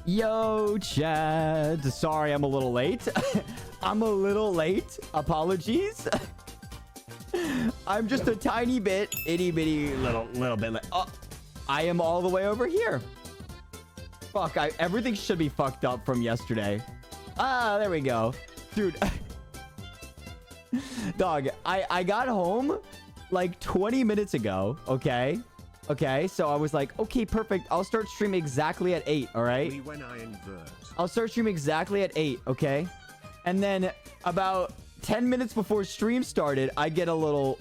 Yo, Chad. Sorry, I'm a little late. I'm a little late. Apologies. I'm just a tiny bit, itty bitty, little bit late. Oh, I am all the way over here. Fuck, everything should be fucked up from yesterday. Ah, there we go. Dude. Dog, I got home like 20 minutes ago, okay? Okay, so I was like, okay, perfect. I'll start streaming exactly at 8, all right? When I invert. I'll start streaming exactly at 8, okay? And then about 10 minutes before stream started, I get a little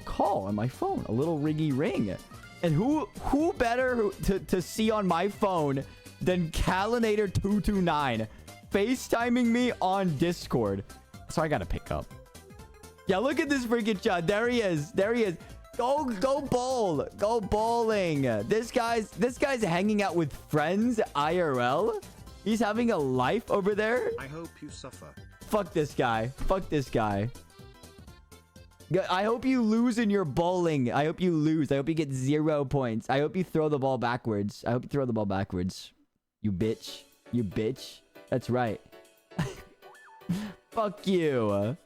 call on my phone, a little ringy ring. And who better to see on my phone than Calinator229 FaceTiming me on Discord? So I gotta pick up. Yeah, look at this freaking shot. There he is. There he is. Go bowl. Go bowling. This guy's hanging out with friends IRL. He's having a life over there. I hope you suffer. Fuck this guy. Fuck this guy. I hope you lose in your bowling. I hope you lose. I hope you get 0 points. I hope you throw the ball backwards. I hope you throw the ball backwards. You bitch. You bitch. That's right. Fuck you.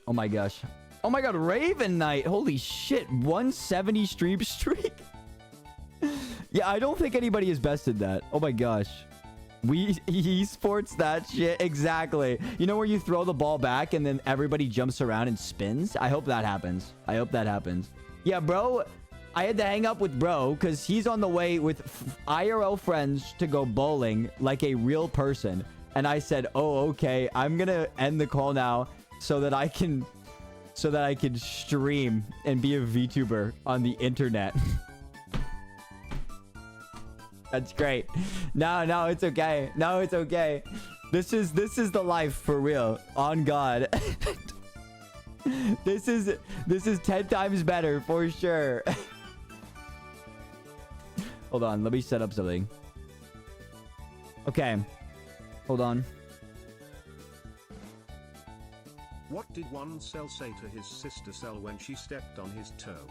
Oh my gosh. Oh my god, Raven Knight. Holy shit. 170 stream streak. Yeah, I don't think anybody has bested that. Oh my gosh. We esports that shit. Exactly. You know where you throw the ball back and then everybody jumps around and spins? I hope that happens. I hope that happens. Yeah, bro. I had to hang up with bro because he's on the way with IRL friends to go bowling like a real person. And I said, oh, okay. I'm going to end the call now so that I can stream and be a VTuber on the internet. That's great. No, it's okay. No, it's okay. This is the life for real. On God. This is 10 times better for sure. Hold on, let me set up something. Okay. Hold on. What did one cell say to his sister cell when she stepped on his toe?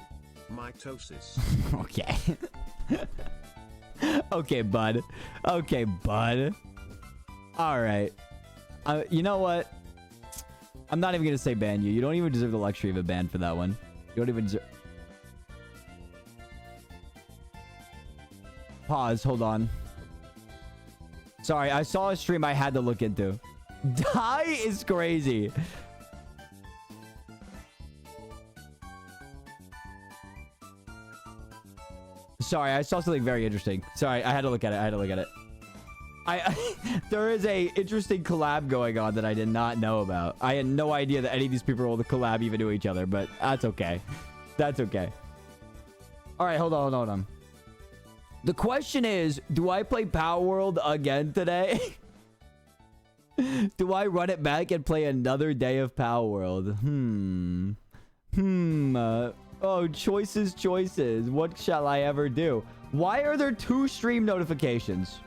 Mitosis. Okay. Okay, bud. Okay, bud. All right. You know what? I'm not even going to say ban you. You don't even deserve the luxury of a ban for that one. You don't even deserve... Pause. Hold on. Sorry, I saw a stream I had to look into. Die is crazy. Sorry, I saw something very interesting. Sorry, I had to look at it. There is a interesting collab going on that I did not know about. I had no idea that any of these people will collab even to each other, but that's okay. That's okay. All right, hold on. The question is, do I play Power World again today? Do I run it back and play another day of Power World? Oh, choices. What shall I ever do? Why are there 2 stream notifications?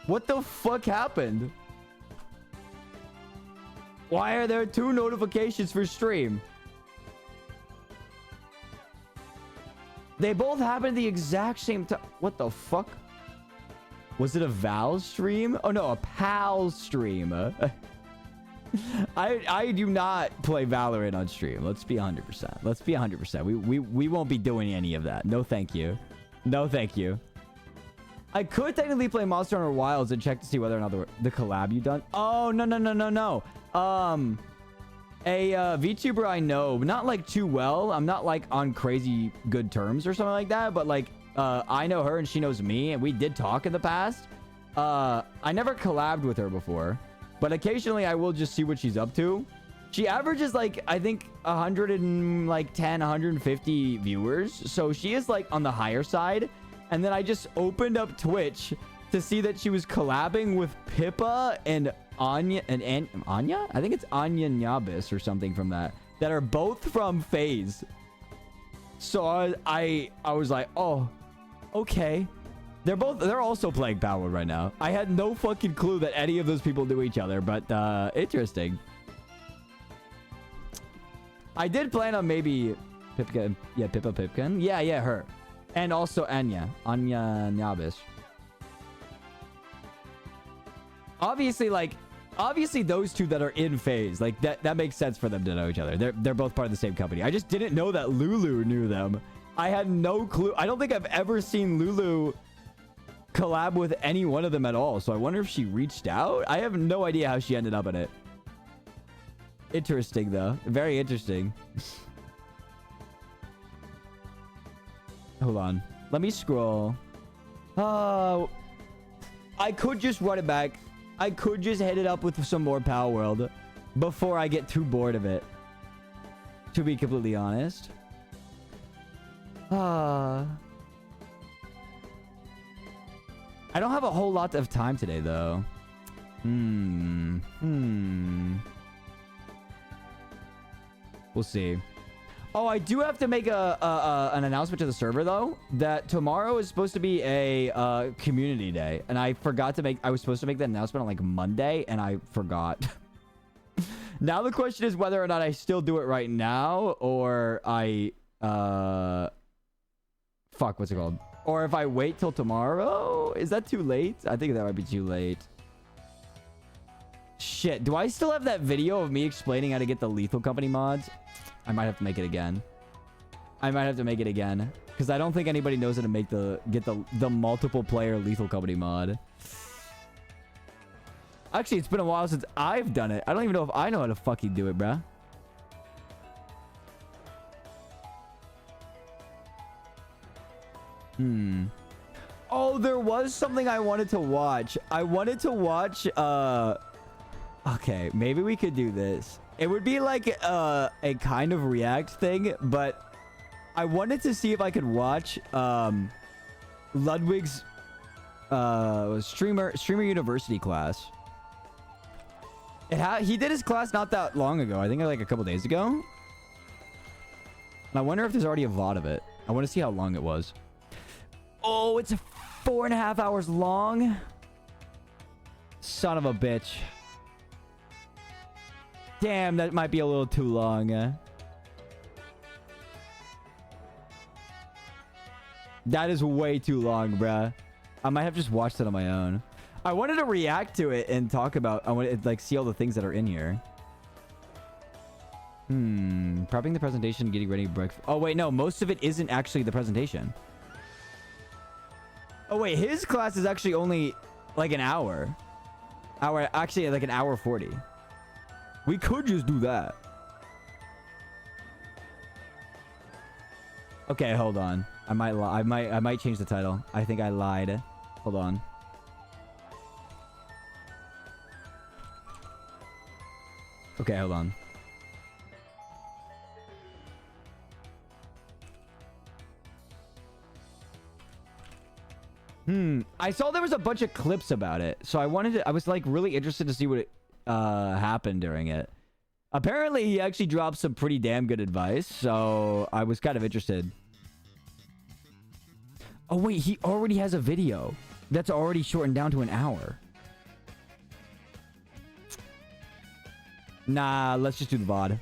What the fuck happened? Why are there 2 notifications for stream? They both happened at the exact same time. What the fuck? Was it a Val stream? Oh no, a PAL stream. I do not play Valorant on stream. Let's be 100%. Let's be 100%. We won't be doing any of that. No, thank you. No, thank you. I could technically play Monster Hunter Wilds and check to see whether or not the collab you done. Oh, no. A VTuber I know, not like too well. I'm not like on crazy good terms or something like that, but like I know her and she knows me and we did talk in the past. I never collabed with her before, but occasionally I will just see what she's up to. She averages like, I think 110, 150 viewers. So she is like on the higher side. And then I just opened up Twitch to see that she was collabing with Pippa and Anya and Anya? I think it's Anya Nyabis or something from that are both from FaZe. So I was like, oh, okay. They're also playing Power World right now. I had no fucking clue that any of those people knew each other, but interesting. I did plan on maybe Pipka, yeah, Pippa Pipkin. Yeah, her. And also Anya Nyabish. Obviously those two that are in phase, like that makes sense for them to know each other. They're both part of the same company. I just didn't know that Lulu knew them. I had no clue. I don't think I've ever seen Lulu collab with any one of them at all. So I wonder if she reached out. I have no idea how she ended up in it. Interesting though. Very interesting. Hold on. Let me scroll. Oh, I could just run it back. I could just hit it up with some more Power World before I get too bored of it. To be completely honest. I don't have a whole lot of time today, though. We'll see. Oh, I do have to make an announcement to the server, though, that tomorrow is supposed to be a community day. And I forgot to make... I was supposed to make that announcement on, like, Monday, and I forgot. Now the question is whether or not I still do it right now, or I... Fuck, what's it called? Or if I wait till tomorrow? Is that too late? I think that might be too late. Shit, do I still have that video of me explaining how to get the Lethal Company mods? I might have to make it again. Because I don't think anybody knows how to make get the multiple player Lethal Company mod. Actually, it's been a while since I've done it. I don't even know if I know how to fucking do it, bruh. Oh, there was something I wanted to watch. I wanted to watch, okay, maybe we could do this. It would be like a kind of react thing, but I wanted to see if I could watch Ludwig's streamer university class. He did his class not that long ago. I think like a couple days ago. And I wonder if there's already a VOD of it. I want to see how long it was. Oh, it's 4.5 hours long. Son of a bitch. Damn, that might be a little too long. That is way too long, bruh. I might have just watched it on my own. I wanted to react to it and talk about... I want to like see all the things that are in here. Prepping the presentation, getting ready to breakfast. Oh, wait, no. Most of it isn't actually the presentation. Oh, wait. His class is actually only like an hour. Actually, like an hour 40. We could just do that. Okay, hold on. I might change the title. I think I lied. Hold on. Okay, hold on. I saw there was a bunch of clips about it, so I was like really interested to see what happened during it. Apparently, he actually dropped some pretty damn good advice, so I was kind of interested. Oh wait, he already has a video that's already shortened down to an hour. Nah, let's just do the VOD.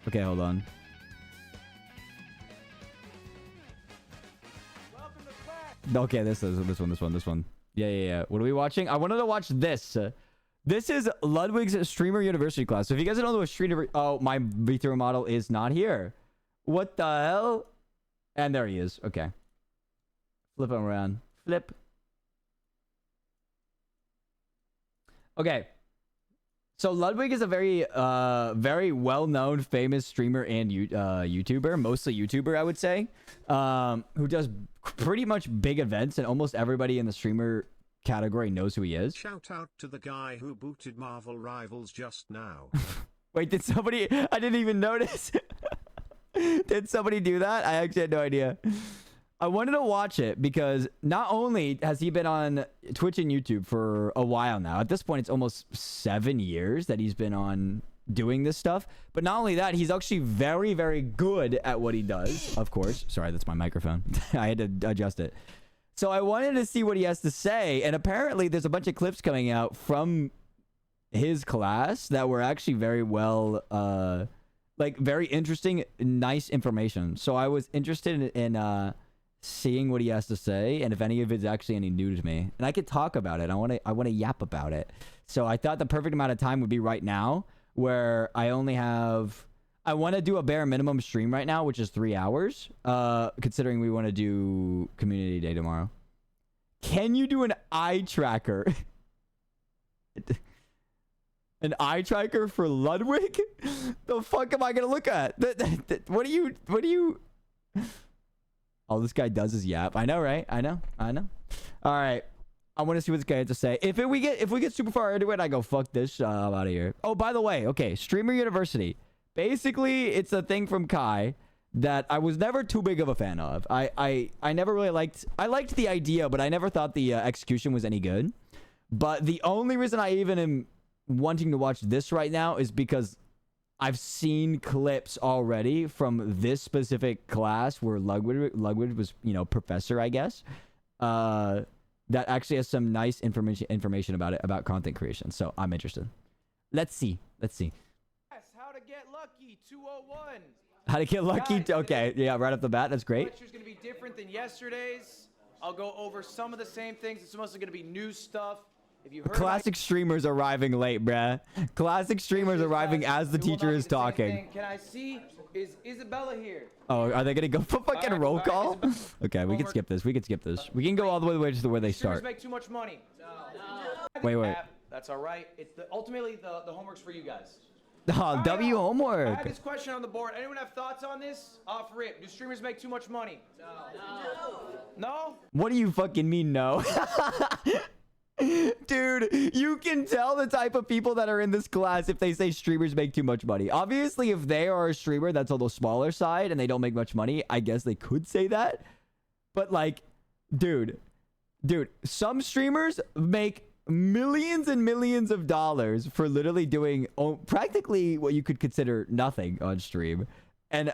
Okay, hold on. Okay, this one. Yeah. What are we watching? I wanted to watch this. This is Ludwig's Streamer University class. So if you guys don't know what streamer... Oh, my V3 model is not here. What the hell? And there he is. Okay. Flip him around. Flip. Okay. So Ludwig is a very well-known, famous streamer and YouTuber. Mostly YouTuber, I would say. Who does pretty much big events, and almost everybody in the streamer category knows who he is. Shout out to the guy who booted Marvel Rivals just now. Wait, did somebody... I didn't even notice. Did somebody do that? I actually had no idea. I wanted to watch it because not only has he been on Twitch and YouTube for a while now. At this point, it's almost 7 years that he's been on doing this stuff. But not only that, he's actually very, very good at what he does. Of course. Sorry, that's my microphone. I had to adjust it. So I wanted to see what he has to say. And apparently, there's a bunch of clips coming out from his class that were actually very well like very interesting, nice information. So I was interested in seeing what he has to say, and if any of it's actually any new to me, and I could talk about it. I want to yap about it. So I thought the perfect amount of time would be right now, where I only have. I want to do a bare minimum stream right now, which is 3 hours. Considering we want to do community day tomorrow. Can you do an eye tracker? An eye tracker for Ludwig? The fuck am I gonna look at? What do you? All this guy does is yap. I know, right? I know. All right. I want to see what this guy has to say. If we get super far into it, I go fuck this. I'm out of here. Oh, by the way, okay, Streamer University. Basically, it's a thing from Kai that I was never too big of a fan of. I never really liked. I liked the idea, but I never thought the execution was any good. But the only reason I even am wanting to watch this right now is because I've seen clips already from this specific class where Ludwig was, you know, professor, I guess. That actually has some nice information about it, about content creation. So I'm interested. Let's see. How to get lucky 201. How to get lucky? Okay, yeah, right off the bat. That's great. Lecture's gonna be different than yesterday's. I'll go over some of the same things. It's mostly gonna be new stuff. If you heard Classic streamers arriving late, bruh. Classic streamers arriving as the teacher is talking. Can I see? Is Isabella here? Oh, are they gonna go for fucking roll call? Okay, we can skip this. We can go all the way to where they start. Streamers make too much money. No. Wait. That's all right. It's ultimately the homework's for you guys. Oh, W I homework. have this question on the board. Anyone have thoughts on this? Off rip. Do streamers make too much money? No? What do you fucking mean, no? Dude, you can tell the type of people that are in this class if they say streamers make too much money. Obviously, if they are a streamer that's on the smaller side and they don't make much money, I guess they could say that. But like, dude, some streamers make millions and millions of dollars for literally doing practically what you could consider nothing on stream. And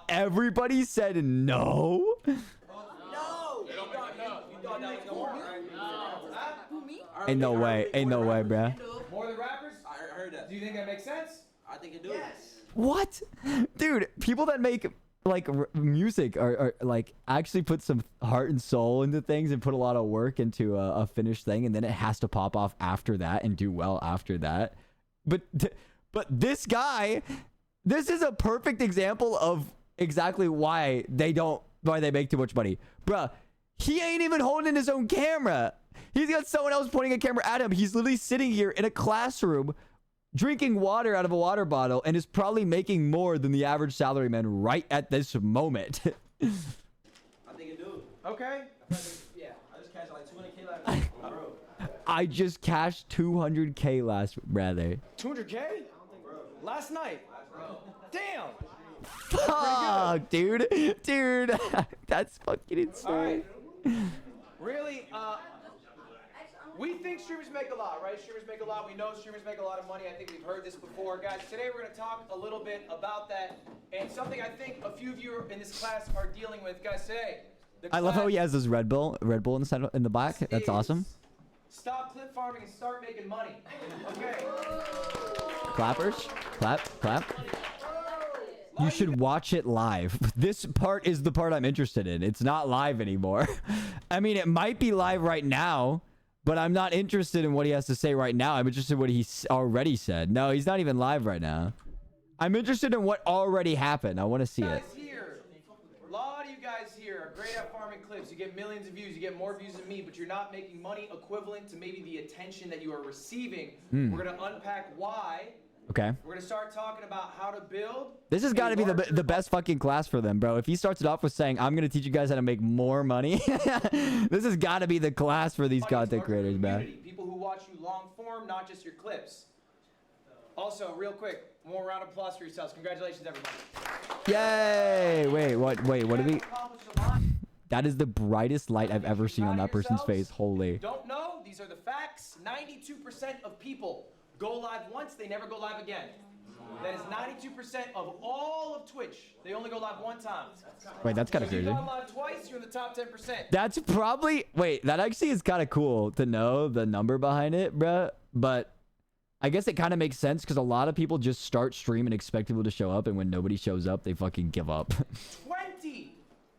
everybody said no. Ain't no way, bruh. More than rappers? I heard that. Do you think that makes sense? I think it does. Yes. What? Dude, people that make like music are like actually put some heart and soul into things and put a lot of work into a finished thing, and then it has to pop off after that and do well after that. But this guy, this is a perfect example of exactly why they make too much money. Bruh, he ain't even holding his own camera. He's got someone else pointing a camera at him. He's literally sitting here in a classroom drinking water out of a water bottle and is probably making more than the average salaryman right at this moment. I think it do. Okay. Yeah, I just cashed like 200K last bro. I just cashed 200K last, brother. 200K? Last night. Damn. Fuck, dude. That's fucking insane. All right. Really, we think streamers make a lot, right? Streamers make a lot. We know streamers make a lot of money. I think we've heard this before. Guys, today we're going to talk a little bit about that and something I think a few of you in this class are dealing with. Guys, today, I love how he has his Red Bull in the center, in the back. That's awesome. Stop clip farming and start making money. Okay. Clappers. Clap. You should watch it live. This part is the part I'm interested in. It's not live anymore. I mean, it might be live right now, but I'm not interested in what he has to say right now. I'm interested in what he already said. No, he's not even live right now. I'm interested in what already happened. I want to see it. A lot of you guys here are great at farming clips. You get millions of views. You get more views than me, but you're not making money equivalent to maybe the attention that you are receiving. We're going to unpack why. Okay. We're going to start talking about how to build. This has got to be the best fucking class for them, bro. If he starts it off with saying, I'm going to teach you guys how to make more money, this has got to be the class for these content creators, man. People who watch you long form, not just your clips. Also, real quick, more round of applause for yourselves. Congratulations, everybody. Yay! Wait, what did we... That is the brightest light I've ever seen on that person's face. Holy. Don't know? These are the facts. 92% of people go live once, they never go live again. That is 92% of all of Twitch. They only go live one time. Wait, that's kind of crazy. If you go live twice, you're in the top 10%. That's probably... Wait, that actually is kind of cool to know the number behind it, bruh. But I guess it kind of makes sense because a lot of people just start stream and expect people to show up, and when nobody shows up, they fucking give up. 20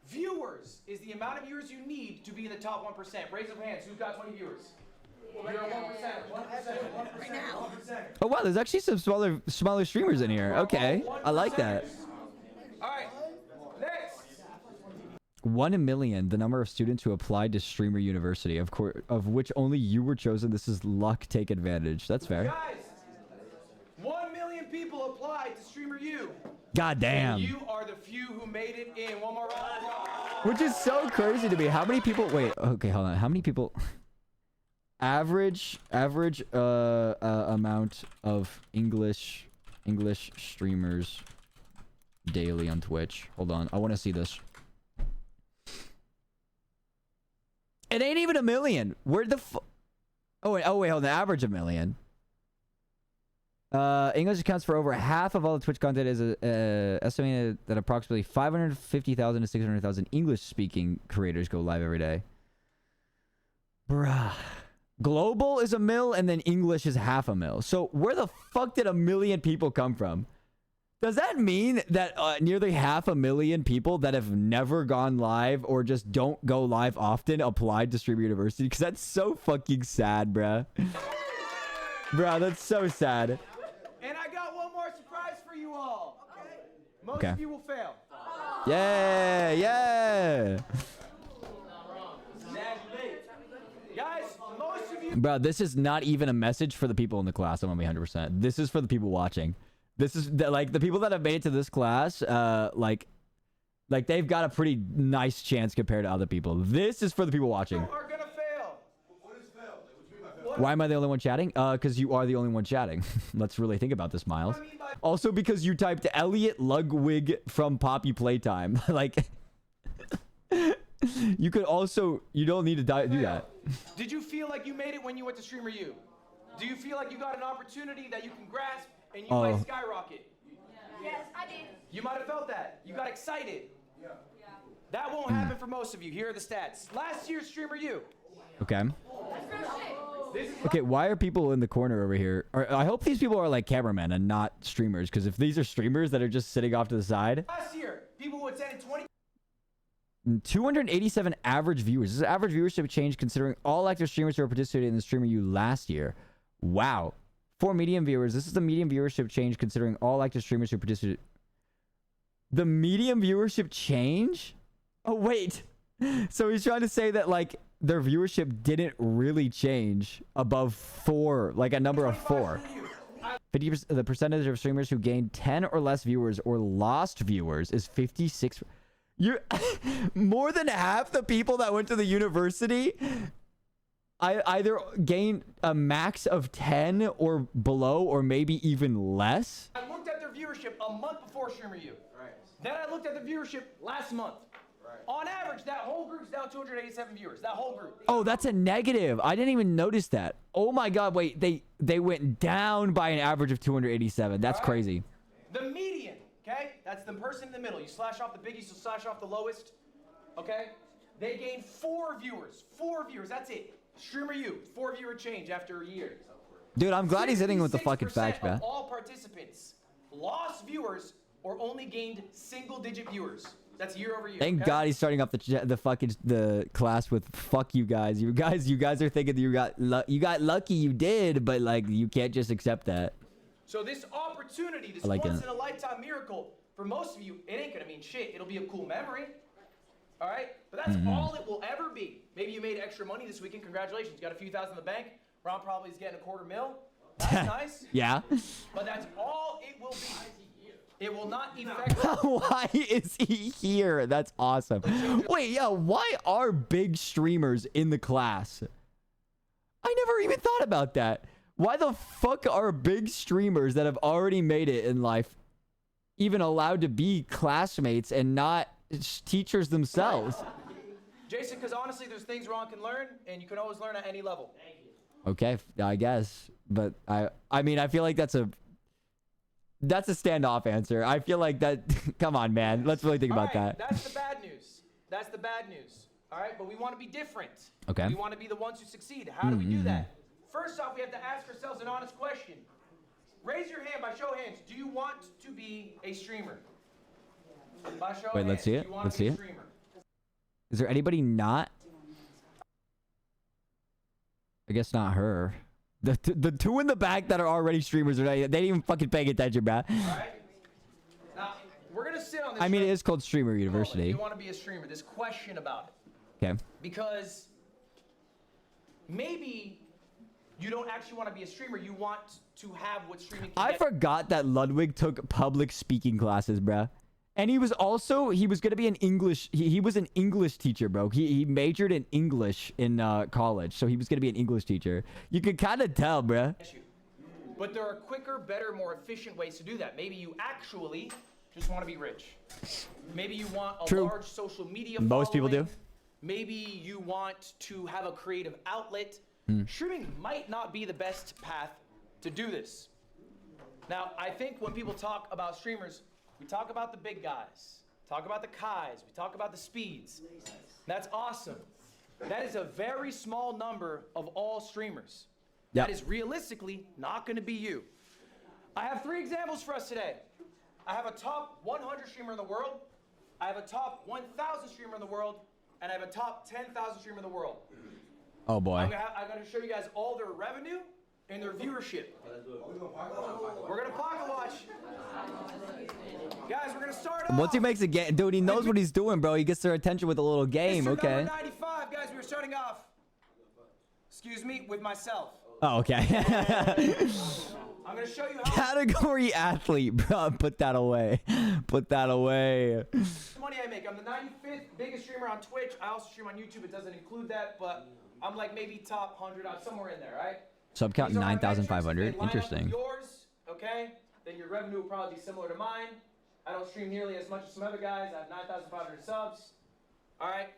viewers is the amount of viewers you need to be in the top 1%. Raise of hands. Who's got 20 viewers? You're at 1%. 1%. Right now. 1%. Oh wow, there's actually some smaller streamers in here. Okay, I like that. All right. Next. 1 in million, the number of students who applied to Streamer University, of course, of which only you were chosen. This is luck. Take advantage. That's fair. Guys, 1 million people applied to Streamer U. God damn. And you are the few who made it in. One more round. Which is so crazy to me. How many people? Wait. Okay, hold on. How many people? Average amount of English streamers daily on Twitch. Hold on. I want to see this. It ain't even a million. Where the Oh wait, hold on. Average a million. English accounts for over half of all the Twitch content. Is estimated that approximately 550,000 to 600,000 English-speaking creators go live every day. Bruh. Global is a mil, and then English is half a mil. So where the fuck did a million people come from? Does that mean that nearly 500,000 people that have never gone live or just don't go live often applied to Streamer University? Because that's so fucking sad, bruh. Bruh, that's so sad. And I got one more surprise for you all. Okay. Most Okay. of you will fail. Yeah, yeah. Guys, most of you... Bro, this is not even a message for the people in the class. I'm gonna be 100%. This is for the people watching. This is like the people that have made it to this class. Like they've got a pretty nice chance compared to other people. This is for the people watching. You are gonna fail. What is fail? Like, what do you mean by fail? Why am I the only one chatting? Because you are the only one chatting. Let's really think about this, Miles. Also because you typed Elliot Ludwig from Poppy Playtime. Like, you could also, you don't need to do that. Did you feel like you made it when you went to Streamer U? Do you feel like you got an opportunity that you can grasp and you might skyrocket? Yes, I did. You might have felt that. You got excited. Yeah. That won't happen for most of you. Here are the stats. Last year's Streamer U. Okay. This is Okay, why are people in the corner over here? I hope these people are like cameramen and not streamers, because if these are streamers that are just sitting off to the side. last year. People who attended 20. 287 average viewers. This is average viewership change considering all active streamers who are participating in the Streamer U last year. Wow. For medium viewers, this is the medium viewership change considering all active streamers who participated. The medium viewership change? Oh, wait. So he's trying to say that, like, their viewership didn't really change above 4, like a number of 4. 50%, the percentage of streamers who gained 10 or less viewers or lost viewers is 56. You're more than half the people that went to the university either gained a max of 10 or below, or maybe even less. I looked at their viewership a month before Streamer U. Right. Then I looked at the viewership last month. Right. On average, that whole group's down 287 viewers. That whole group. Oh, that's a negative. I didn't even notice that. Oh my god, wait, they went down by an average of 287. That's crazy. The median, okay? That's the person in the middle. You slash off the biggest, you slash off the lowest, okay? They gained 4 viewers. 4 viewers, that's it. Streamer U, 4 viewer change after a year. Dude, I'm glad he's hitting with the fucking 66% facts, man. of all participants lost viewers or only gained single-digit viewers. That's year over year. Thank okay? God he's starting off the class with "fuck you guys." You guys are thinking that you got lucky. You did, but like you can't just accept that. So this opportunity, this like once in a lifetime miracle, for most of you, it ain't gonna mean shit. It'll be a cool memory. All right? But that's all it will ever be. Maybe you made extra money this weekend. Congratulations. You got a few thousand in the bank. Ron probably is getting $250,000. That's nice. Yeah. But that's all it will be. It will not affect. Why is he here? That's awesome. Wait, yeah, why are big streamers in the class? I never even thought about that. Why the fuck are big streamers that have already made it in life even allowed to be classmates and not teachers themselves? Jason, because honestly, there's things Ron can learn, and you can always learn at any level. Okay, I guess. But I mean, I feel like that's a standoff answer. I feel like that, come on, man. Let's really think about that. That's the bad news. That's the bad news. All right, but we want to be different. Okay. We want to be the ones who succeed. How do we do that? first off, we have to ask ourselves an honest question. Raise your hand by show of hands. Do you want to be a streamer? By show of Wait, hands, let's see do it. you want Let's to be see a it. streamer? Is there anybody not? I guess not her. The two in the back that are already streamers are not, they ain't even fucking paying attention, bruh. Alright? Now, we're gonna sit on this. I mean, it for is called Streamer a moment. Do University. you want to be a streamer? This question about it. Okay. Because maybe you don't actually want to be a streamer. You want to have what streaming can I get. forgot that Ludwig took public speaking classes, bruh. And he was gonna be an English, he was an English teacher, bro. He majored in English in college, so he was gonna be an English teacher. You could kind of tell, bruh. But there are quicker, better, more efficient ways to do that. Maybe you actually just want to be rich. Maybe you want a True. large social media Most people do. following. Maybe you want to have a creative outlet. Streaming might not be the best path to do this. Now, I think when people talk about streamers, we talk about the big guys, talk about the Kais, we talk about the Speeds. That's awesome. That is a very small number of all streamers. Yep. That is realistically not going to be you. I have 3 examples for us today. I have a top 100 streamer in the world, I have a top 1,000 streamer in the world, and I have a top 10,000 streamer in the world. Oh boy. I'm going to show you guys all their revenue and their viewership. We're going to pocket watch. Guys, we're going to start off. Once he makes a game, dude, he knows what he's doing, bro. He gets their attention with a little game. Mr. Okay. Number 95, guys, we were starting off. Excuse me, with myself. Oh, okay. I'm going to show you how Category athlete, bro. Put that away. Put that away. much money I make. I'm the 95th biggest streamer on Twitch. I also stream on YouTube. It doesn't include that, but I'm like maybe top 100, somewhere in there, right? Sub count These are my metrics. If 9,500. they line up with Interesting. yours, okay? Then your revenue will probably be similar to mine. I don't stream nearly as much as some other guys. I have 9,500 subs. All right.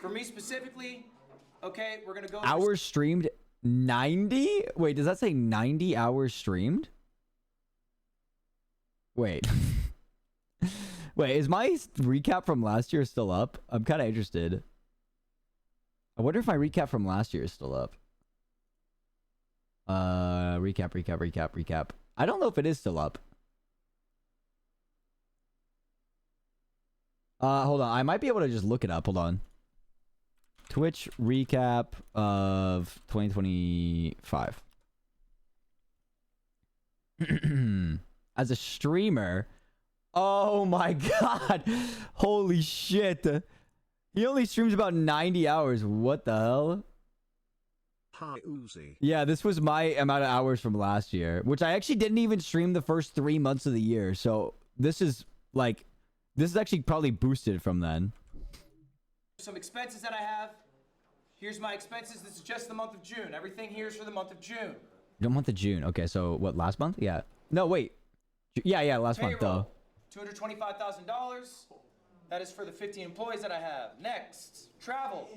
For me specifically, okay, we're gonna go. Hours streamed 90? Wait, does that say 90 hours streamed? Wait. Wait, is my recap from last year still up? I'm kind of interested. I wonder if my recap from last year is still up. Recap. I don't know if it is still up. Hold on. I might be able to just look it up. Hold on. Twitch recap of 2025. As a streamer. Oh my god. Holy shit. He only streams about 90 hours. What the hell? Hi Uzi. Yeah, this was my amount of hours from last year, which I actually didn't even stream the first 3 months of the year. So this is actually probably boosted from then. Some expenses that I have. Here's my expenses. This is just the month of June. Everything here is for the month of June. The month of June. Okay, so what, last month? Yeah. No, wait. Yeah, last month though. $225,000. That is for the 15 employees that I have. Next, travel.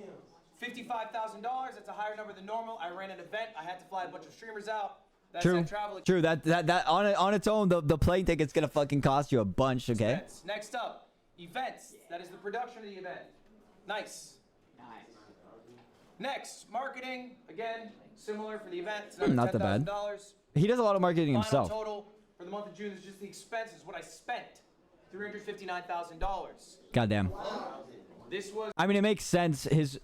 $55,000. That's a higher number than normal. I ran an event. I had to fly a bunch of streamers out. That's True. that travel True. That on its own, the plane ticket's gonna fucking cost you a bunch. Okay. expense. Next up, events. That is the production of the event. Nice. Next, marketing. Again, similar for the event. It's another Not that bad. $10,000. He does a lot of marketing Final himself. total for the month of June is just the expenses. What I spent, $359,000. Goddamn. This was. I mean, it makes sense. As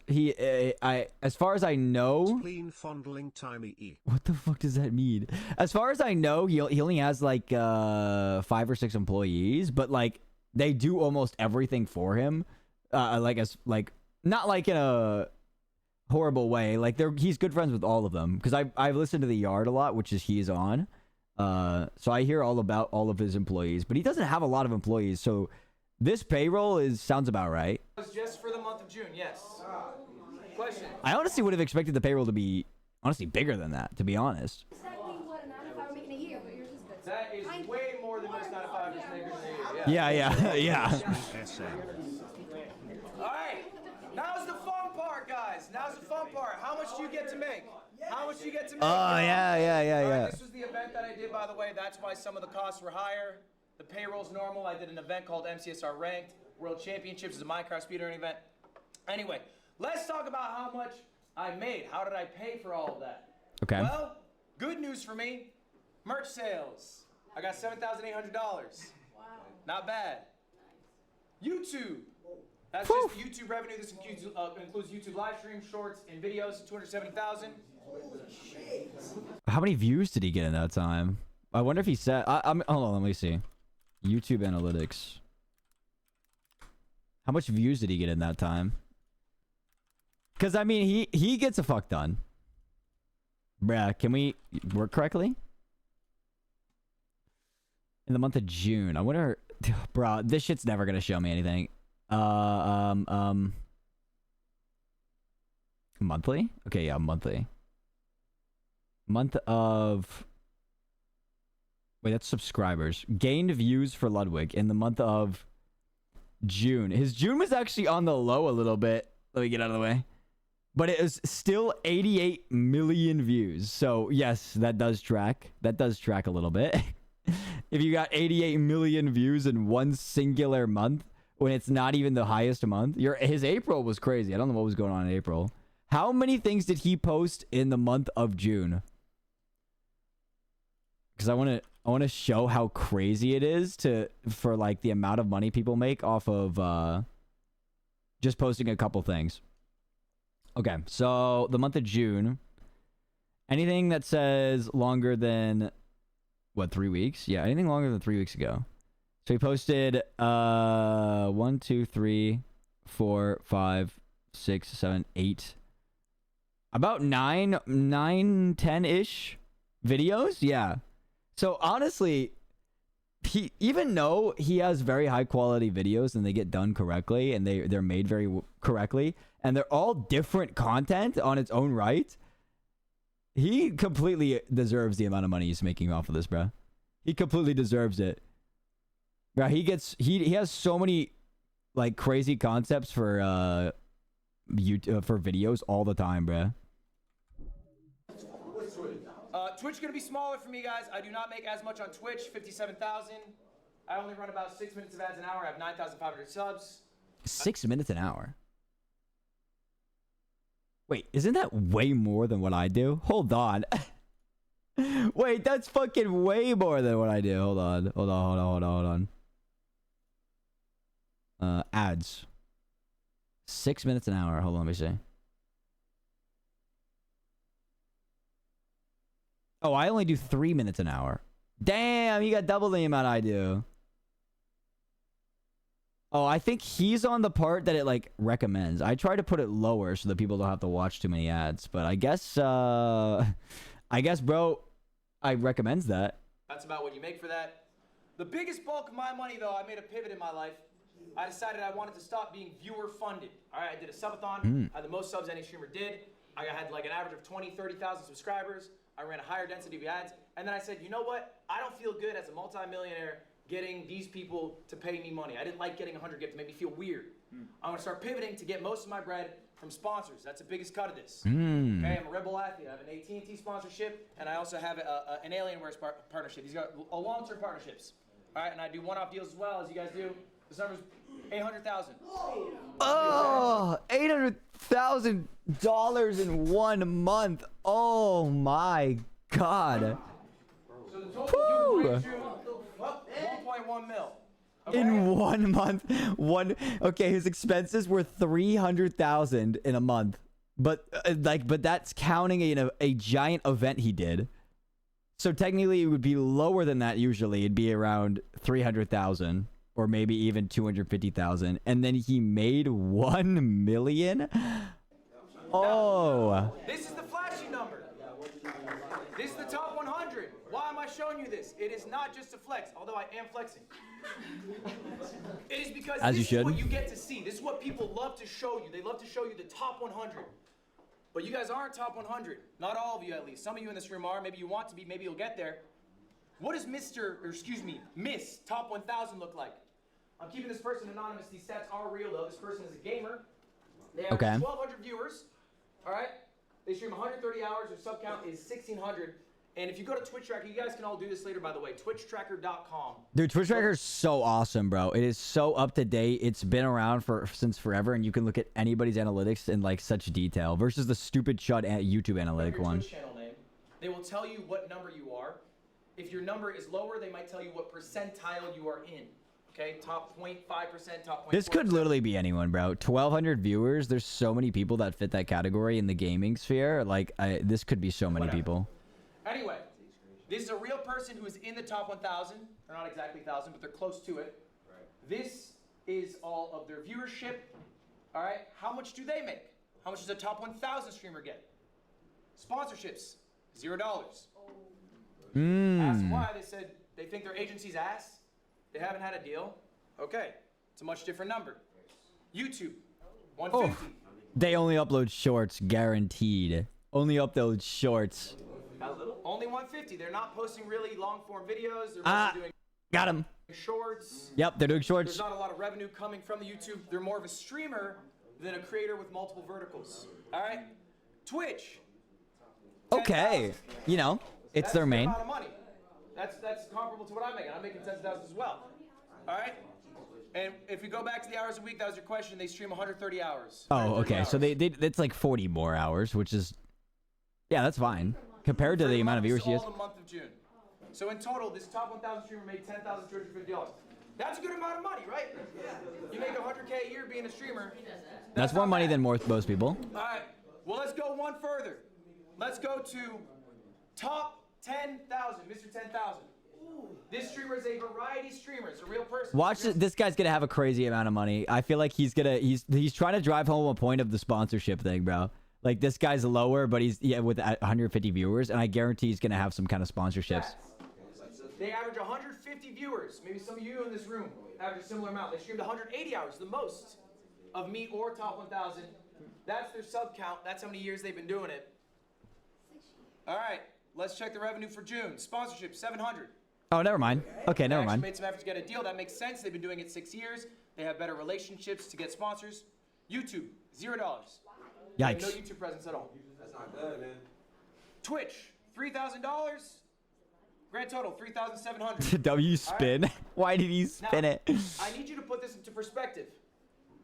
far as I know. Clean fondling timey e. What the fuck does that mean? As far as I know, he only has like 5 or 6 employees, but like they do almost everything for him. Not like in a horrible way. Like he's good friends with all of them because I've listened to The Yard a lot, which he's on. So I hear all about all of his employees, but he doesn't have a lot of employees. So this payroll sounds about right. It was just for the month of June, yes. Question. I honestly would have expected the payroll to be honestly bigger than that, to be honest. Exactly what a 9 to 5 are making a year, but yours is good. That is way more than most 9 to 5 makers in a year. Yeah. SM. All right. Now's the fun part, guys. Now's the fun part. How much do you get to make? How much do you get to make? Oh, yeah. All right, this was the event that I did, by the way. That's why some of the costs were higher. The payroll's normal. I did an event called MCSR Ranked World Championships. It's a Minecraft speedrunning event. Anyway, let's talk about how much I made. How did I pay for all of that? Okay. Well, good news for me. Merch sales. I got $7,800. Wow. Not bad. YouTube. That's just the YouTube revenue. This includes YouTube live streams, shorts, and videos. 270,000. How many views did he get in that time? I wonder if he said. Hold on, let me see. YouTube analytics. How much views did he get in that time? Because I mean, he gets a fuck done. Bruh, can we work correctly? In the month of June, I wonder. Bro, this shit's never gonna show me anything. Monthly? Okay, yeah, monthly. Month of. Wait, that's subscribers. Gained views for Ludwig in the month of June. His June was actually on the low a little bit. Let me get out of the way. But it is still 88 million views. So, yes, that does track. That does track a little bit. If you got 88 million views in one singular month, when it's not even the highest month, his April was crazy. I don't know what was going on in April. How many things did he post in the month of June? Because I want to show how crazy it is for like the amount of money people make off of just posting a couple things. Okay, so the month of June, anything that says longer than what, 3 weeks? Yeah, anything longer than 3 weeks ago. So he posted 1, 2, 3, 4, 5, 6, 7, 8, about 9, 10-ish videos. Yeah. So honestly, even though he has very high quality videos and they get done correctly and they're made very correctly and they're all different content on its own right, he completely deserves the amount of money he's making off of this, bro. He completely deserves it. Bro, he has so many like crazy concepts for YouTube for videos all the time, bro. Twitch gonna be smaller for me, guys. I do not make as much on Twitch. 57,000. I only run about 6 minutes of ads an hour. I have 9,500 subs. 6 minutes an hour. Wait, isn't that way more than what I do? Hold on. Wait, that's fucking way more than what I do. Hold on. Ads. 6 minutes an hour. Hold on, let me see. Oh, I only do 3 minutes an hour. Damn, you got double the amount I do. Oh, I think he's on the part that it like recommends. I try to put it lower so that people don't have to watch too many ads, but I guess bro, I recommends that. That's about what you make for that. The biggest bulk of my money though, I made a pivot in my life. I decided I wanted to stop being viewer funded. All right, I did a subathon. I had the most subs any streamer did. I had like an average of 20, 30,000 subscribers. I ran a higher density of ads. And then I said, you know what? I don't feel good as a multimillionaire getting these people to pay me money. I didn't like getting 100 gifts. It made me feel weird. I'm going to start pivoting to get most of my bread from sponsors. That's the biggest cut of this. Okay, I'm a Rebel athlete. I have an AT&T sponsorship, and I also have an Alienware partnership. These are long-term partnerships. All right, and I do one-off deals as well, as you guys do. This number's 800,000. Oh, $800,000 in 1 month. Oh my God. So the total you can 1.1 mil. Okay? In 1 month. Okay, his expenses were 300,000 in a month. But that's counting a giant event he did. So technically it would be lower than that usually. It'd be around 300,000 or maybe even 250,000, and then he made 1 million. Oh. This is the flashy number. This is the top 100. Why am I showing you this? It is not just a flex, although I am flexing. It is because this is what you get to see. This is what people love to show you. They love to show you the top 100. But you guys aren't top 100. Not all of you, at least. Some of you in this room are. Maybe you want to be. Maybe you'll get there. What does Miss Top 1000 look like? I'm keeping this person anonymous. These stats are real, though. This person is a gamer. They have 1,200 viewers. All right? They stream 130 hours. Their sub count is 1,600. And if you go to Twitch Tracker, you guys can all do this later, by the way. TwitchTracker.com. Dude, Twitch Tracker is so awesome, bro. It is so up to date. It's been around since forever, and you can look at anybody's analytics in like such detail versus the stupid shut YouTube analytic one. Twitch channel name. They will tell you what number you are. If your number is lower, they might tell you what percentile you are in. Okay, top 0.5%, top 0.4%. This could literally be anyone, bro. 1,200 viewers. There's so many people that fit that category in the gaming sphere. Like, this could be so many people. Anyway, this is a real person who is in the top 1,000. They're not exactly 1,000, but they're close to it. This is all of their viewership. All right, how much do they make? How much does a top 1,000 streamer get? Sponsorships, $0. Asked why, they said they think their agency's ass. They haven't had a deal. Okay, it's a much different number. YouTube, 150. Oh, they only upload shorts, guaranteed. Only upload shorts. Only 150. They're not posting really long form videos. They're mostly doing got him. shorts. Yep, they're doing shorts. There's not a lot of revenue coming from the YouTube. They're more of a streamer than a creator with multiple verticals. All right, Twitch. Okay, 10,000. you know, it's That's their a good main. amount of money. That's comparable to what I'm making. I'm making 10,000 as well. All right. And if we go back to the hours a week, that was your question. They stream 130 hours. Oh, 130 okay. hours. So it's like 40 more hours, which is, yeah, that's fine compared to the amount of viewers she has. All the month of June. So in total, this top 1,000 streamer made $10,250. That's a good amount of money, right? You make 100K a year being a streamer. That's more not money bad. than most people. All right. Well, let's go one further. Let's go to top 10,000, Mr. 10,000. This streamer is a variety streamer. It's a real person. Watch this guy's gonna have a crazy amount of money. I feel like he's trying to drive home a point of the sponsorship thing, bro. Like, this guy's lower, but he's with 150 viewers, and I guarantee he's gonna have some kind of sponsorships. They average 150 viewers. Maybe some of you in this room average a similar amount. They streamed 180 hours, the most of me or top 1,000. That's their sub count. That's how many years they've been doing it. All right, let's check the revenue for June. Sponsorship, 700. Oh, never mind. Okay, never They actually mind. made some effort to get a deal. That makes sense. They've been doing it 6 years. They have better relationships to get sponsors. YouTube, $0. They have no Yikes. YouTube presence at all. That's not good, man. Twitch, $3,000. Grand total, $3,700. W spin. Why did he spin Now, it? I need you to put this into perspective.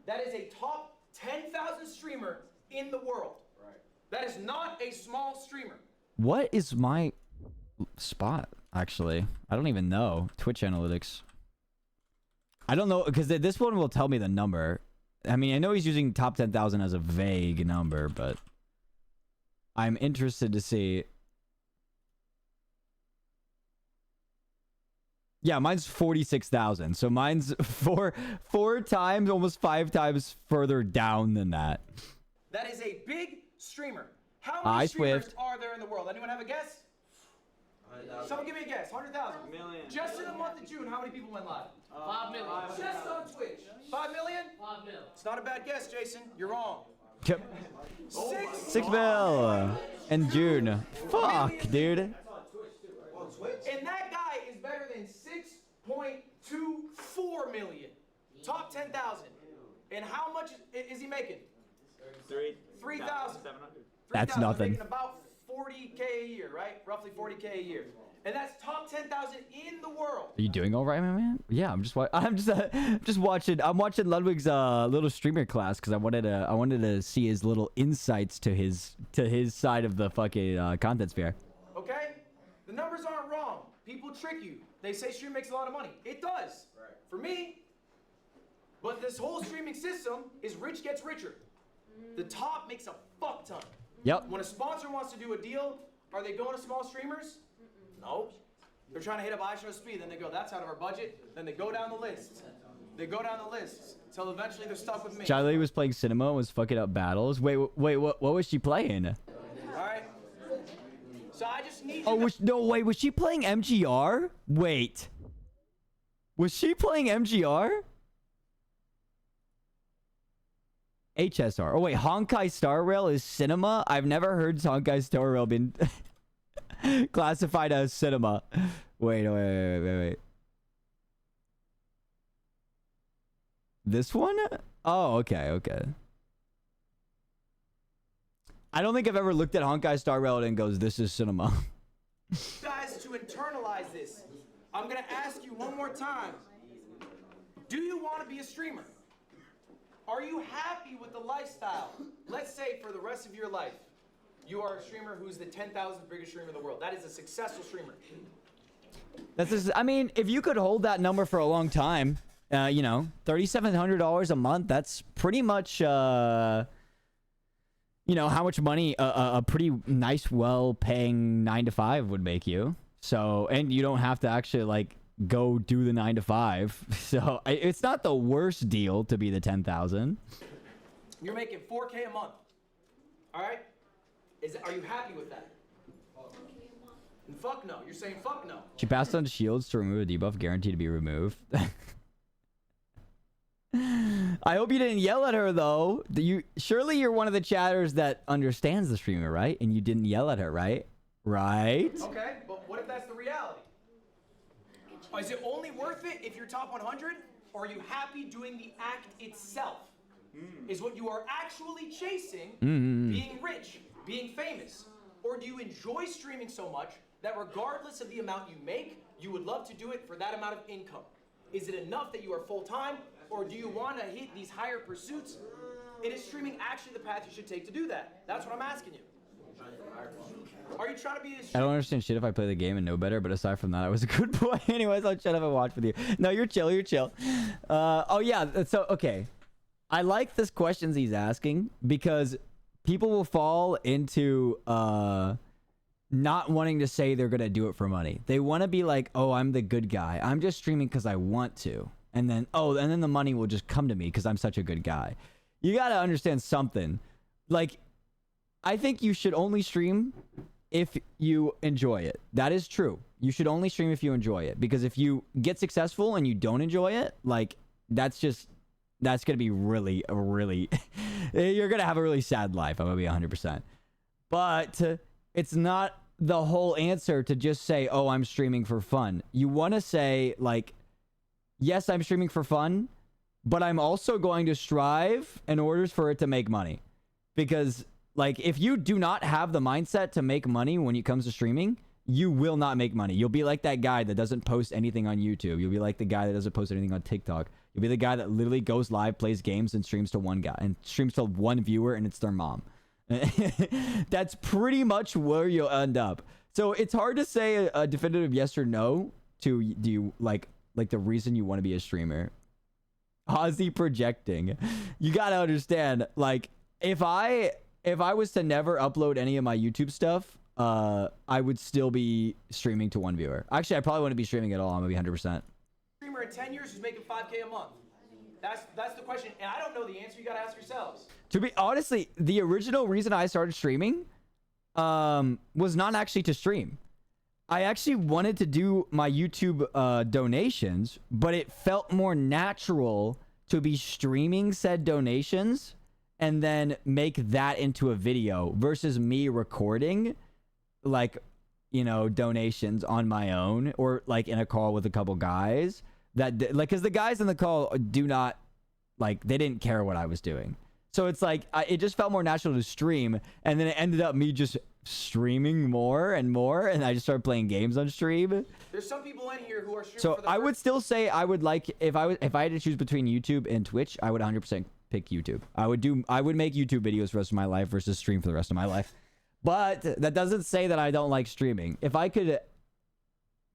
That is a top 10,000 streamer in the world. Right. That is not a small streamer. What is my spot, actually? I don't even know. Twitch analytics. I don't know, because this one will tell me the number. I mean, I know he's using top 10,000 as a vague number, but I'm interested to see. Yeah, mine's 46,000. So mine's four times, almost 5 times further down than that. That is a big streamer. How many streamers are there in the world? Anyone have a guess? 100,000. Someone give me a guess. 100,000. Million. Just in the month of June, how many people went live? 5 million. Just on Twitch. 5 million? 5 mil. It's not a bad guess, Jason. You're wrong. Yep. 6 mil in June. Fuck, dude. And that guy is better than 6.24 million. Top 10,000. And how much is he making? 3,000. That's 3,000, nothing. Making about 40K a year, right? Roughly 40K a year. And that's top 10,000 in the world. Are you doing all right, my man? Yeah, I'm just watching. I'm watching Ludwig's little streamer class because I wanted to see his little insights to his side of the fucking content sphere. Okay? The numbers aren't wrong. People trick you. They say stream makes a lot of money. It does. Right. For me. But this whole streaming system is rich gets richer. The top makes a fuck ton. Yep. When a sponsor wants to do a deal, are they going to small streamers? No. They're trying to hit up iShow Speed, then they go, that's out of our budget. Then they go down the list. They go down the list until eventually they're stuck with me. Charlie was playing cinema and was fucking up battles. Wait, what was she playing? All right. So I just need you Oh, to... was she playing MGR? Wait. Was she playing MGR? HSR. Oh wait, Honkai Star Rail is cinema? I've never heard Honkai Star Rail been classified as cinema. Wait. This one? Oh, okay. I don't think I've ever looked at Honkai Star Rail and goes, this is cinema. guys to internalize this. I'm going to ask you one more time. Do you want to be a streamer? Are you happy with the lifestyle? Let's say for the rest of your life, you are a streamer who's the 10,000th biggest streamer in the world. That is a successful streamer. That's just, I mean, if you could hold that number for a long time, you know, $3,700 a month, that's pretty much, you know, how much money a pretty nice, well-paying 9-to-5 would make you. So, and you don't have to actually, like, go do the 9-to-5. So, it's not the worst deal to be the 10,000. You're making $4K a month. All right? Are you happy with that? And fuck no. You're saying fuck no. She passed on shields to remove a debuff guaranteed to be removed. I hope you didn't yell at her though. Surely you're one of the chatters that understands the streamer, right? And you didn't yell at her, right? Right? Okay, but what if that's the reality? Is it only worth it if you're top 100? Or are you happy doing the act itself? Is what you are actually chasing being rich, being famous? Or do you enjoy streaming so much that regardless of the amount you make, you would love to do it for that amount of income? Is it enough that you are full-time, or do you want to hit these higher pursuits? And is streaming actually the path you should take to do that? That's what I'm asking you. Are you trying to be I don't understand shit if I play the game and know better, but aside from that, I was a good boy. Anyways, I'll shut up and watch with you. No, you're chill, you're chill. Oh yeah, so, okay. I like this questions he's asking because people will fall into not wanting to say they're gonna do it for money. They want to be like, oh, I'm the good guy. I'm just streaming because I want to. And then, oh, and then the money will just come to me because I'm such a good guy. You gotta understand something. Like, I think you should only stream if you enjoy it. That is true. You should only stream if you enjoy it. Because if you get successful and you don't enjoy it, like, that's gonna be really, really... you're gonna have a really sad life. I'm gonna be 100%. But it's not the whole answer to just say, oh, I'm streaming for fun. You want to say, like, yes, I'm streaming for fun, but I'm also going to strive in order for it to make money. Because, like, if you do not have the mindset to make money when it comes to streaming, you will not make money. You'll be like that guy that doesn't post anything on YouTube. You'll be like the guy that doesn't post anything on TikTok. You'll be the guy that literally goes live, plays games, and streams to one guy, and streams to one viewer, and it's their mom. That's pretty much where you'll end up. So it's hard to say a definitive yes or no to do you like the reason you want to be a streamer. Ozzy projecting. You gotta understand, like, if I was to never upload any of my YouTube stuff, I would still be streaming to one viewer. Actually, I probably wouldn't be streaming at all. I'm gonna be 100%. Streamer in 10 years who's making $5K a month? That's the question, and I don't know the answer. You gotta ask yourselves. To be honestly, the original reason I started streaming was not actually to stream. I actually wanted to do my YouTube donations, but it felt more natural to be streaming said donations and then make that into a video versus me recording, like, you know, donations on my own or like in a call with a couple guys that, like, because the guys in the call do not, like, they didn't care what I was doing. So it's like, it just felt more natural to stream, and then it ended up me just streaming more and more, and I just started playing games on stream. There's some people in here who are streaming So for the I would still say I would like, if I had to choose between YouTube and Twitch, I would 100% pick YouTube. I would make YouTube videos for the rest of my life versus stream for the rest of my life. But that doesn't say that I don't like streaming. If I could,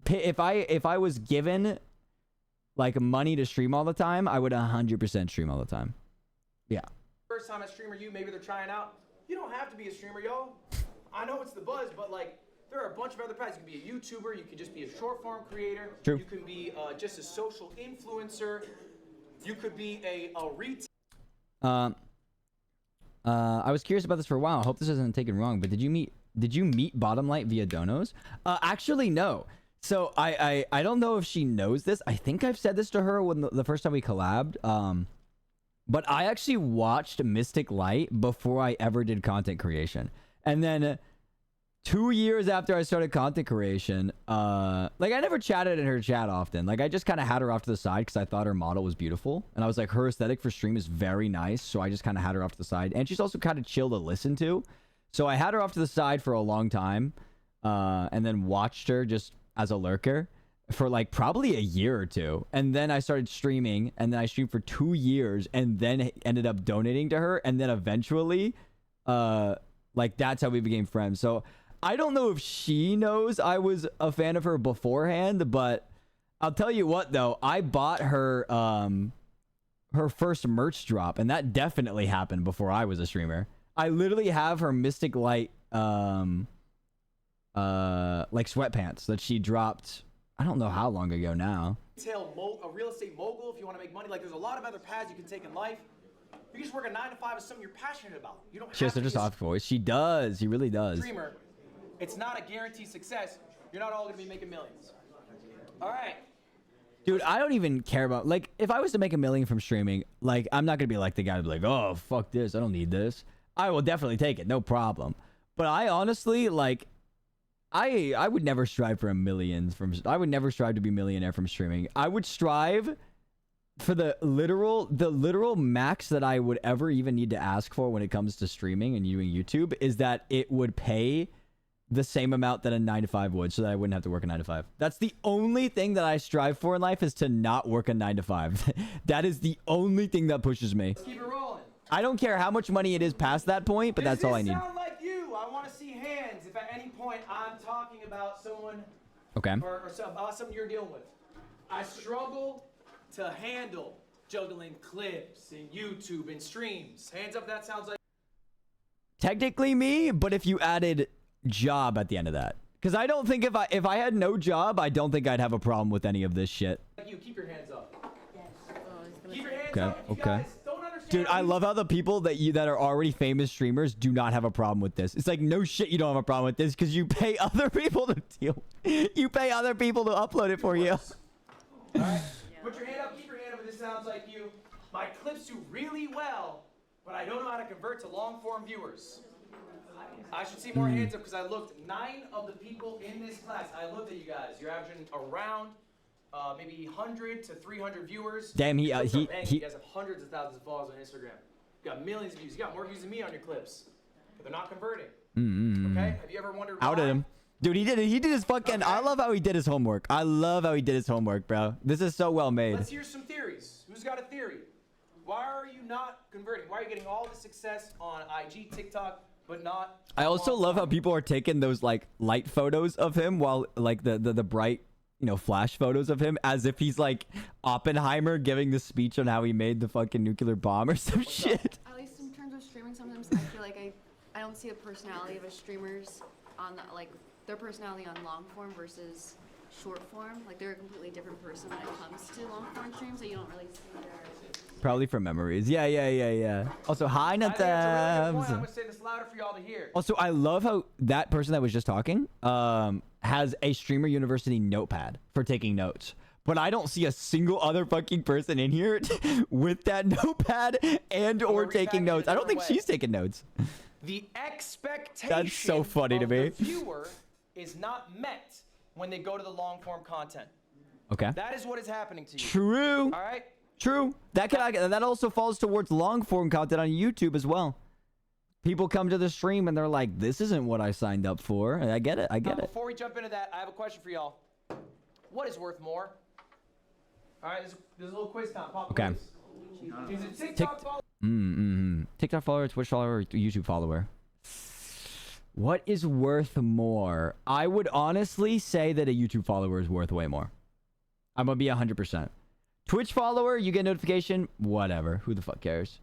if I was given like money to stream all the time, I would 100% stream all the time. Yeah. First time a streamer, maybe they're trying out. You don't have to be a streamer, yo. I know it's the buzz, but like, there are a bunch of other paths. You can be a YouTuber. You can just be a short form creator. True. You can be just a social influencer. You could be a retail. I was curious about this for a while. I hope this isn't taken wrong, but did you meet Bottom Light via Donos? Actually, no. So I don't know if she knows this. I think I've said this to her when the first time we collabed. But I actually watched Mystic Light before I ever did content creation. And then 2 years after I started content creation, like, I never chatted in her chat often. Like, I just kind of had her off to the side because I thought her model was beautiful. And I was like, her aesthetic for stream is very nice. So I just kind of had her off to the side. And she's also kind of chill to listen to. So I had her off to the side for a long time. And then watched her just as a lurker for like probably a year or two. And then I started streaming. And then I streamed for 2 years. And then ended up donating to her. And then eventually... Like, that's how we became friends. So I don't know if she knows I was a fan of her beforehand, but I'll tell you what, though. I bought her her first merch drop, and that definitely happened before I was a streamer. I literally have her Mystic Light like sweatpants that she dropped, I don't know how long ago now. A real estate mogul if you want to make money. Like, there's a lot of other paths you can take in life. You can just work a 9 to 5 with something you're passionate about. You don't She has have such to a be soft voice. She does. He really does. streamer. It's not a guaranteed success. You're not all going to be making millions. All right. Dude, I don't even care about, like, if I was to make $1 million from streaming, like, I'm not gonna be like the guy to be like, oh, fuck this, I don't need this. I will definitely take it, no problem. But I honestly, like, I would never strive for $1 million from, I would never strive to be a millionaire from streaming. I would strive for the literal max that I would ever even need to ask for when it comes to streaming and doing YouTube is that it would pay the same amount that a 9 to 5 would, so that I wouldn't have to work a 9 to 5. That's the only thing that I strive for in life, is to not work a 9 to 5. That is the only thing that pushes me. Let's keep it rolling. I don't care how much money it is past that point, but that's all I need. Does this sound like you? I want to see hands if at any point I'm talking about someone Okay. or something you're dealing with. I struggle to handle juggling clips and YouTube and streams. Hands up, that sounds like Technically me, but if you added job at the end of that. Because I don't think if I had no job, I don't think I'd have a problem with any of this shit. you. Keep your hands up. Yes. Keep your hands Okay, up. If you okay. guys don't understand Dude, I love how the people that are already famous streamers do not have a problem with this. It's like, no shit, you don't have a problem with this because you pay other people to deal. You pay other people to upload it for you. All right. Put your hand up. Keep your hand up if this sounds like you. My clips do really well, but I don't know how to convert to long-form viewers. I should see more hands up because I looked. 9 of the people in this class, I looked at you guys. You're averaging around maybe 100 to 300 viewers. Damn, You guys have hundreds of thousands of followers on Instagram. You got millions of views. You got more views than me on your clips, but they're not converting. Okay? Have you ever wondered why? Outed him. Dude, he did it. He did his fucking... Okay. I love how he did his homework. I love how he did his homework, bro. This is so well made. Let's hear some theories. Who's got a theory? Why are you not converting? Why are you getting all the success on IG, TikTok, but not... I also love how people are taking those, like, light photos of him while, like, the bright, you know, flash photos of him as if he's, like, Oppenheimer giving the speech on how he made the fucking nuclear bomb or some shit. At least in terms of streaming, sometimes I feel like I don't see the personality of a streamer's on the, like, their personality on long form versus short form. Like, they're a completely different person when it comes to long form streams, so you don't really see their... Probably from memories. Yeah. Also, hi, I think that's a really good point. I'm Natabs. going to say this louder for y'all to hear. Also, I love how that person that was just talking has a Streamer University notepad for taking notes. But I don't see a single other fucking person in here with that notepad and or taking notes. I don't think she's taking notes. The expectation That's so funny to of me. the viewer is not met when they go to the long-form content. Okay. That is what is happening to you. True. All right? True. That also falls towards long form content on YouTube as well. People come to the stream and they're like, "This isn't what I signed up for." And I get it. Before we jump into that, I have a question for y'all. What is worth more? All right, there's a little quiz time. Pop Okay. quiz. Is it TikTok follow? TikTok follower, Twitch follower, or YouTube follower? What is worth more? I would honestly say that a YouTube follower is worth way more. I'm gonna be 100%. Twitch follower, you get notification, whatever. Who the fuck cares?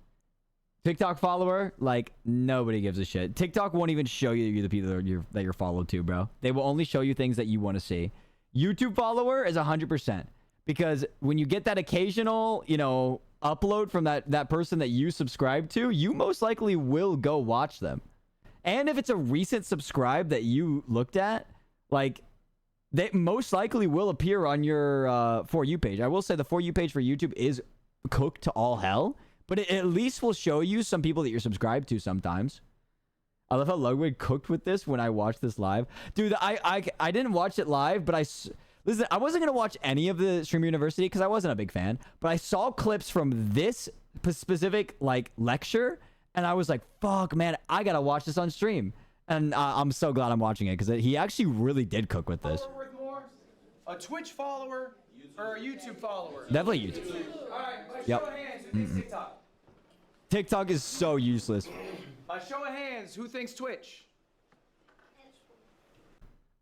TikTok follower, like, nobody gives a shit. TikTok won't even show you the people that you're followed to, bro. They will only show you things that you want to see. YouTube follower is 100%. Because when you get that occasional, you know, upload from that person that you subscribe to, you most likely will go watch them. And if it's a recent subscribe that you looked at, like... they most likely will appear on your For You page. I will say the For You page for YouTube is cooked to all hell, but it at least will show you some people that you're subscribed to sometimes. I love how Ludwig cooked with this when I watched this live. Dude, I didn't watch it live, but listen, I wasn't going to watch any of the Streamer University because I wasn't a big fan, but I saw clips from this specific, like, lecture, and I was like, fuck, man, I got to watch this on stream. And I'm so glad I'm watching it because he actually really did cook with this. Worth more? A Twitch follower or a YouTube follower? Definitely YouTube. All right, let's Yep. show hands. Who thinks TikTok? TikTok is so useless. Show of hands, who thinks Twitch?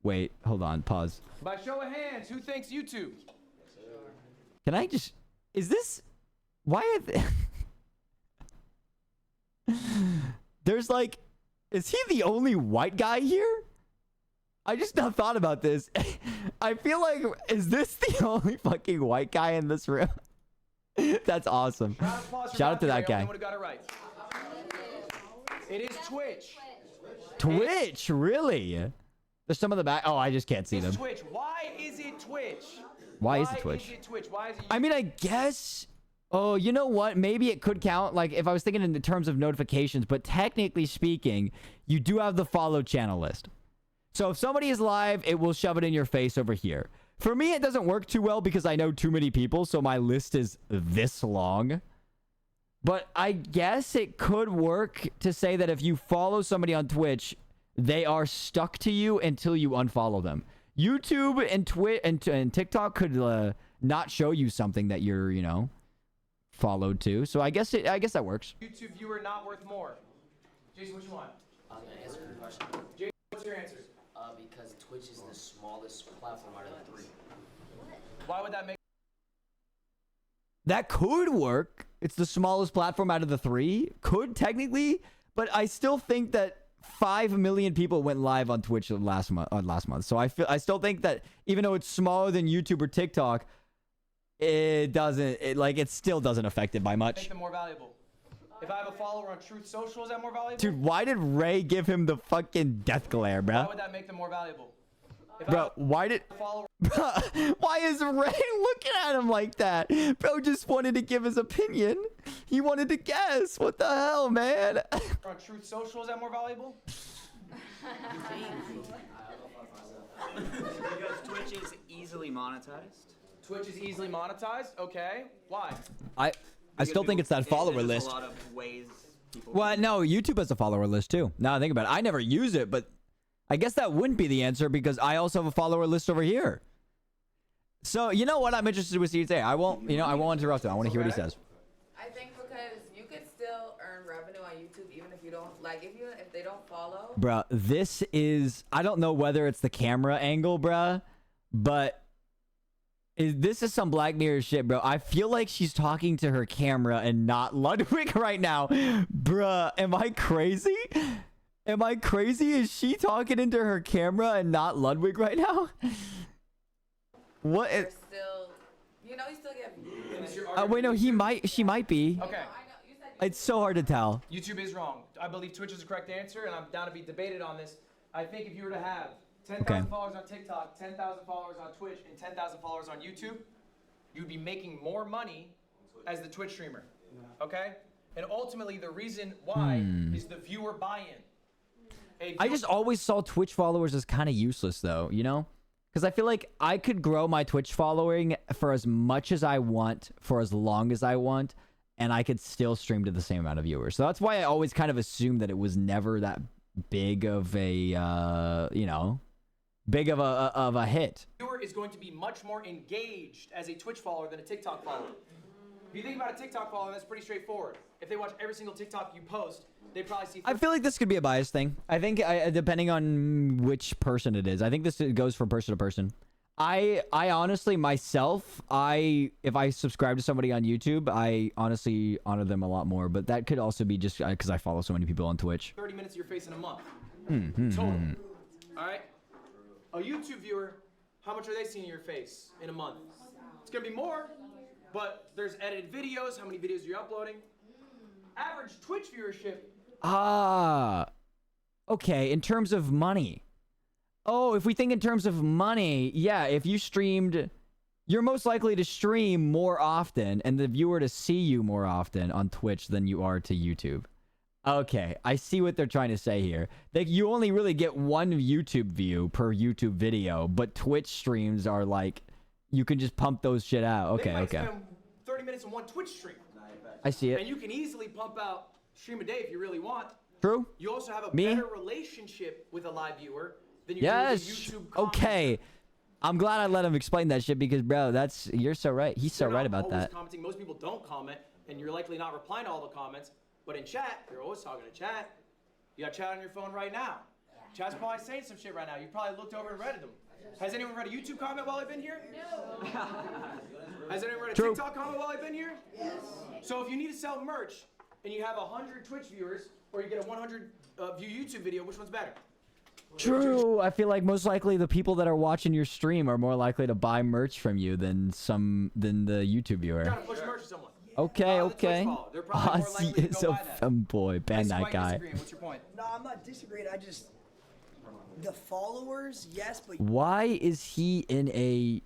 Wait, hold on, pause. By show of hands, who thinks YouTube? Can I just... Is this... Why are There's like... Is he the only white guy here? I just not thought about this. I feel like... Is this the only fucking white guy in this room? That's awesome. Shout out to that guy. Got it right. It is Twitch. Twitch, really? There's some of the back... Oh, I just can't see them. It's Twitch. Why is it Twitch? Why is it Twitch? Why is it... I mean, I guess... Oh, you know what? Maybe it could count, like, if I was thinking in the terms of notifications, but technically speaking, you do have the follow channel list. So if somebody is live, it will shove it in your face over here. For me, it doesn't work too well because I know too many people, so my list is this long. But I guess it could work to say that if you follow somebody on Twitch, they are stuck to you until you unfollow them. YouTube and Twitch and TikTok could not show you something that you're, you know, followed to. So I guess that works. YouTube viewer not worth more. Jason, which one? I'm gonna answer your question. Jason, what's your answer? Because Twitch is the smallest platform out of the three. Why would that make... That could work. It's the smallest platform out of the three. Could technically, but I still think that 5 million people went live on Twitch last month. So I still think that even though it's smaller than YouTube or TikTok, it still doesn't affect it by much. Make them more valuable. If I have a follower on Truth Social, is that more valuable? Dude, why did Ray give him the fucking death glare, bro? Why would that make them more valuable? Bro, why did... Bro, why is Ray looking at him like that? Bro just wanted to give his opinion. He wanted to guess. What the hell, man? On Truth Social, is that more valuable? Because Twitch is easily monetized. Twitch is easily monetized? Okay. Why? I still think it's that follower There's list. a lot of ways people Well, no, YouTube has a follower list too. Now I think about it. I never use it, but I guess that wouldn't be the answer because I also have a follower list over here. So, you know what? I'm interested to see today. I won't interrupt him. I want to hear what he says. I think because you could still earn revenue on YouTube even if you don't, like, if they don't follow. Bruh, this is... I don't know whether it's the camera angle, bruh, but... This is some Black Mirror shit, bro. I feel like she's talking to her camera and not Ludwig right now. Bruh, am I crazy? Am I crazy? Is she talking into her camera and not Ludwig right now? What? They're still, you still get views. Wait, no, she might be. Okay. It's so hard to tell. YouTube is wrong. I believe Twitch is the correct answer, and I'm down to be debated on this. I think if you were to have 10,000 followers on TikTok, 10,000 followers on Twitch, and 10,000 followers on YouTube, you'd be making more money as the Twitch streamer. Okay? And ultimately, the reason why is the viewer buy-in. I just always saw Twitch followers as kind of useless, though, you know? Because I feel like I could grow my Twitch following for as much as I want, for as long as I want, and I could still stream to the same amount of viewers. So that's why I always kind of assumed that it was never that big of a, big of a hit. Viewer is going to be much more engaged as a Twitch follower than a TikTok follower. If you think about a TikTok follower, that's pretty straightforward. If they watch every single TikTok you post, they probably see... I feel like this could be a bias thing. I think depending on which person it is. I think this goes from person to person. I honestly, myself, if I subscribe to somebody on YouTube, I honestly honor them a lot more. But that could also be just because I follow so many people on Twitch. 30 minutes of your face in a month. Total. All right? A YouTube viewer, how much are they seeing your face in a month? It's going to be more, but there's edited videos. How many videos are you uploading? Average Twitch viewership. Okay, in terms of money. Oh, if we think in terms of money, yeah, if you streamed, you're most likely to stream more often and the viewer to see you more often on Twitch than you are to YouTube. Okay, I see what they're trying to say here. You only really get one YouTube view per YouTube video, but Twitch streams are like, you can just pump those shit out. Okay, they might okay. spend 30 minutes in one Twitch stream. I see it. And you can easily pump out stream a day if you really want. True. You also have a better relationship with a live viewer than you do with a YouTube commenter. Okay. I'm glad I let him explain that shit because, bro, you're so right. He's so right about that. Commenting. Most people don't comment, and you're likely not replying to all the comments. But in chat, you're always talking to chat. You got chat on your phone right now. Chat's probably saying some shit right now. You probably looked over and read them. Has anyone read a YouTube comment while I've been here? No. Has anyone read a TikTok comment while I've been here? Yes. So if you need to sell merch and you have 100 Twitch viewers or you get a 100 view YouTube video, which one's better? True. I feel like most likely the people that are watching your stream are more likely to buy merch from you than the YouTube viewer. Trying to push merch to someone. Okay, okay. They're probably more likely to Ozzy is go a buy that. femboy. Ban Why that are you guy. disagreeing? What's your point? No, I'm not disagreeing. I just the followers, yes, but Why is he in a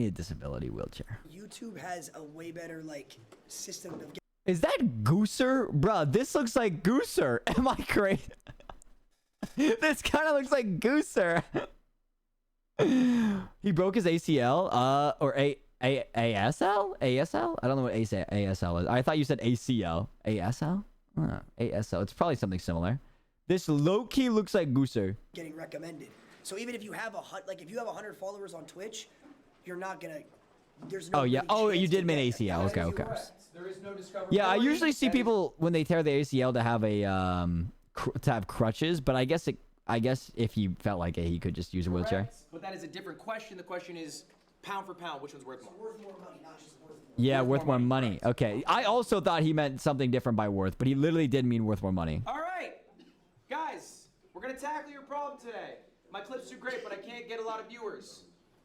disability wheelchair? YouTube has a way better like system of. Is that Gooser? Bruh, this looks like Gooser. Am I crazy? This kind of looks like Gooser. He broke his ACL, or ASL? ASL? I don't know what ASL is. I thought you said ACL. ASL? ASL. It's probably something similar. This low-key looks like Gooser. Getting recommended. So even if you have if you have 100 followers on Twitch, you're not gonna. There's no. Oh yeah. really Oh, chance you to did mean get it. ACL. Okay, okay. There is no discoverability. Yeah, I usually see That is- people when they tear the ACL to have a to have crutches, but I guess if he felt like it, he could just use a wheelchair. Correct, but that is a different question. The question is pound for pound, which one's worth more? Worth more money, not just worth more. Yeah, worth more money. Okay. I also thought he meant something different by worth, but he literally did mean worth more money. All right, guys, we're gonna tackle your problem today. My clips do great, but I can't get a lot of viewers.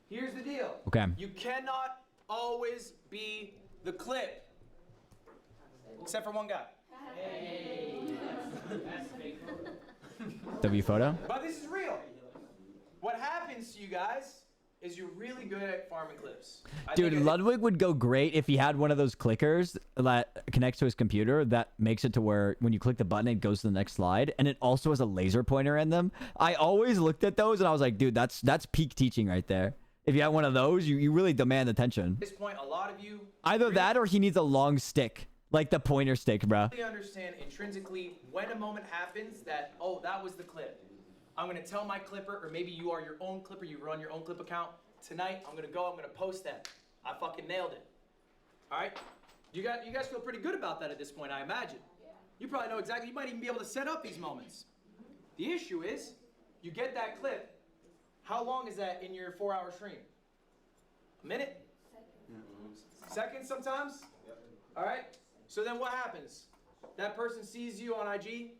Here's the deal. Okay. You cannot always be the clip, except for one guy. W photo? But this is real. What happens to you guys is you're really good at farming clips. Dude, Ludwig would go great if he had one of those clickers that connects to his computer that makes it to where when you click the button, it goes to the next slide. And it also has a laser pointer in them. I always looked at those and I was like, dude, that's peak teaching right there. If you have one of those, you really demand attention. At this point, a lot of you Either that or he needs a long stick. Like the pointer stick, bro. really understand intrinsically when a moment happens that, oh, that was the clip. I'm gonna tell my clipper, or maybe you are your own clipper, you run your own clip account. Tonight, I'm gonna post that. I fucking nailed it. All right? You guys feel pretty good about that at this point, I imagine. You probably know exactly, you might even be able to set up these moments. The issue is, you get that clip, how long is that in your 4-hour stream? A minute? Seconds sometimes? All right? So then what happens? That person sees you on IG,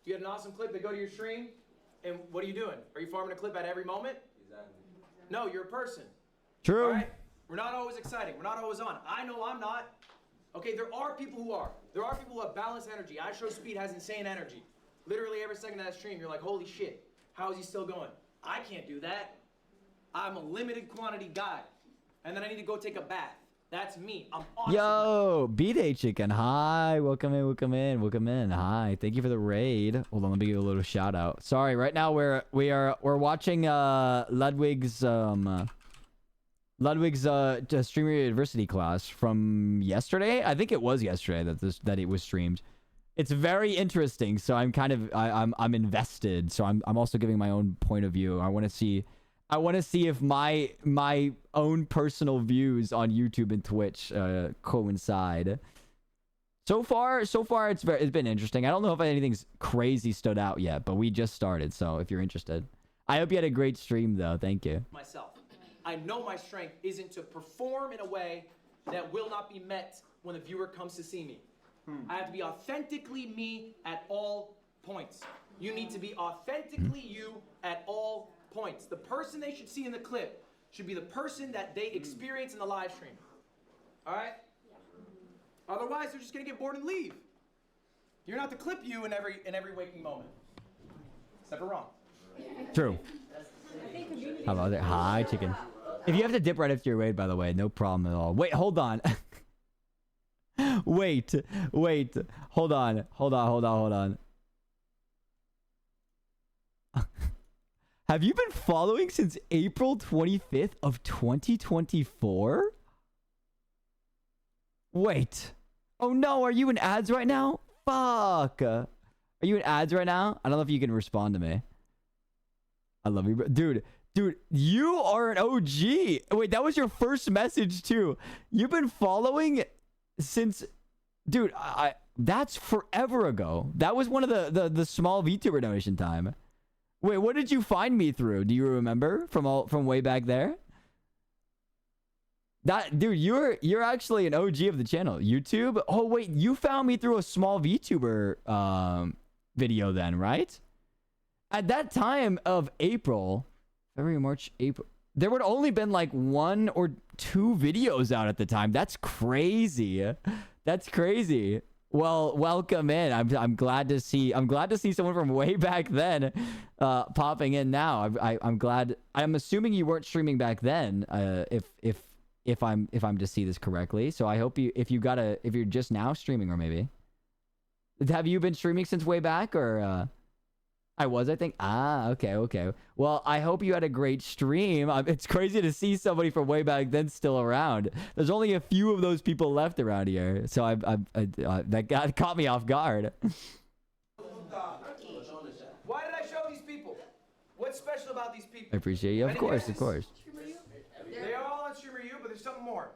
you had an awesome clip, they go to your stream, and what are you doing? Are you farming a clip at every moment? Exactly. No, you're a person. True. All right? We're not always exciting. We're not always on. I know I'm not. Okay, there are people who are. There are people who have balanced energy. I Show Speed has insane energy. Literally every second of that stream, you're like, holy shit, how is he still going? I can't do that. I'm a limited quantity guy. And then I need to go take a bath. That's me. I'm awesome. Yo, B-Day Chicken. Hi. Welcome in, welcome in, welcome in. Hi. Thank you for the raid. Hold on, let me give you a little shout out. Sorry, right now we're watching Ludwig's Streamer University class from yesterday. I think it was yesterday that it was streamed. It's very interesting, so I'm kind of I'm invested. So I'm also giving my own point of view. I want to see if my own personal views on YouTube and Twitch coincide. So far it's been interesting. I don't know if anything's crazy stood out yet, but we just started. So if you're interested, I hope you had a great stream though. Thank you. Myself. I know my strength isn't to perform in a way that will not be met when the viewer comes to see me. I have to be authentically me at all points. You need to be authentically you at all points. The person they should see in the clip should be the person that they experience in the live stream. All right? Otherwise, they're just gonna get bored and leave. You're not the clip you in every waking moment. Except for Ron. True. How about that? Hi, chicken. If you have to dip right after your raid, by the way, no problem at all. Wait, hold on. Wait. Hold on. Have you been following since April 25th of 2024? Wait. Oh no, are you in ads right now? Fuck. Are you in ads right now? I don't know if you can respond to me. I love you, bro. Dude, you are an OG. Wait, that was your first message too. You've been following since... Dude, That's forever ago. That was one of the small VTuber donation time. Wait, what did you find me through? Do you remember from way back there? That dude, you're actually an OG of the channel. YouTube? Oh wait, you found me through a small VTuber video then, right? At that time of April, February, March, April, there would only been like 1 or 2 videos out at the time. That's crazy. That's crazy. Well, welcome in. I'm glad to see someone from way back then popping in now. I'm glad. I'm assuming you weren't streaming back then. If I'm to see this correctly. So I hope if you're just now streaming, or maybe have you been streaming since way back, or I think. Okay. Well, I hope you had a great stream. It's crazy to see somebody from way back then still around. There's only a few of those people left around here, so that caught me off guard. Why did I show these people? What's special about these people? I appreciate you. Of course. They are all on Streamer U, but there's something more.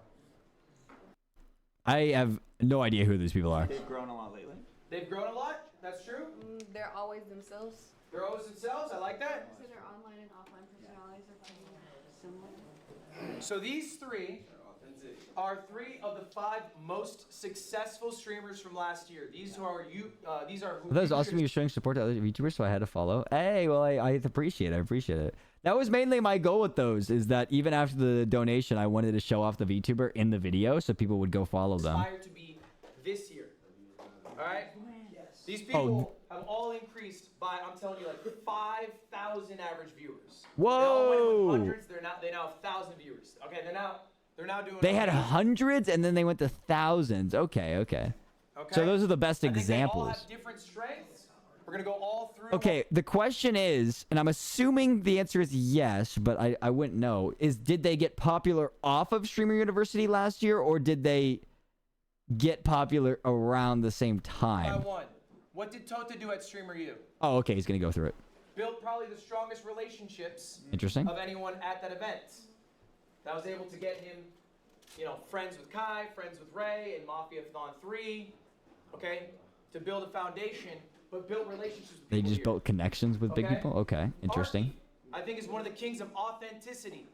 I have no idea who these people are. They've grown a lot lately. They've grown a lot. That's true. They're always themselves. They're always themselves. I like that. So their online and offline personalities are similar. So these 3 are 3 of the 5 most successful streamers from last year. These are who. That was awesome. You're showing support to other VTubers, so I had to follow. Hey, well, I appreciate it. I appreciate it. That was mainly my goal with those, is that even after the donation, I wanted to show off the VTuber in the video so people would go follow them. Aspire to be this year. All right. These people have all increased by, I'm telling you, like 5,000 average viewers. Whoa! They all went with hundreds. They now have 1,000 viewers. Okay, they're now doing. They had hundreds and then they went to thousands. Okay. So those are the best examples. They all have different strengths. We're gonna go all through. Okay, the question is, and I'm assuming the answer is yes, but I wouldn't know, is did they get popular off of Streamer University last year, or did they get popular around the same time? What did Tota do at Streamer U? Oh, okay, he's gonna go through it. Built probably the strongest relationships Interesting. of anyone at that event. That was able to get him, friends with Kai, friends with Ray, and Mafia-thon 3, okay, to build a foundation, but built relationships with people. They just built connections with big people? Okay, interesting. Arky, I think, is one of the kings of authenticity.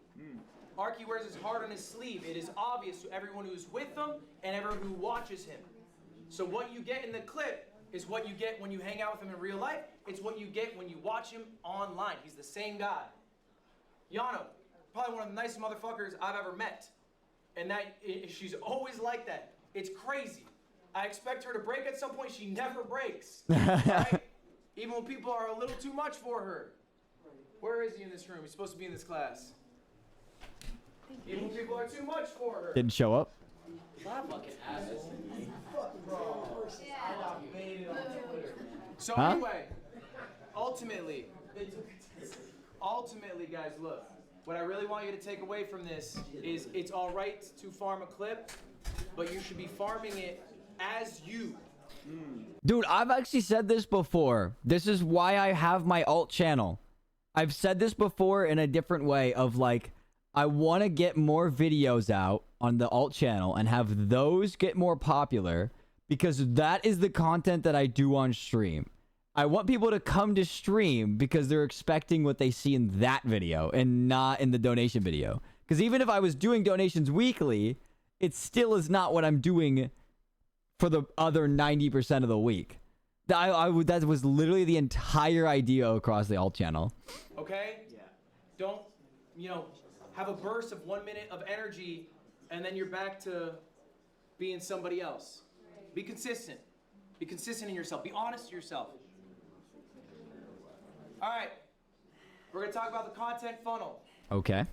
Arky wears his heart on his sleeve. It is obvious to everyone who's with him and everyone who watches him. So what you get in the clip is what you get when you hang out with him in real life. It's what you get when you watch him online. He's the same guy. Yano, probably one of the nicest motherfuckers I've ever met. And she's always like that. It's crazy. I expect her to break at some point. She never breaks. Right? Even when people are a little too much for her. Where is he in this room? He's supposed to be in this class. Even when people are too much for her. Didn't show up. So anyway, ultimately, guys, look. What I really want you to take away from this is it's all right to farm a clip, but you should be farming it as you. Dude, I've actually said this before. This is why I have my alt channel. I've said this before in a different way of like, I want to get more videos out on the alt channel and have those get more popular because that is the content that I do on stream. I want people to come to stream because they're expecting what they see in that video and not in the donation video. Because even if I was doing donations weekly, it still is not what I'm doing for the other 90% of the week. That was literally the entire idea across the alt channel. Okay? Yeah. Don't, have a burst of 1 minute of energy and then you're back to being somebody else. Be consistent. Be consistent in yourself. Be honest to yourself. All right. We're going to talk about the content funnel. Okay.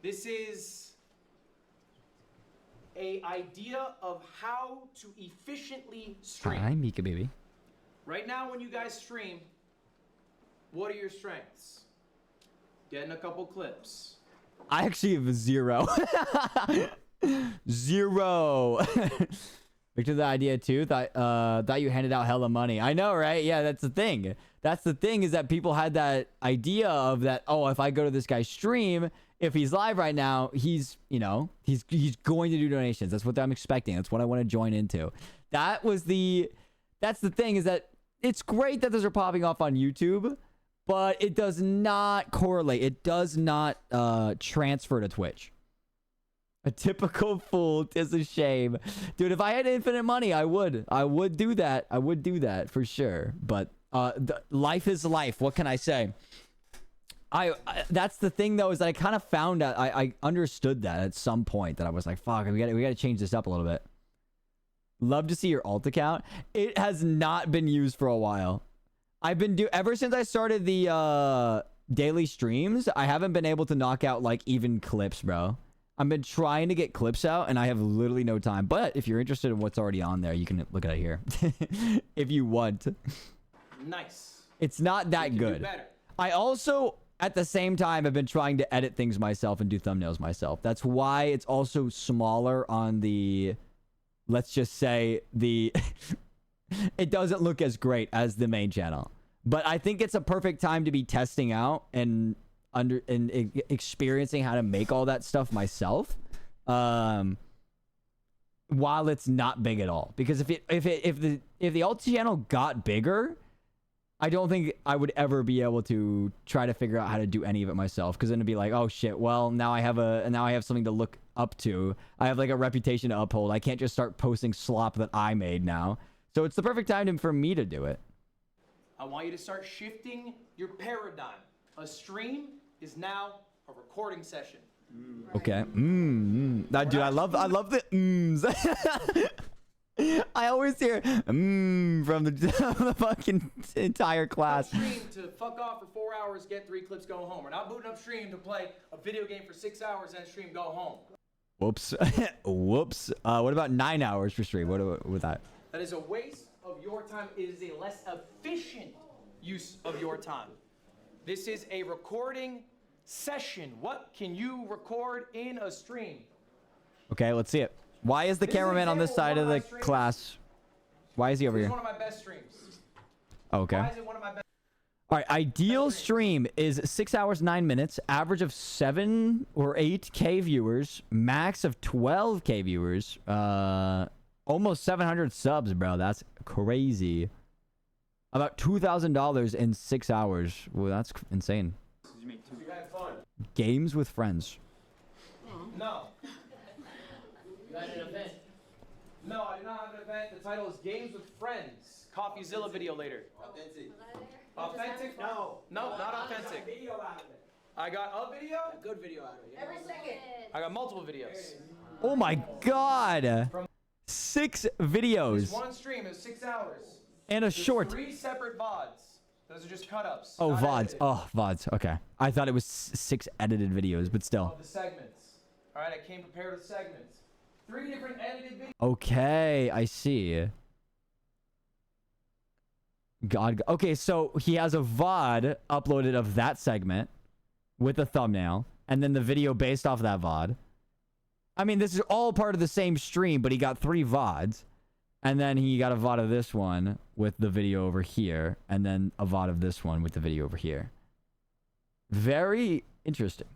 This is an idea of how to efficiently stream. Hi, Mika baby. Right now, when you guys stream, what are your strengths? Getting a couple clips. I actually have 0. 0. Victor, the idea too. Thought you handed out hella money. I know, right? Yeah, that's the thing. That's the thing, is that people had that idea of that. Oh, if I go to this guy's stream, if he's live right now, he's, you know, he's going to do donations. That's what I'm expecting. That's what I want to join into. That's the thing, is that it's great that those are popping off on YouTube, but it does not correlate. It does not transfer to Twitch. A typical fool. It's a shame. Dude, if I had infinite money, I would do that. I would do that for sure. But life is life. What can I say? That's the thing, though, is that I kind of found out, I understood that at some point, that I was like, fuck, we got to change this up a little bit. Love to see your alt account. It has not been used for a while. I've been ever since I started the daily streams, I haven't been able to knock out like even clips, bro. I've been trying to get clips out, and I have literally no time. But if you're interested in what's already on there, you can look at it here. If you want. Nice. It's not that good. I also, at the same time, have been trying to edit things myself and do thumbnails myself. That's why it's also smaller on the, let's just say, the... It doesn't look as great as the main channel. But I think it's a perfect time to be testing out and experiencing how to make all that stuff myself, while it's not big at all. Because if the alt channel got bigger, I don't think I would ever be able to try to figure out how to do any of it myself. Because then it'd be like, oh shit, well now I have something to look up to. I have like a reputation to uphold. I can't just start posting slop that I made now. So it's the perfect time for me to do it. I want you to start shifting your paradigm. A stream is now a recording session. Okay. Dude, I love the mms. I always hear from the fucking entire class. Stream to fuck off for 4 hours, get 3 clips, go home. We're not booting up stream to play a video game for 6 hours and stream, go home. Whoops. Whoops. What about 9 hours for stream? What with that? That is a waste of your time. It is a less efficient use of your time. This is a recording session. What can you record in a stream? Okay, let's see it. Why is the cameraman on this side of the class? Why is he over here? This is one of my best streams. Okay. Why is it one of my best? All right, ideal stream is 6 hours, 9 minutes, average of 7 or 8K viewers, max of 12K viewers, almost 700 subs, bro. That's crazy. About $2,000 in 6 hours. Well, that's insane. You had fun. Games with friends. No. You had an event. No, I did not have an event. The title is Games with Friends. CoffeeZilla video later. Authentic. Authentic? No. No, not authentic. Video out of it. I got a video? A good video out of it. Every second. I got multiple videos. Oh my god. 6 videos. This one stream is 6 hours. And a short. 3 separate VODs. Those are just cut-ups. Oh, not VODs. edited. Oh, VODs. Okay. I thought it was 6 edited videos, but still. Of the segments. All right, I came prepared with segments. 3 different edited videos. Okay, I see. God. Okay, so he has a VOD uploaded of that segment with a thumbnail, and then the video based off that VOD. I mean, this is all part of the same stream, but he got 3 VODs. And then he got a VOD of this one with the video over here. And then a VOD of this one with the video over here. Very interesting.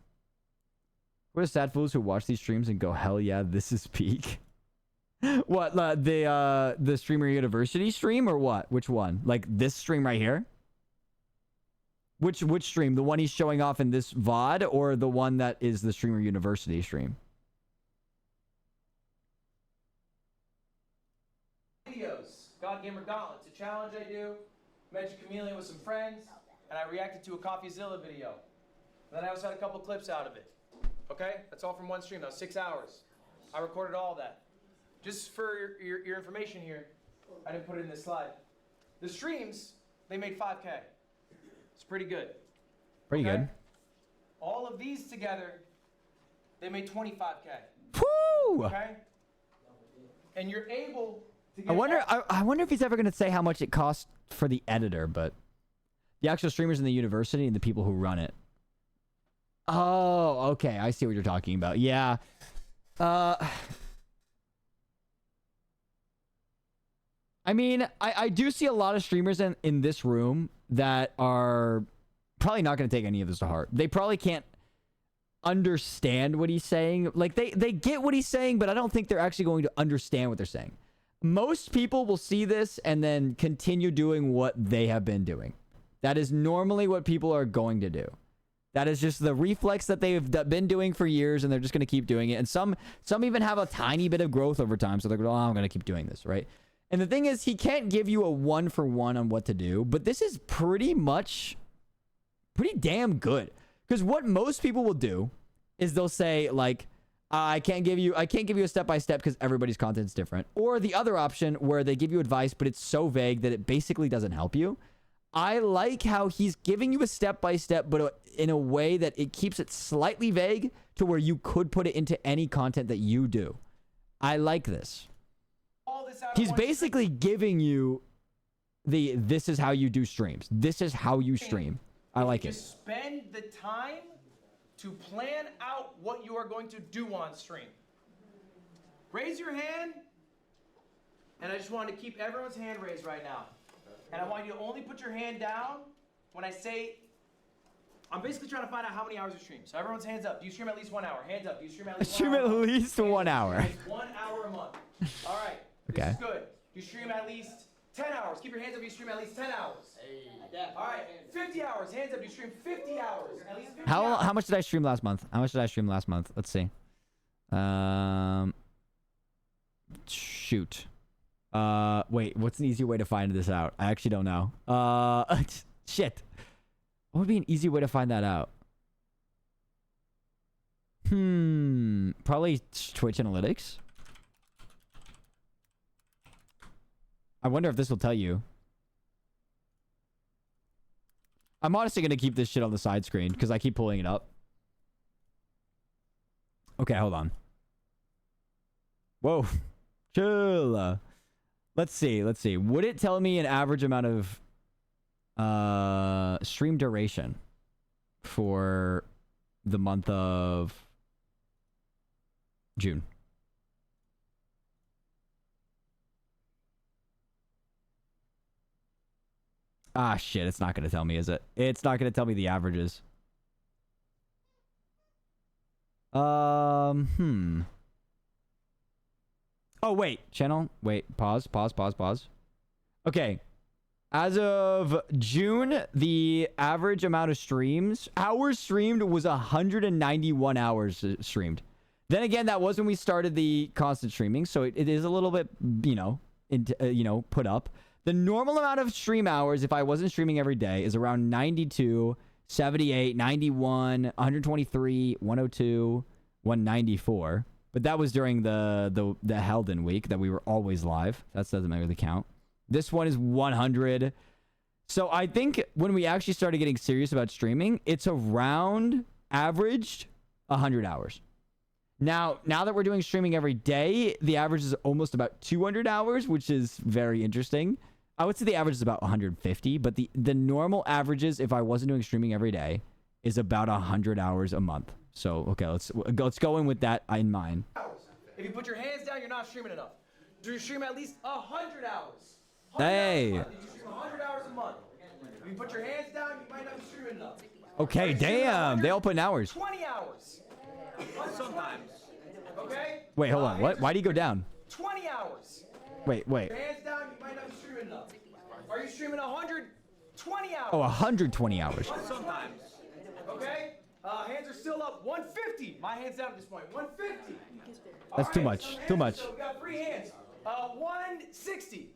What are sad fools who watch these streams and go, hell yeah, this is peak? What, the Streamer University stream or what? Which one? Like this stream right here? Which stream? The one he's showing off in this VOD or the one that is the Streamer University stream? Videos. God Gamer Gauntlet. It's a challenge I do. Magic Chameleon with some friends. And I reacted to a CoffeeZilla video. And then I also had a couple clips out of it. Okay? That's all from one stream. That was 6 hours. I recorded all that. Just for your information here, I didn't put it in this slide. The streams, they made 5K. It's pretty good. Pretty good. All of these together, they made 25K. Woo! Okay? And you're able to get... I wonder if he's ever going to say how much it costs for the editor, but... The actual streamers in the university and the people who run it. Oh, okay. I see what you're talking about. Yeah. I mean, I do see a lot of streamers in this room that are probably not going to take any of this to heart. They probably can't understand what he's saying. Like, they get what he's saying, but I don't think they're actually going to understand what they're saying. Most people will see this and then continue doing what they have been doing. That is normally what people are going to do. That is just the reflex that they've been doing for years, and they're just going to keep doing it. And some even have a tiny bit of growth over time, so they're going, oh, I'm going to keep doing this, right? And the thing is, he can't give you a 1-for-1 on what to do, but this is pretty damn good. Because what most people will do is they'll say, like, I can't give you a step-by-step because everybody's content's different. Or the other option where they give you advice, but it's so vague that it basically doesn't help you. I like how he's giving you a step-by-step, but in a way that it keeps it slightly vague to where you could put it into any content that you do. I like this. He's basically giving you this is how you do streams. This is how you stream. I like it. Just spend the time to plan out what you are going to do on stream. Raise your hand, and I just want to keep everyone's hand raised right now. And I want you to only put your hand down when I say, I'm basically trying to find out how many hours you stream. So everyone's hands up. Do you stream at least 1 hour? Hands up. Do you stream at least 1 hour? Stream at least 1 hour. 1 hour a month. All right. Okay. This is good. You stream at least 10 hours. Keep your hands up. You stream at least 10 hours. All right. 50 hours. Hands up. You stream 50 hours. At least 50 hours. How much did I stream last month? Let's see. Shoot. Wait, what's an easy way to find this out? I actually don't know. Shit. What would be an easy way to find that out? Probably Twitch Analytics. I wonder if this will tell you. I'm honestly going to keep this shit on the side screen because I keep pulling it up. Okay, hold on. Whoa. Chill. Let's see. Would it tell me an average amount of stream duration for the month of June? Ah, shit. It's not going to tell me, is it? It's not going to tell me the averages. Oh, wait. Channel. Wait. Pause. Okay. As of June, the average amount of hours streamed was 191 hours streamed. Then again, that was when we started the constant streaming, so it is a little bit, put up. The normal amount of stream hours, if I wasn't streaming every day, is around 92, 78, 91, 123, 102, 194. But that was during the Helden week that we were always live. That doesn't really count. This one is 100. So I think when we actually started getting serious about streaming, it's around averaged 100 hours. Now that we're doing streaming every day, the average is almost about 200 hours, which is very interesting. I would say the average is about 150, but the normal averages, if I wasn't doing streaming every day, is about 100 hours a month. So, okay, let's go in with that in mind. If you put your hands down, you're not streaming enough. Do you stream at least 100 hours? Hey. You stream 100 hours a month. If you put your hands down, you might not be streaming enough. Okay, damn. They all put in hours. 20 hours. Sometimes. Okay? Wait, hold on. What? Why do you go down? 20 hours. Wait. Your hands down, you might not be streaming enough. Are you streaming 120 hours? Oh, 120 hours. Sometimes. Okay? Hands are still up. 150. My hand's down at this point. 150. That's too much. Too much. So we got 3 hands. 160.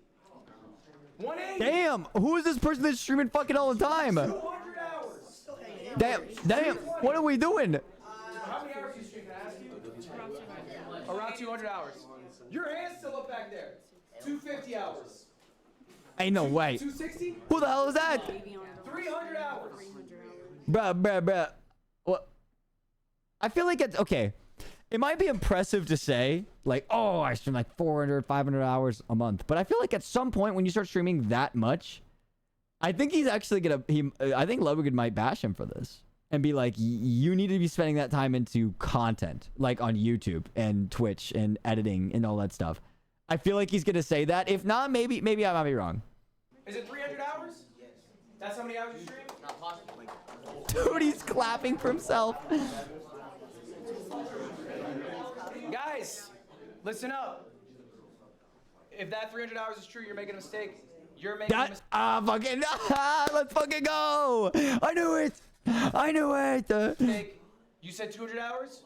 180. Damn. Who is this person that's streaming fucking all the time? 200 hours. Damn. What are we doing? How many hours do you stream? Can I ask you? Around 200 hours. Your hand's still up back there. 250 hours. Ain't no way. 260? Who the hell is that? 300 hours. Bruh. What? I feel like it's okay. It might be impressive to say, like, oh, I stream like 400, 500 hours a month. But I feel like at some point when you start streaming that much, I think he's actually I think Logan might bash him for this. And be like, you need to be spending that time into content, like on YouTube and Twitch and editing and all that stuff. I feel like he's gonna say that. If not, maybe I might be wrong. Is it 300 hours? Yes. That's how many hours you stream? Not possible. Dude, he's clapping for himself. Guys, listen up. If that 300 hours is true, you're making a mistake. You're making a mistake. Fucking, let's fucking go. I knew it. I knew it. You said 200 hours?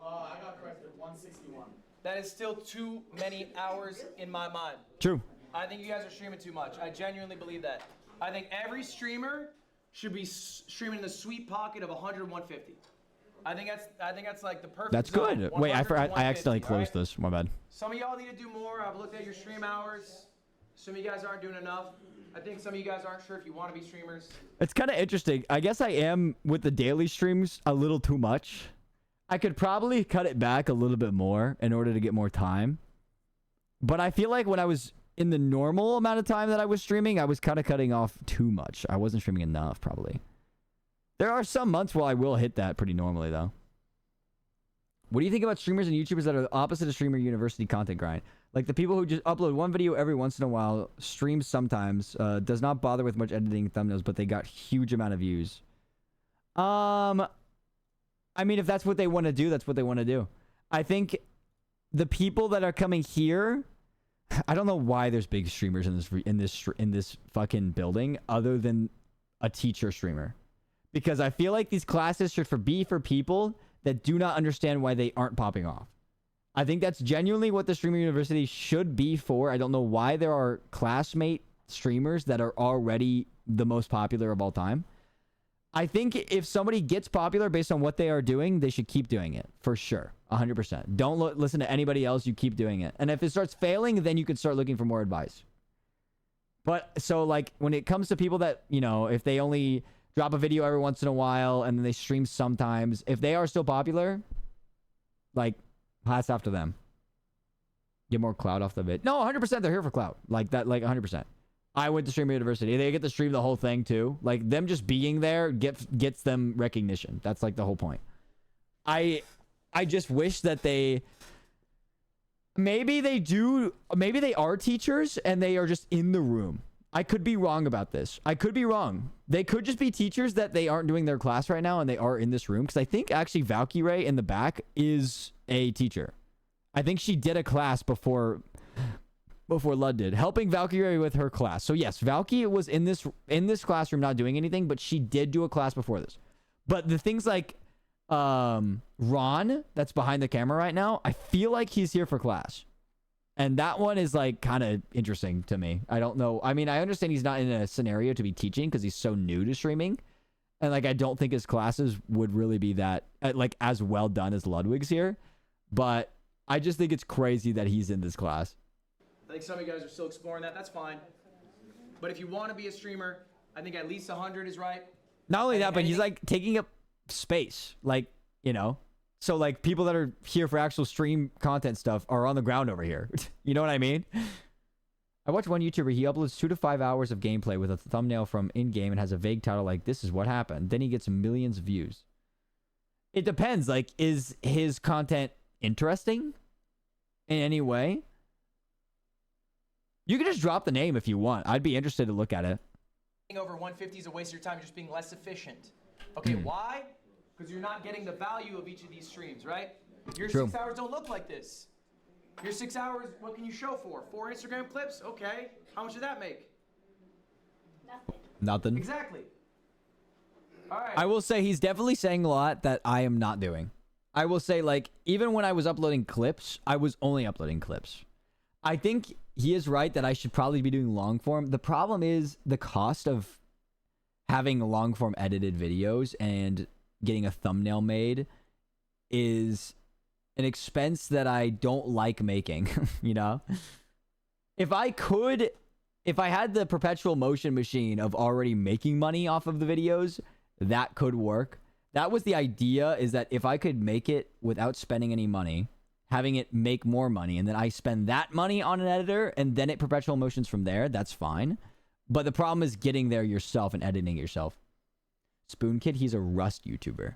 I got corrected. 161. That is still too many hours in my mind. True. I think you guys are streaming too much. I genuinely believe that. I think every streamer should be streaming in the sweet pocket of 100, 150. I think that's like the perfect. That's zone, good. Wait, I 100, accidentally 150, closed right? this. My bad. Some of y'all need to do more. I've looked at your stream hours. Some of you guys aren't doing enough. I think some of you guys aren't sure if you want to be streamers. It's kind of interesting. I guess I am with the daily streams a little too much. I could probably cut it back a little bit more in order to get more time. But I feel like when I was in the normal amount of time that I was streaming, I was kind of cutting off too much. I wasn't streaming enough, probably. There are some months where I will hit that pretty normally, though. What do you think about streamers and YouTubers that are the opposite of streamer university content grind? Like the people who just upload one video every once in a while, streams sometimes, does not bother with much editing thumbnails, but they got huge amount of views. I mean, if that's what they want to do, that's what they want to do. I think the people that are coming here, I don't know why there's big streamers in this fucking building other than a teacher streamer. Because I feel like these classes should be for people that do not understand why they aren't popping off. I think that's genuinely what the streamer university should be for. I don't know why there are classmate streamers that are already the most popular of all time. I think if somebody gets popular based on what they are doing, they should keep doing it for sure. 100%. Don't listen to anybody else. You keep doing it. And if it starts failing, then you can start looking for more advice. But so like when it comes to people that, you know, if they only drop a video every once in a while and then they stream sometimes, if they are still popular, like hats off to them. Get more clout off the vid. No, 100% they're here for clout. Like that, like 100%. I went to Streamer University. They get to stream the whole thing too. Like them just being there gets them recognition. That's like the whole point. I just wish that maybe they are teachers and they are just in the room. I could be wrong about this. I could be wrong. They could just be teachers that they aren't doing their class right now and they are in this room. Because I think actually Valkyrie in the back is a teacher. I think she did a class before Lud did, helping Valkyrie with her class. So yes, Valky was in this classroom not doing anything, but she did do a class before this. But the things like Ron, that's behind the camera right now, I feel like he's here for class. And that one is like kind of interesting to me. I don't know. I mean, I understand he's not in a scenario to be teaching because he's so new to streaming. And like, I don't think his classes would really be that like as well done as Ludwig's here. But I just think it's crazy that he's in this class. I think some of you guys are still exploring that. That's fine. But if you want to be a streamer, I think at least 100 is right. Not only that, but he's like taking up space. Like, you know. So like people that are here for actual stream content stuff are on the ground over here. You know what I mean? I watched one YouTuber. He uploads 2 to 5 hours of gameplay with a thumbnail from in-game and has a vague title like, "This is what happened." Then he gets millions of views. It depends. Like, is his content interesting in any way? You can just drop the name if you want. I'd be interested to look at it. Over 150 is a waste of your time. You're just being less efficient. Okay, why? Because you're not getting the value of each of these streams, right? Your 6 hours don't look like this. Your 6 hours, what can you show for? 4 Instagram clips? Okay. How much did that make? Nothing. Exactly. All right. I will say he's definitely saying a lot that I am not doing. I will say, like, even when I was uploading clips, I was only uploading clips. I think he is right that I should probably be doing long form. The problem is the cost of having long form edited videos and getting a thumbnail made is an expense that I don't like making, you know? If I had the perpetual motion machine of already making money off of the videos, that could work. That was the idea, is that if I could make it without spending any money, having it make more money, and then I spend that money on an editor, and then it perpetual motions from there, that's fine. But the problem is getting there yourself and editing yourself. Spoon Kid, he's a Rust YouTuber.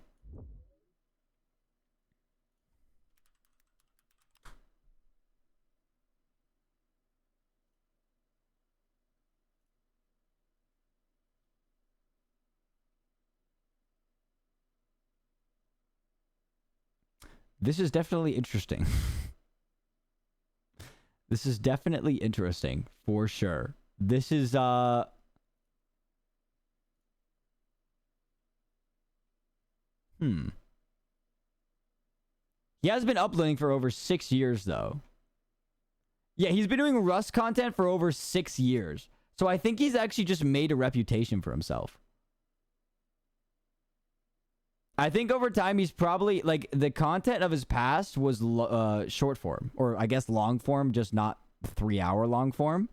This is definitely interesting. This is definitely interesting for sure. This is He has been uploading for over 6 years though. Yeah, he's been doing Rust content for over 6 years. So I think he's actually just made a reputation for himself. I think over time he's probably like the content of his past was short form, or I guess long form, just not 3-hour long form.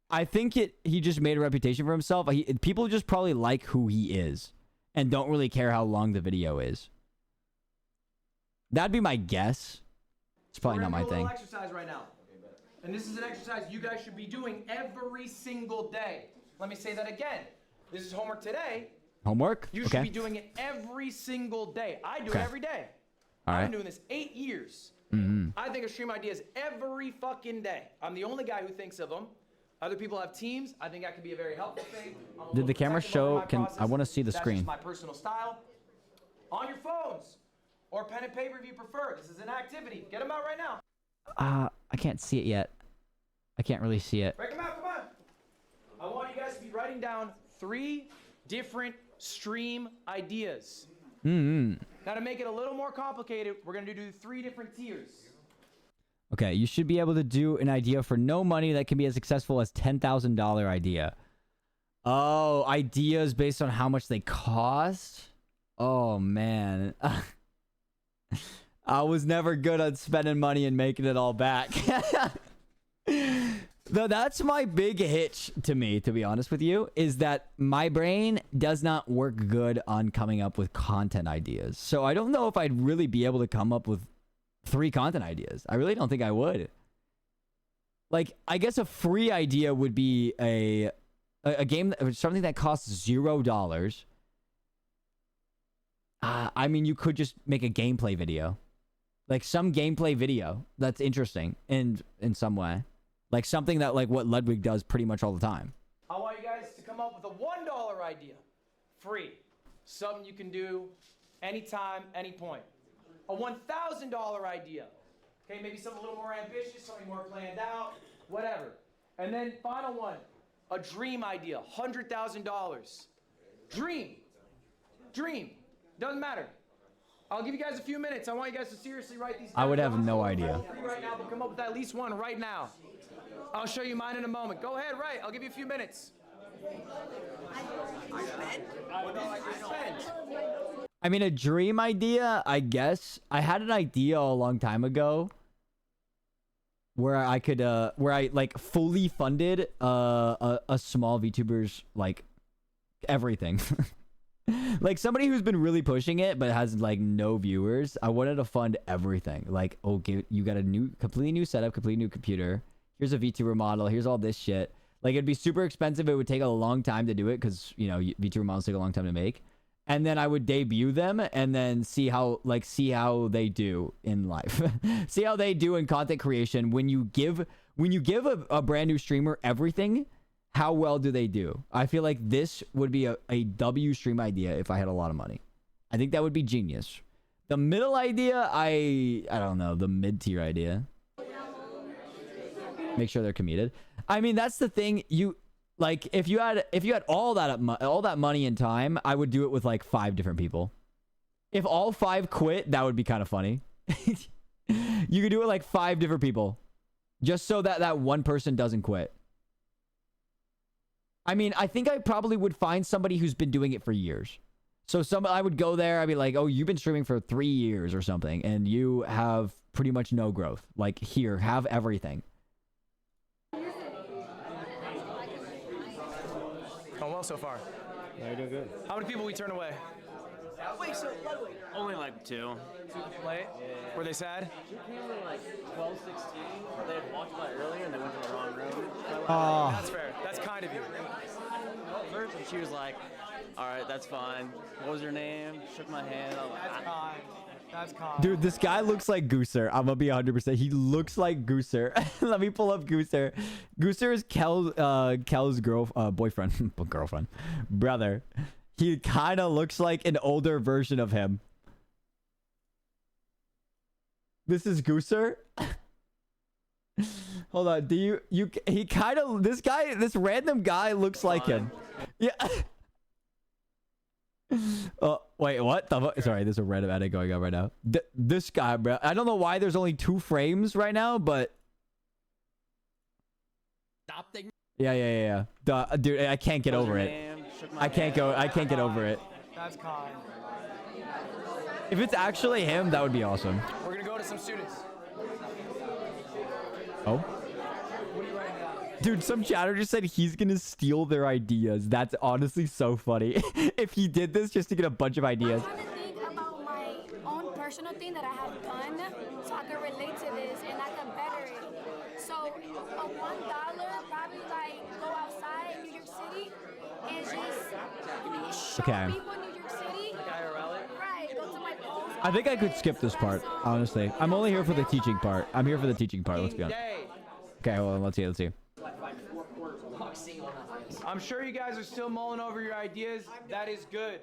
I think he just made a reputation for himself. People just probably like who he is and don't really care how long the video is. That'd be my guess. It's probably not my We're gonna do a thing. little exercise right now. And this is an exercise you guys should be doing every single day. Let me say that again. This is homework today. Homework? You should be doing it every single day. I do it every day. All I've right. been doing this 8 years. Mm-hmm. I think of stream ideas every fucking day. I'm the only guy who thinks of them. Other people have teams. I think that could be a very helpful thing. Did the camera show? I want to see the That's screen. just my personal style. On your phones or pen and paper if you prefer. This is an activity. Get them out right now. I can't see it yet. I can't really see it. Break them out, come on. I want you guys to be writing down 3 different stream ideas. Mm-hmm. Now to make it a little more complicated, we're gonna do 3 different tiers. Okay, you should be able to do an idea for no money that can be as successful as $10,000 idea. Oh, ideas based on how much they cost? Oh, man. I was never good at spending money and making it all back. Though that's my big hitch to me, to be honest with you, is that my brain does not work good on coming up with content ideas. So I don't know if I'd really be able to come up with 3 content ideas. I really don't think I would. Like, I guess a free idea would be a game, something that costs $0. I mean, you could just make a gameplay video. Like, some gameplay video that's interesting in some way. Like, something that, like, what Ludwig does pretty much all the time. I want you guys to come up with a $1 idea. Free. Something you can do anytime, any point. A $1,000 idea. Okay, maybe something a little more ambitious, something more planned out, whatever. And then final one, a dream idea, $100,000. Dream. Doesn't matter. I'll give you guys a few minutes. I want you guys to seriously write these down. I would have no idea. Free right now, but come up with at least one right now. I'll show you mine in a moment. Go ahead, write. I'll give you a few minutes. I mean, a dream idea, I guess. I had an idea a long time ago where I could, where I, like, fully funded a small VTuber's, like, everything. Like, somebody who's been really pushing it but has, like, no viewers. I wanted to fund everything. Like, okay, you got a completely new setup, completely new computer. Here's a VTuber model. Here's all this shit. Like, it'd be super expensive. It would take a long time to do it because, you know, VTuber models take a long time to make. And then I would debut them and then see how they do in life. See how they do in content creation. When you give a brand new streamer everything, how well do they do? I feel like this would be a W stream idea if I had a lot of money. I think that would be genius. The middle idea, I don't know, the mid-tier idea. Make sure they're committed. I mean, that's the thing. Like, if you had all that money and time, I would do it with like 5 different people. If all 5 quit, that would be kind of funny. You could do it like 5 different people, just so that one person doesn't quit. I mean, I think I probably would find somebody who's been doing it for years. So I would go there. I'd be like, oh, you've been streaming for 3 years or something, and you have pretty much no growth. Like, here, have everything. Going well so far. Yeah, you're doing good. How many people we turn away? Wait, so Ludwig, Only like 2. Late? Were they sad? She came in like 12, 16. They had walked by earlier and they went to the wrong room. That's fair. That's kind of you. First, and she was like, all right, that's fine. What was your name? Shook my hand. I was like, kind. That's kind. Dude, this guy looks like Gooser. I'm gonna be 100%. He looks like Gooser. Let me pull up Gooser. Gooser is Kel's girlfriend, brother. He kind of looks like an older version of him. This is Gooser. Hold on. Do you he kind of this random guy looks like him. Yeah. Oh, wait, what? Sorry, there's a random edit going on right now. This guy, bro. I don't know why there's only 2 frames right now, but yeah. Dude, I can't get over it. I can't get over it. That's Kai. If it's actually him, that would be awesome. We're gonna go to some students. Oh. Dude, some chatter just said he's gonna steal their ideas. That's honestly so funny. If he did this just to get a bunch of ideas. I'm trying to think about my own personal thing that I have done so I can relate to this and I can better it. So a $1 probably like go outside in New York City and just show Okay. people in New York City. Right, go to my post. I think I could skip this part, honestly. I'm only here for the teaching part. I'm here for the teaching part. Let's be honest. Okay, well, let's see. I'm sure you guys are still mulling over your ideas. That is good.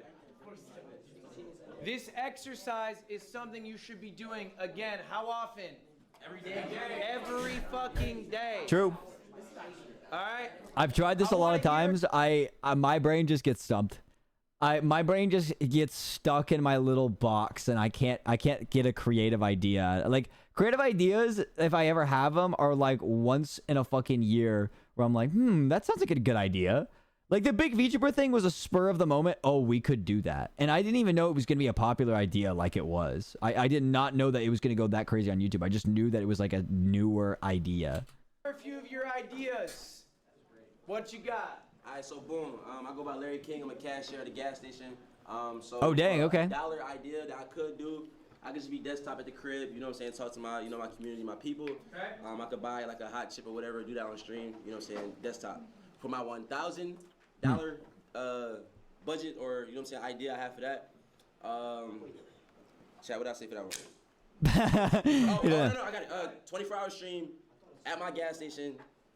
This exercise is something you should be doing again. How often? Every day. Every fucking day. True. All right. I've tried this a lot of times. My brain just gets stumped. My brain just gets stuck in my little box, and I can't get a creative idea. Like creative ideas, if I ever have them, are like once in a fucking year, where I'm like, that sounds like a good idea. Like the big VTuber thing was a spur of the moment. Oh, we could do that, and I didn't even know it was gonna be a popular idea like it was. I did not know that it was gonna go that crazy on YouTube. I just knew that it was like a newer idea. A few of your ideas. What you got? Alright, so boom. I go by Larry King. I'm a cashier at a gas station. Oh dang, okay. $1 idea that I could do. I could just be desktop at the crib, you know what I'm saying, talk to my, my community, my people. Okay. I could buy like a hot chip or whatever, do that on stream, you know what I'm saying, desktop. For my $1,000 budget or, you know what I'm saying, idea I have for that. Chat, what did I say for that one? No, I got it. 24-hour stream at my gas station,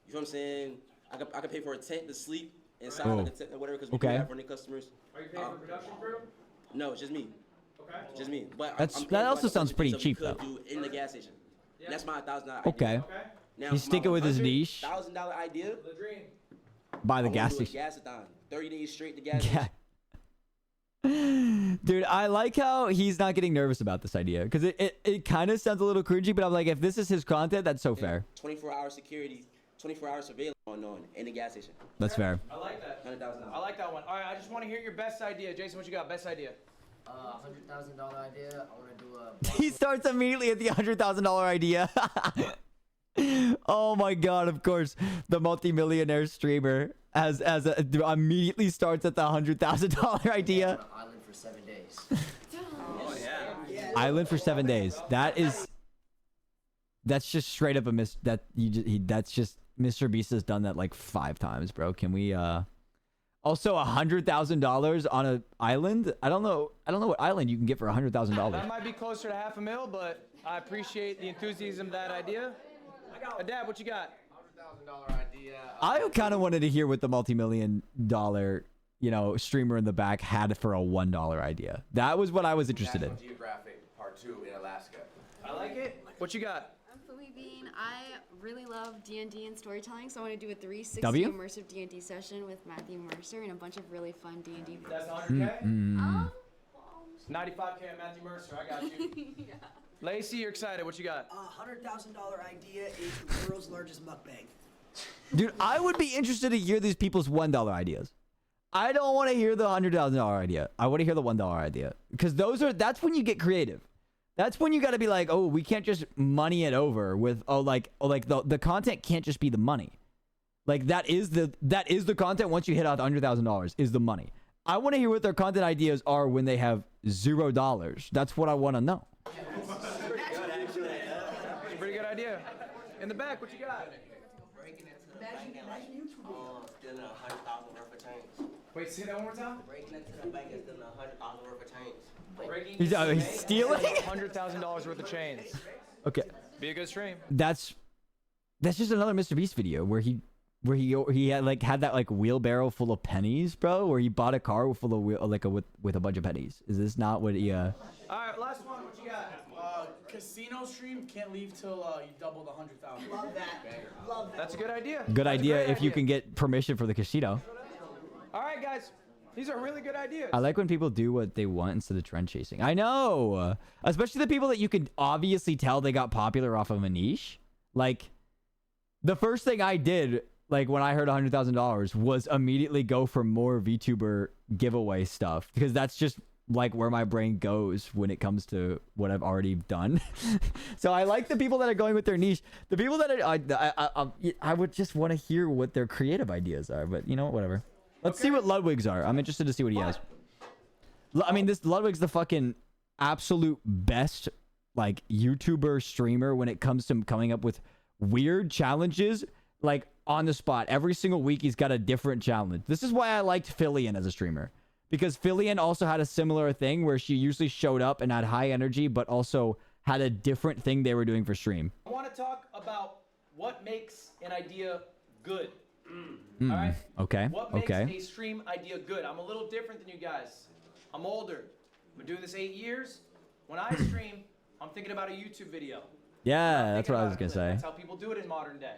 you know what I'm saying. I could pay for a tent to sleep inside like a tent or whatever because we do have running customers. Are you paying for production crew? No, it's just me. Okay. Just me. But That also sounds pretty cheap though. Do in the gas station. Yeah. That's my $1,000 Okay. idea. Now, He's sticking with his niche. $1,000 idea. By the gas station. Gas-a-thon. 30 days straight to gas station. Dude, I like how he's not getting nervous about this idea because it kind of sounds a little cringy, but I'm like, if this is his content, that's so fair. 24-hour security, 24-hour surveillance on in the gas station. That's fair. I like that. $100,000. I like that one. All right, I just want to hear your best idea. Jason, what you got? Best idea? $100,000 idea. I want to do a. He starts immediately at the $100,000 idea. Oh my god! Of course, the multi-millionaire streamer immediately starts at the $100,000 idea. On an island for 7 days. Oh yeah. Island for 7 days. That's just straight up a that's just Mr. Beast has done that like 5 times, bro. Can we also $100,000 on an island? I don't know what island you can get for $100,000. That might be closer to $500,000, but I appreciate the enthusiasm of that idea. Dad, what you got? $100,000 idea. I kind of wanted to hear what the multi-million-dollar, streamer in the back had for a $1 idea. That was what I was interested in. National Geographic Part 2 in Alaska. I like it. What you got? I'm Fumi Bean. I really love D&D and storytelling, so I want to do a 360 W? immersive D&D session with Matthew Mercer and a bunch of really fun D&D videos. That's 100K? 95K on Matthew Mercer. I got you. Yeah. Lacey, you're excited. What you got? $100,000 idea is the world's largest mukbang. Dude, I would be interested to hear these people's $1 ideas. I don't want to hear the $100,000 idea. I want to hear the $1 idea because that's when you get creative. That's when you got to be like, oh, we can't just money it over with the content can't just be the money. Like that is the content once you hit out $100,000 is the money. I want to hear what their content ideas are when they have $0. That's what I want to know. Pretty good idea. In the back, what you got? Stealing $100,000 worth of chains. Wait, say that one more time? Breaking into the bank and stealing $100,000 worth of chains. He's stealing $100,000 worth of chains. Okay. Be a good stream. That's just another Mr. Beast video where he had that wheelbarrow full of pennies, bro. Where he bought a car full of with a bunch of pennies. Is this not what he? All right, last one. What you got? casino stream, can't leave till you double the 100,000. Love that. Love that. That's a good idea. Good That's a idea great if you idea. can get permission for the casino. All right, guys. These are really good ideas. I like when people do what they want instead of trend chasing. I know. Especially the people that you can obviously tell they got popular off of a niche. Like, the first thing I did, like, when I heard $100,000 was immediately go for more VTuber giveaway stuff. Because that's just, like, where my brain goes when it comes to what I've already done. So I like the people that are going with their niche. The people that are... I would just want to hear what their creative ideas are. But, you know, whatever. Let's see what Ludwig's are. I'm interested to see what he has. I mean, this Ludwig's the fucking absolute best, like, YouTuber streamer when it comes to coming up with weird challenges, like, on the spot. Every single week, he's got a different challenge. This is why I liked Fillion as a streamer. Because Fillion also had a similar thing where she usually showed up and had high energy, but also had a different thing they were doing for stream. I want to talk about what makes an idea good. All right? Okay. What makes Okay. a stream idea good? I'm a little different than you guys. I'm older. I've been doing this 8 years. When I stream, I'm thinking about a YouTube video. Yeah, that's what I was gonna say. That's how people do it in modern day.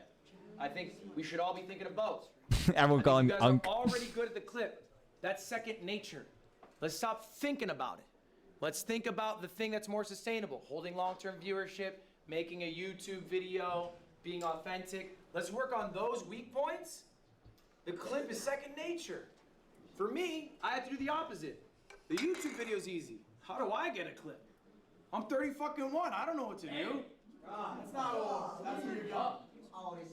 I think we should all be thinking of both. Everyone call him You guys Unk. are already good at the clip. That's second nature. Let's stop thinking about it. Let's think about the thing that's more sustainable. Holding long-term viewership, making a YouTube video, being authentic. Let's work on those weak points. The clip is second nature. For me, I have to do the opposite. The YouTube video is easy. How do I get a clip? I'm 30 fucking one. I don't know what to do. That's not all. That's where you're going.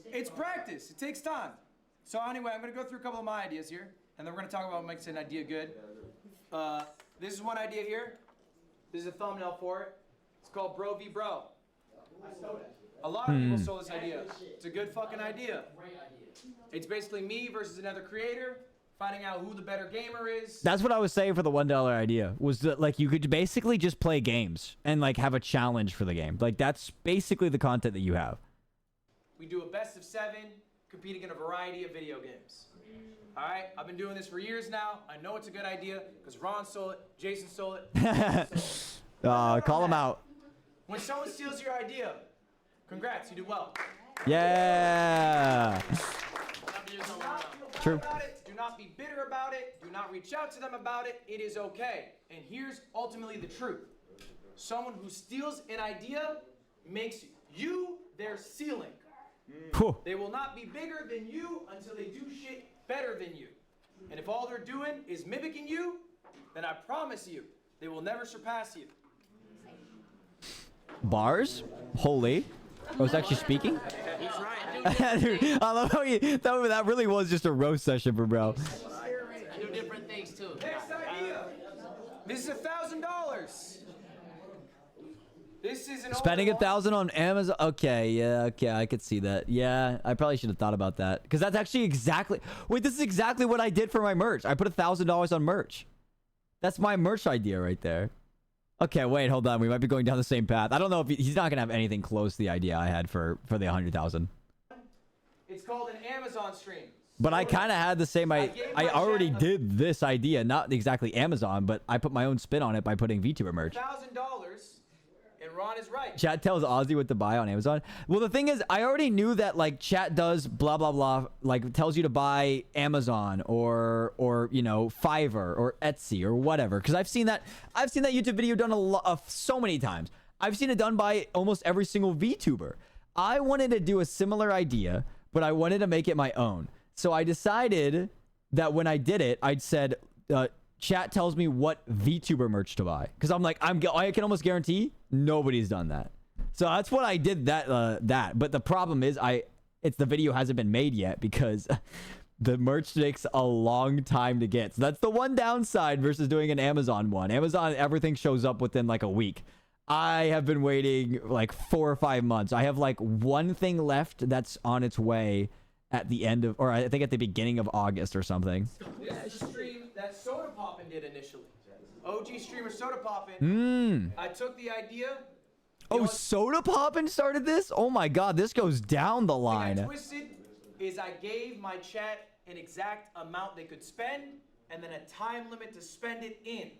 It's practice. It takes time. So anyway, I'm gonna go through a couple of my ideas here, and then we're gonna talk about what makes an idea good. This is one idea here. This is a thumbnail for it. It's called Bro v Bro. A lot of people stole this idea. It's a good fucking idea. It's basically me versus another creator, finding out who the better gamer is. That's what I was saying for the $1 idea, was that, like, you could basically just play games and, like, have a challenge for the game. Like, that's basically the content that you have. We do a best of 7, competing in a variety of video games. All right, I've been doing this for years now. I know it's a good idea because Ron stole it, Jason stole it. Call him out. When someone steals your idea, congrats, you do well. Yeah. Do not feel True. bad about it. Do not be bitter about it. Do not reach out to them about it. It is okay. And here's ultimately the truth. Someone who steals an idea makes you their ceiling. Whew. They will not be bigger than you until they do shit better than you. And if all they're doing is mimicking you, then I promise you, they will never surpass you. Bars? Holy. I was actually speaking? He's right. Dude, I love how that really was just a roast session for bro. I do different things too. Next idea. This is $1,000. This is an Spending $1,000 on Amazon. Okay, yeah, okay, I could see that. Yeah, I probably should have thought about that because that's actually exactly. Wait, this is exactly what I did for my merch. I put $1,000 on merch. That's my merch idea right there. Okay, wait, hold on. We might be going down the same path. I don't know if he's not gonna have anything close to the idea I had for the 100,000. It's called an Amazon stream. But I kind of had the same. I already did this idea, not exactly Amazon, but I put my own spin on it by putting VTuber merch. $1,000, and Ron is right. Chat tells Ozzy what to buy on Amazon. Well, the thing is, I already knew that, like, chat does blah blah blah, like tells you to buy Amazon or you know, Fiverr or Etsy or whatever. Because I've seen that YouTube video done so many times. I've seen it done by almost every single VTuber. I wanted to do a similar idea, but I wanted to make it my own. So I decided that when I did it, I'd said, chat tells me what VTuber merch to buy. Because I'm like, I can almost guarantee nobody's done that. So that's what I did that. But the problem is the video hasn't been made yet because the merch takes a long time to get. So that's the one downside versus doing an Amazon one. Amazon, everything shows up within like a week. I have been waiting like 4 or 5 months. I have like one thing left that's on its way at the end of, or I think at the beginning of August or something. This is a stream that Soda Poppin' did initially. OG streamer Soda Poppin'. I took the idea. Oh, Soda Poppin' started this? Oh my god, this goes down the The thing line. I twisted is I gave my chat an exact amount they could spend and then a time limit to spend it in.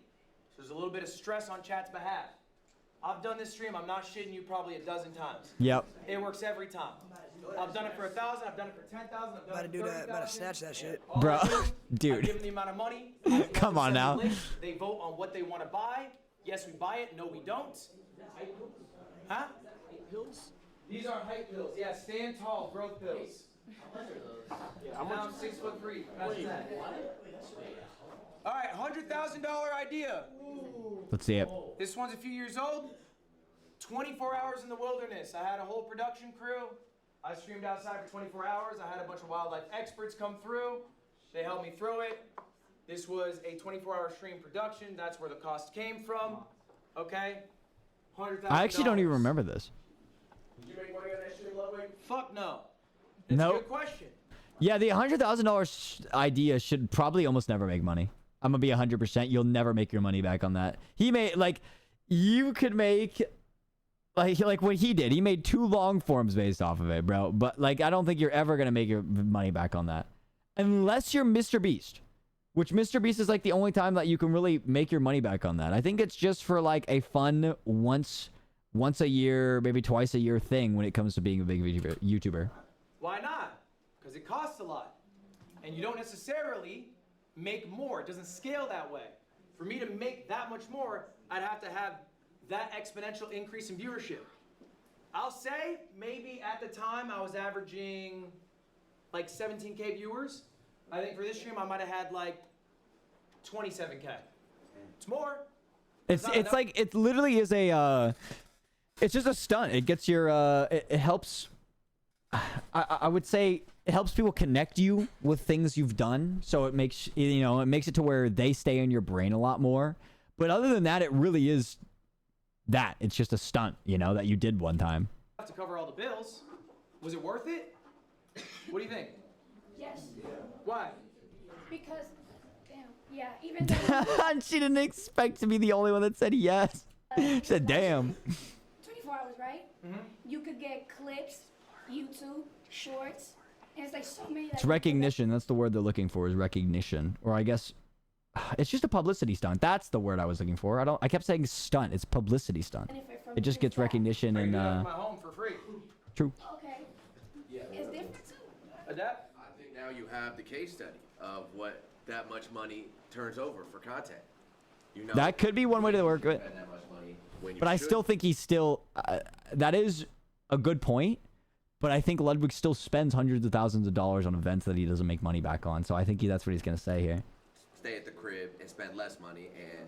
So there's a little bit of stress on chat's behalf. I've done this stream, I'm not shitting you, probably a dozen times. Yep. It works every time. I've done it for 1,000, I've done it for 10,000, I've done it for 30,000. Better snatch that shit. Bro, I dude. give them the amount of money. Come on now. They vote on what they want to buy. Yes, we buy it. No, we don't. Huh? Pills? These are height pills. Yeah, stand tall, growth pills. Yeah, I'm 6'3". That's that. All right, $100,000 idea. Let's see it. This one's a few years old. 24 hours in the wilderness. I had a whole production crew. I streamed outside for 24 hours. I had a bunch of wildlife experts come through. They helped me through it. This was a 24-hour stream production. That's where the cost came from. Okay? $100,000. I actually don't even remember this. Did you make money on that stream, Ludwig? Fuck no. That's No. a good question. Yeah, the $100,000 idea should probably almost never make money. I'm gonna be 100%. You'll never make your money back on that. He made like, you could make like what he did. He made 2 long forms based off of it, bro. But like, I don't think you're ever gonna make your money back on that, unless you're Mr. Beast. Which Mr. Beast is like the only time that you can really make your money back on that. I think it's just for like a fun once a year, maybe twice a year thing when it comes to being a big YouTuber. Why not? Because it costs a lot. And you don't necessarily make more. It doesn't scale that way. For me to make that much more, I'd have to have that exponential increase in viewership. I'll say maybe at the time I was averaging like 17K viewers. I think for this stream I might have had like 27K. It's more. It's like, it literally is a it's just a stunt. It gets your it helps. I would say it helps people connect you with things you've done, so it makes it makes it to where they stay in your brain a lot more. But other than that, it really is that. It's just a stunt, that you did one time. Have to cover all the bills. Was it worth it? What do you think? Yes. Why? Because, damn, yeah, even though She didn't expect to be the only one that said yes. She said, "Damn." 24 hours, right? Mm-hmm. You could get clips, YouTube, shorts, and it's like so many. It's recognition. That's the word they're looking for, is recognition. Or I guess it's just a publicity stunt. That's the word I was looking for. I kept saying stunt. It's publicity stunt. It just gets recognition and my home for free. True. Okay. Yeah. It's different too. Adapt. I think now you have the case study of what that much money turns over for content. That could be one way to work it. Spend that much money when you But I should. still think he's still. That is a good point. But I think Ludwig still spends hundreds of thousands of dollars on events that he doesn't make money back on. So I think that's what he's gonna say here. Stay at the crib and spend less money, and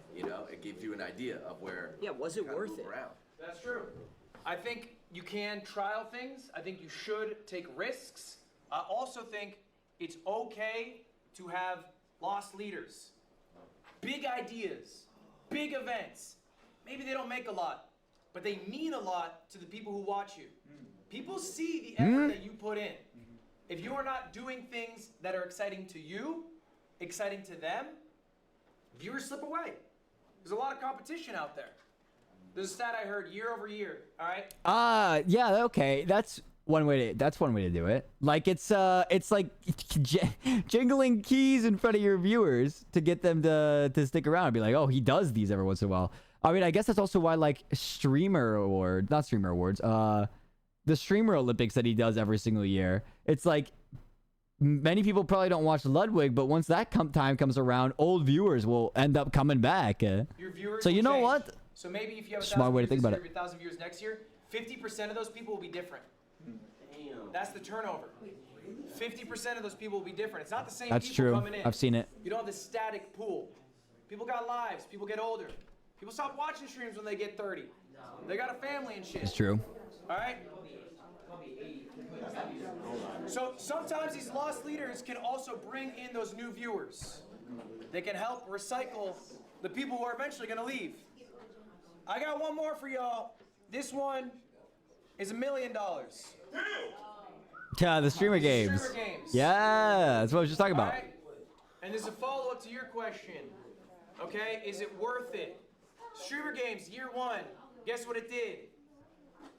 it gives you an idea of where. Yeah, was it worth it? Around. That's true. I think you can trial things. I think you should take risks. I also think it's okay to have lost leaders. Big ideas, big events. Maybe they don't make a lot, but they mean a lot to the people who watch you. People see the effort that you put in. If you are not doing things that are exciting to you, exciting to them, viewers slip away. There's a lot of competition out there. There's a stat I heard year over year, all right? Yeah, okay. That's one way to do it. Like it's like jingling keys in front of your viewers to get them to stick around and be like, "Oh, he does these every once in a while." I mean, I guess that's also why like not streamer awards, the streamer Olympics that he does every single year. It's like many people probably don't watch Ludwig, but once that time comes around, old viewers will end up coming back. Your viewers So you will know change. what? So maybe if you have Smart way to think about it. 1,000 viewers next year, 50% of those people will be different. That's the turnover. 50% of those people will be different. It's not the same That's people true. coming in. I've seen it. You don't have the static pool. People got lives. People get older. People stop watching streams when they get 30. They got a family and shit. It's true. All right? So sometimes these lost leaders can also bring in those new viewers. They can help recycle the people who are eventually going to leave. I got one more for y'all. This one is $1 million. Yeah, the streamer games. Streamer games. Yeah, that's what I was just talking about. All right? And this is a follow-up to your question. Okay, is it worth it? Streamer games, year 1. Guess what it did?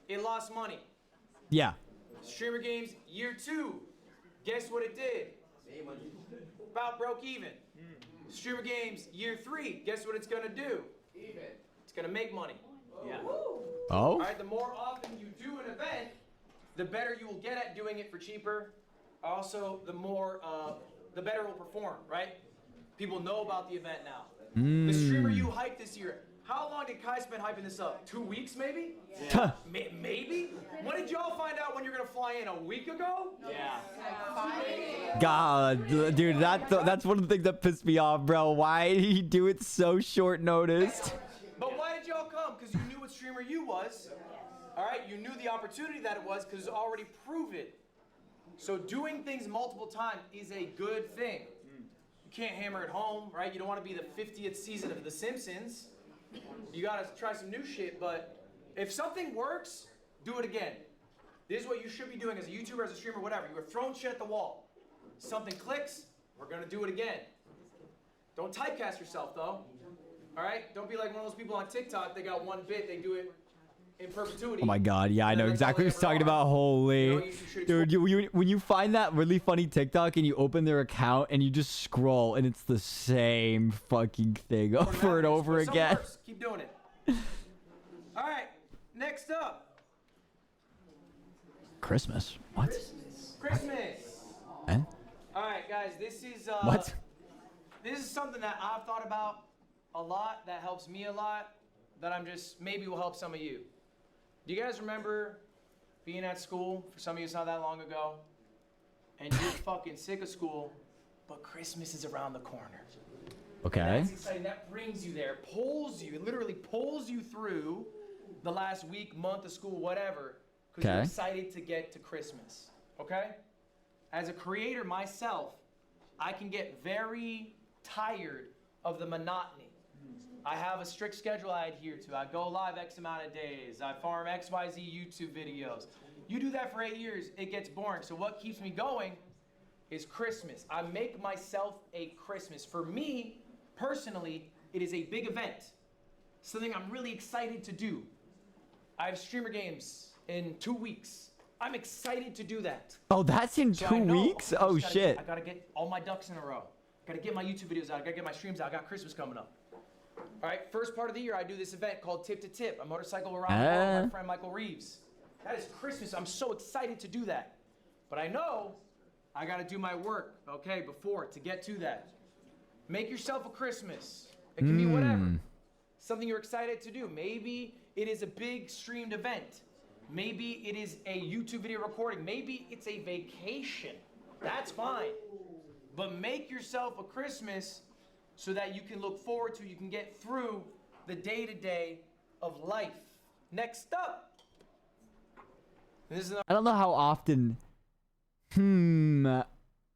It lost money. Yeah. Streamer games, year 2. Guess what it did? About broke even. Streamer games, year 3. Guess what it's gonna do? It's gonna make money. Yeah. Oh? All right, the more often you do an event, the better you will get at doing it for cheaper. Also, the better it will perform, right? People know about the event now. The streamer you hyped this year, how long did Kai spend hyping this up? 2 weeks, maybe? Yeah. Maybe? When did y'all find out when you're gonna fly in? A week ago? Yeah. God, dude, that's one of the things that pissed me off, bro. Why did he do it so short noticed? But why did y'all come? Because you knew what streamer you was. All right, you knew the opportunity that it was because it's already proven. So doing things multiple times is a good thing. You can't hammer it home, right? You don't want to be the 50th season of The Simpsons. You gotta try some new shit, but if something works, do it again. This is what you should be doing as a YouTuber, as a streamer, whatever. You were throwing shit at the wall. Something clicks, we're gonna do it again. Don't typecast yourself though. All right? Don't be like one of those people on TikTok, they got one bit, they do it in perpetuity. Oh my God, yeah, I know exactly what he's talking about. Holy. Dude, when you find that really funny TikTok and you open their account and you just scroll and it's the same fucking thing over and over again. Works. Keep doing it. All right, next up. Christmas. What? Christmas. Eh? All right, guys, this is What? This is something that I've thought about a lot, that helps me a lot, that I'm just, maybe will help some of you. Do you guys remember being at school? For some of you, it's not that long ago. And you're fucking sick of school, but Christmas is around the corner. Okay. And that's exciting. That brings you there, pulls you, it literally pulls you through the last week, month of school, whatever, because you're excited to get to Christmas. Okay? As a creator myself, I can get very tired of the monotony. I have a strict schedule I adhere to. I go live X amount of days. I farm XYZ YouTube videos. You do that for 8 years, it gets boring. So what keeps me going is Christmas. I make myself a Christmas. For me, personally, it is a big event. Something I'm really excited to do. I have streamer games in 2 weeks. I'm excited to do that. Oh, that's in 2 weeks? Oh, shit. I gotta get all my ducks in a row. Gotta get my YouTube videos out. I gotta get my streams out. I got Christmas coming up. All right, first part of the year, I do this event called Tip to Tip, a motorcycle around the world with my friend Michael Reeves. That is Christmas. I'm so excited to do that. But I know I got to do my work, okay, before to get to that. Make yourself a Christmas. It can be whatever. Something you're excited to do. Maybe it is a big streamed event. Maybe it is a YouTube video recording. Maybe it's a vacation. That's fine. But make yourself a Christmas so that you can look forward to, you can get through the day-to-day of life. Next up. I don't know how often.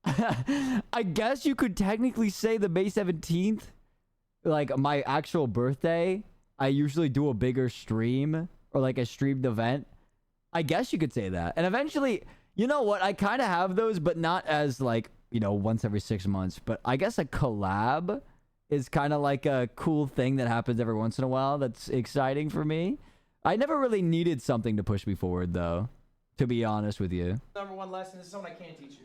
I guess you could technically say the May 17th, like my actual birthday, I usually do a bigger stream or like a streamed event. I guess you could say that. And eventually, you know what? I kind of have those, but not as like, you know, once every 6 months. But I guess a collab is kind of like a cool thing that happens every once in a while. That's exciting for me. I never really needed something to push me forward, though, to be honest with you. Number one lesson, this is something I can't teach you.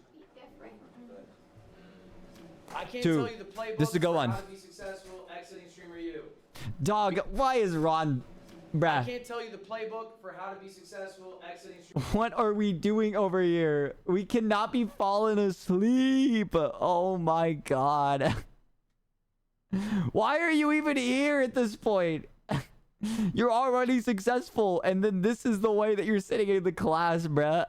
I can't tell you the playbook this is a good for one. how to be successful exiting streamer you. Dog, why is Ron... I Bruh, can't tell you the playbook for how to be successful exiting streamer. what are we doing over here? We cannot be falling asleep. Oh my god. Why are you even here at this point? You're already successful, and then this is the way that you're sitting in the class, bruh.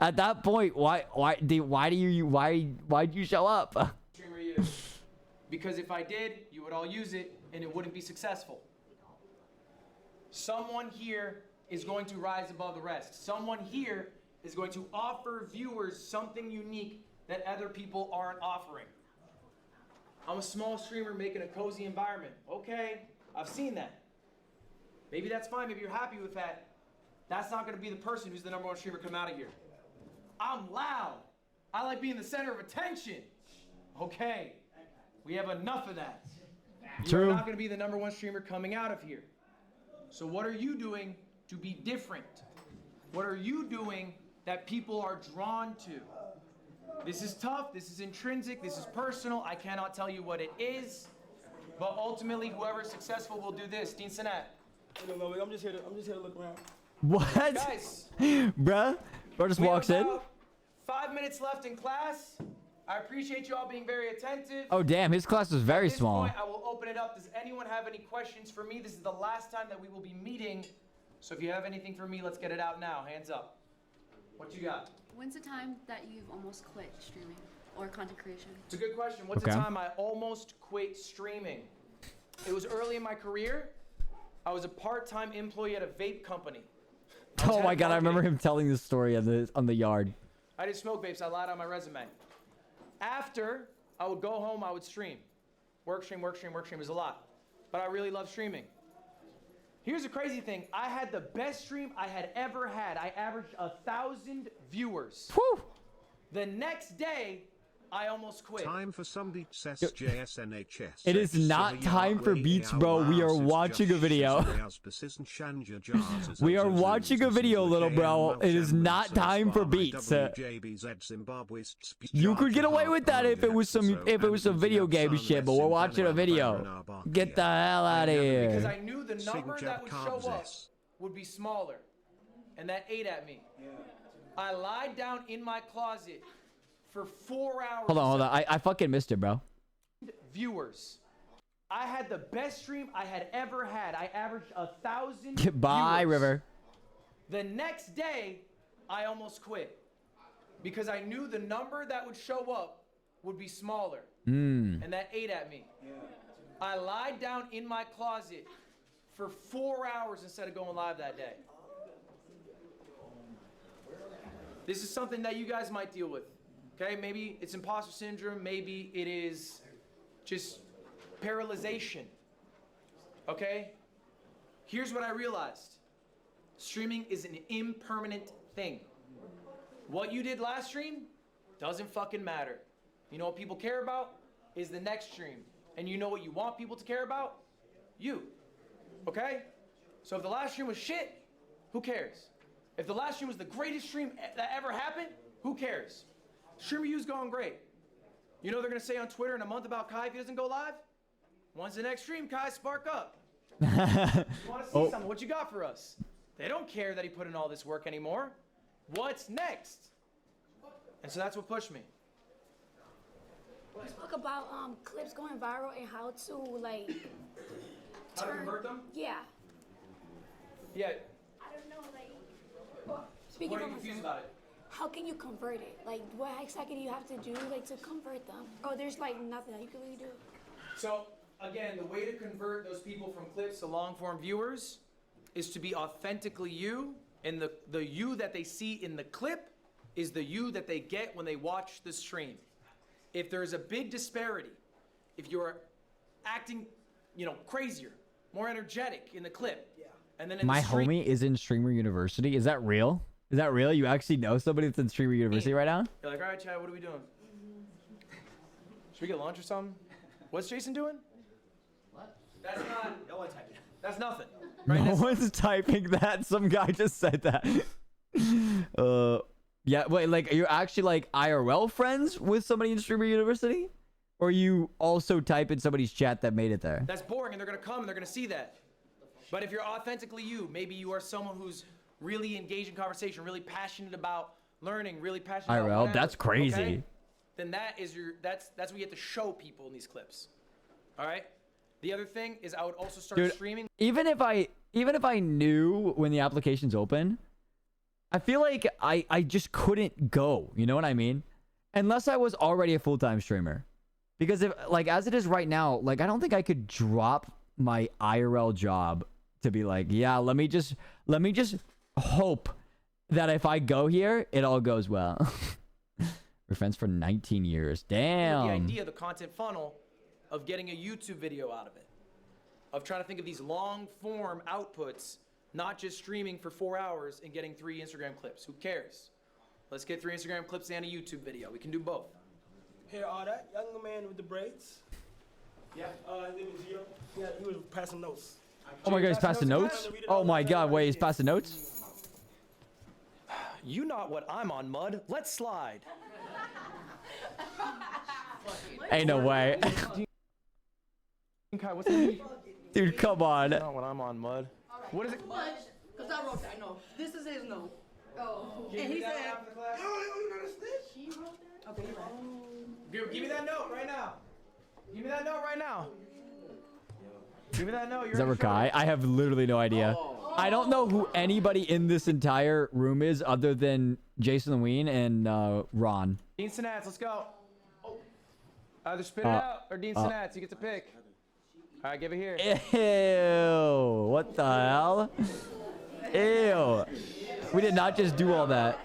At that point, why'd you show up? Streamer you. Because if I did, you would all use it, and it wouldn't be successful. Someone here is going to rise above the rest. Someone here is going to offer viewers something unique that other people aren't offering. I'm a small streamer making a cozy environment. Okay, I've seen that. Maybe that's fine, maybe you're happy with that. That's not gonna be the person who's the number one streamer come out of here. I'm loud. I like being the center of attention. Okay, we have enough of that. You're not gonna be the number one streamer coming out of here. So what are you doing to be different? What are you doing that people are drawn to? This is tough, this is intrinsic, this is personal. I cannot tell you what it is, but ultimately whoever is successful will do this. Dean Sinat, I'm just here to look around. What? Guys, Bruh? Bro just we have walks in. about 5 minutes left in class. I appreciate you all being very attentive. Oh, damn. His class was very At this small. point, I will open it up. Does anyone have any questions for me? This is the last time that we will be meeting. So if you have anything for me, let's get it out now. Hands up. What you got? When's the time that you've almost quit streaming or content creation? It's a good question. What's Okay. the time I almost quit streaming? It was early in my career. I was a part-time employee at a vape company. Oh my god, I remember him telling this story on the yard. I didn't smoke vapes. I lied on my resume. After, I would go home, I would stream. Work stream was a lot. But I really love streaming. Here's the crazy thing. I had the best stream I had ever had. I averaged 1,000 viewers. Whew. The next day, I almost quit. Time for some beats SJSNHS. It is not time for beats, bro. We are watching a video. We are watching a video, little bro. It is not time for beats. You could get away with that if it was some video game shit, but we're watching a video. Get the hell out of Because here. I knew the number that would show up would be smaller. And that ate at me. I lied down in my closet for 4 hours. Hold on. I fucking missed it, bro. Viewers. I had the best stream I had ever had. I averaged 1,000 Bye, viewers. River. The next day, I almost quit. Because I knew the number that would show up would be smaller. And that ate at me. I lied down in my closet for 4 hours instead of going live that day. This is something that you guys might deal with. Okay, maybe it's imposter syndrome, maybe it is just paralyzation. Okay? Here's what I realized. Streaming is an impermanent thing. What you did last stream doesn't fucking matter. You know what people care about is the next stream. And you know what you want people to care about? You. Okay? So if the last stream was shit, who cares? If the last stream was the greatest stream that ever happened, who cares? Stream review's going great. You know they're gonna say on Twitter in a month about Kai if he doesn't go live? When's the next stream, Kai? Spark up. You wanna see something? What you got for us? They don't care that he put in all this work anymore. What's next? And so that's what pushed me. Let's talk about clips going viral and how to like How to convert them? Yeah. Yeah. I don't know, like speaking What are of you confused myself, about it? how can you convert it? Like what exactly do you have to do like to convert them? Oh, there's like nothing that you can really do. So again, the way to convert those people from clips to long form viewers is to be authentically you, and the you that they see in the clip is the you that they get when they watch the stream. If there's a big disparity, if you're acting, crazier, more energetic in the clip, and then in My the stream, homie is in Streamer University. Is that real? Is that real? You actually know somebody that's in Streamer University right now? you're like, all right, Chad, what are we doing? Should we get lunch or something? What's Jason doing? What? That's not. No one typed it. That's nothing. Right? No one's typing that. Some guy just said that. Yeah, wait, like, are you actually, like, IRL friends with somebody in Streamer University? Or you also type in somebody's chat that made it there? That's boring, and they're gonna come and they're gonna see that. But if you're authentically you, maybe you are someone who's really engaged in conversation, really passionate about learning, really passionate about IRL, whatever, that's crazy. okay? Then that's what you have to show people in these clips. All right? The other thing is I would also start Dude, streaming. even if I knew when the application's open, I feel like I just couldn't go. You know what I mean? Unless I was already a full-time streamer. Because if like as it is right now, like I don't think I could drop my IRL job to be like, yeah, let me just hope that if I go here, it all goes well. We're friends for 19 years. Damn. The idea, the content funnel of getting a YouTube video out of it. Of trying to think of these long form outputs, not just streaming for 4 hours and getting 3 Instagram clips. Who cares? Let's get 3 Instagram clips and a YouTube video. We can do both. Here, that young man with the braids. Yeah. His name is Gio. Yeah, he was passing notes. Oh my god, he's passing notes? Oh my god, wait, he's passing notes? You not what I'm on, Mud. Let's slide. Ain't no way. What's the Dude, come on. Not what I'm on, Mud. What is it? Because I wrote that. No. This is his no. Oh. And he said, She wrote that? okay, you're right. Give me that note right now. Give me that note right now. Give me that note. Is that Rakai? I have literally no idea. I don't know who anybody in this entire room is other than Jason Ween and Ron. Dean Sinats, let's go. Either spit it out or Dean Sinats. You get to pick. All right, give it here. Ew. What the hell? Ew. We did not just do all that.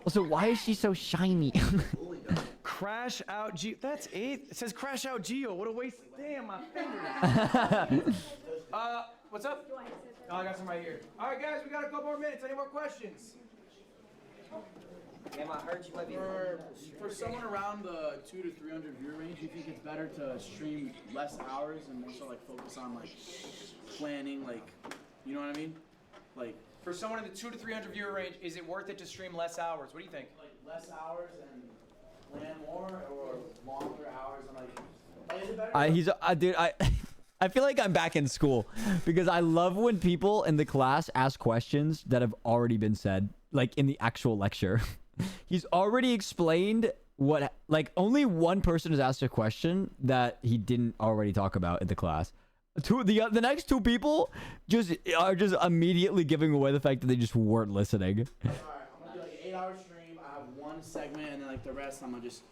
Also, why is she so shiny? Crash out Geo. That's it. It says crash out Geo. What a waste. Damn, my fingers. What's up? Oh, I got some right here. All right, guys, we got a couple more minutes. Any more questions? Damn, I heard you might be. For someone around the 200 to 300 viewer range, do you think it's better to stream less hours and more so like focus on like planning, like, you know what I mean? Like For someone in the 200 to 300 viewer range, is it worth it to stream less hours? What do you think? like less hours and plan more, or longer hours and like is it better? Dude, I feel like I'm back in school because I love when people in the class ask questions that have already been said, like in the actual lecture. He's already explained what, like, only one person has asked a question that he didn't already talk about in the class. The next two people are just immediately giving away the fact that they just weren't listening. Alright, I'm gonna do like an 8-hour stream. I have one segment, and then like the rest, I'm gonna just,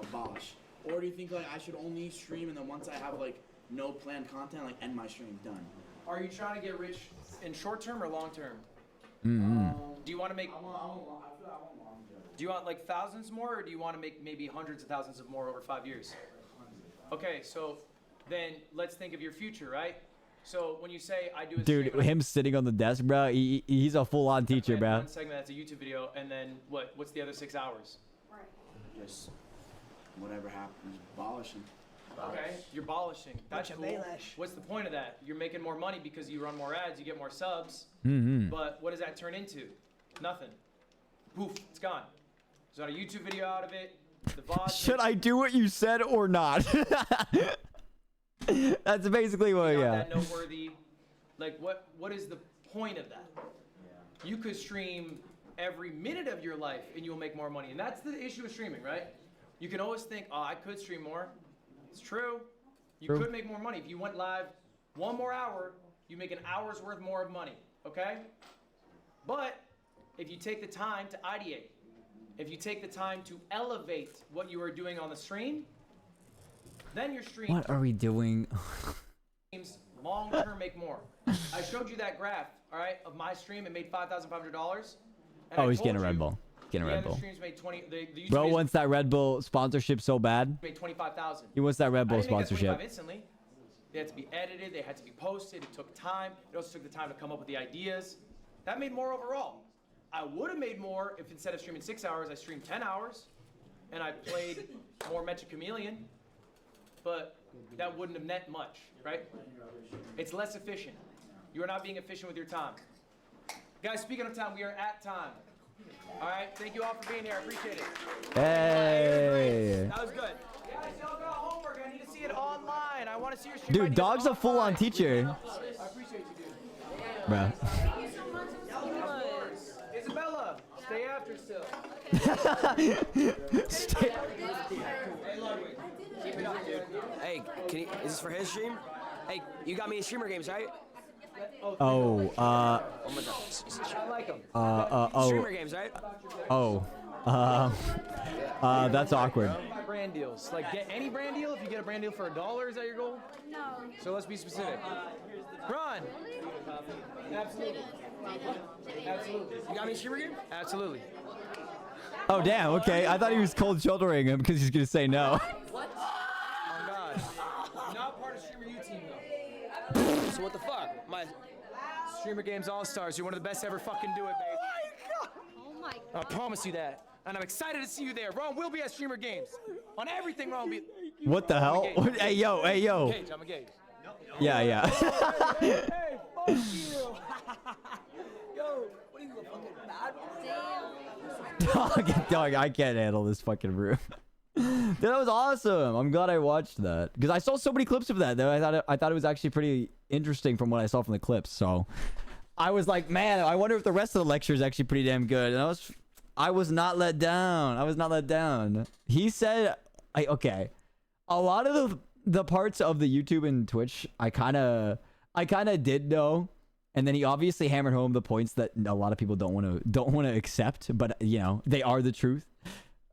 abolish. Or do you think like I should only stream, and then once I have like no planned content, like end my stream, done? Are you trying to get rich in short term or long term? Mm-hmm. Do you want to make? I feel I want long term. Do you want like thousands more, or do you want to make maybe hundreds of thousands of more over 5 years? Okay, so then let's think of your future, right? So when you say I do a Dude, stream, him sitting on the desk, bro, he's a full-on teacher, plan bro. one segment that's a YouTube video, and then what's the other 6 hours? Just whatever happens, abolishing. Okay, you're abolishing. That's cool. What's the point of that? You're making more money because you run more ads, you get more subs. Mm-hmm. But what does that turn into? Nothing. Poof, it's gone. There's not a YouTube video out of it. The VOD. Should I do what you said or not? That's basically what, not yeah. that noteworthy. Like, what is the point of that? You could stream every minute of your life and you'll make more money. And that's the issue with streaming, right? You can always think, oh, I could stream more. It's true. You True. could make more money. If you went live 1 more hour, you make an hour's worth more of money, okay? But if you take the time to ideate, if you take the time to elevate what you are doing on the stream, then your stream What are we doing? streams long-term make more. I showed you that graph, all right, of my stream. It made $5,500. Oh, he's getting a Red Bull. Getting a the Red other Bull. streams made 20. The YouTube Bro videos wants that Red Bull sponsorship so bad. made 25,000. He wants that Red Bull I didn't make that sponsorship. 25 instantly. They had to be edited. They had to be posted. It took time. It also took the time to come up with the ideas. That made more overall. I would have made more if instead of streaming 6 hours, I streamed 10 hours, and I played more Magic Chameleon. But that wouldn't have net much, right? It's less efficient. You are not being efficient with your time. Guys, speaking of time, we are at time. All right, thank you all for being here. I appreciate it. Hey. That was good. Guys, y'all got homework. I need to see it online. I want to see your stream. Dude, Dog's a full-on teacher. I appreciate you, dude. Bro. Isabella, stay after still. Keep it up, dude. Hey, is this for his stream? Hey, you got me in streamer games, right? Oh, I like him. Streamer games, right? That's awkward. My brand deals. Like, get any brand deal. If you get a brand deal for $1, is that your goal? No. So let's be specific. Ron. Absolutely. Absolutely. You got me in streamer game? Absolutely. Oh, damn. Okay. I thought he was cold shouldering him because he's going to say no. What? Oh, God. Not part of Streamer U team, though. So what the fuck? My Streamer Games All-Stars. You're one of the best to ever fucking do it, babe. Oh my I promise you that. And I'm excited to see you there. Ron will be at Streamer Games. On everything, Ron will be. What the hell? Hey, yo. Hey, yo. Gage, I'm engaged. Yeah, yeah. Hey, fuck you. Yo, what are you, a fucking bad? Dog, I can't handle this fucking room. That was awesome. I'm glad I watched that because I saw so many clips of that. Though I thought it was actually pretty interesting from what I saw from the clips. So I was like, man, I wonder if the rest of the lecture is actually pretty damn good. And I was not let down. I was not let down. He said, okay, a lot of the parts of the YouTube and Twitch, I kind of did know. And then he obviously hammered home the points that a lot of people don't want to accept, but you know, they are the truth.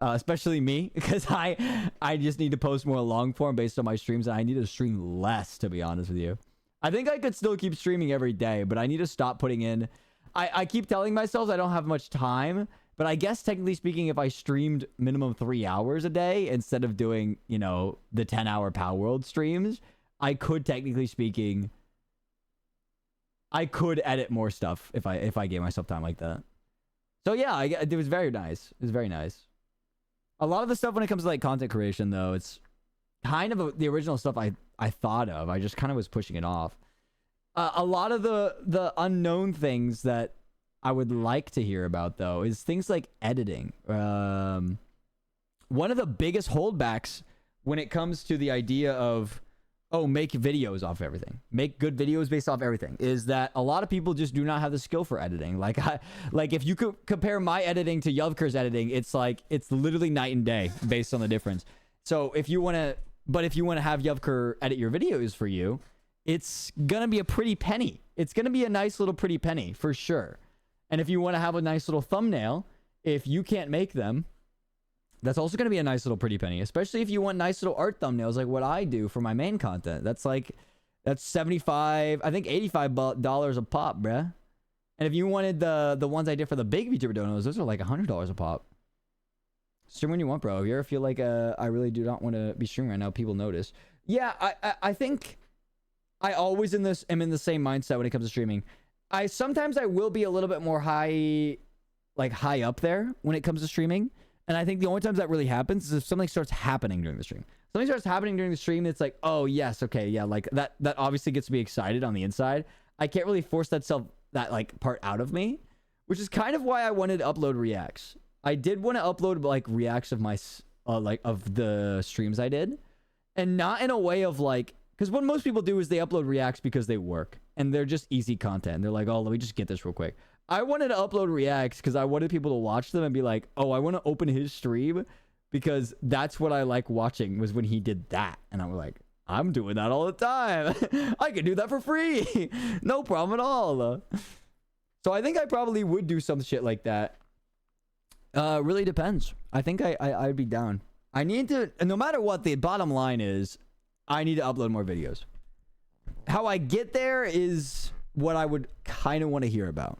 Especially me, because I just need to post more long form based on my streams, and I need to stream less, to be honest with you. I think I could still keep streaming every day, but I need to stop putting in. I keep telling myself I don't have much time, but I guess technically speaking, if I streamed minimum 3 hours a day instead of doing, you know, the 10-hour Power World streams, I could technically speaking. I could edit more stuff if I gave myself time like that. So yeah, it was very nice. It was very nice. A lot of the stuff when it comes to like content creation though, it's kind of the original stuff I thought of. I just kind of was pushing it off. A lot of the unknown things that I would like to hear about though is things like editing. One of the biggest holdbacks when it comes to the idea of make videos off everything, make good videos based off everything, is that a lot of people just do not have the skill for editing. Like if you could compare my editing to Yovker's editing, it's literally night and day based on the difference. So if you want to have Yovker edit your videos for you, it's gonna be a pretty penny. It's gonna be a nice little pretty penny for sure. And if you want to have a nice little thumbnail, if you can't make them, that's also going to be a nice little pretty penny, especially if you want nice little art thumbnails like what I do for my main content. That's $75, I think $85 a pop, bruh. And if you wanted the ones I did for the big VTuber donos, those are like $100 a pop. Stream when you want, bro. If you ever feel like I really do not want to be streaming right now, people notice. Yeah, I think I always am in the same mindset when it comes to streaming. Sometimes I will be a little bit more high up there when it comes to streaming. And I think the only times that really happens is if something starts happening during the stream. Something starts happening during the stream, it's like, oh, yes, okay, yeah, like that obviously gets me excited on the inside. I can't really force that like part out of me, which is kind of why I wanted to upload reacts. I did want to upload like reacts of my of the streams I did, and not in a way of like, because what most people do is they upload reacts because they work and they're just easy content. They're like, oh, let me just get this real quick. I wanted to upload reacts because I wanted people to watch them and be like, oh, I want to open his stream because that's what I like watching, was when he did that. And I was like, I'm doing that all the time. I can do that for free. No problem at all. So I think I probably would do some shit like that. Really depends. I think I'd be down. I need to, no matter what, the bottom line is I need to upload more videos. How I get there is what I would kind of want to hear about.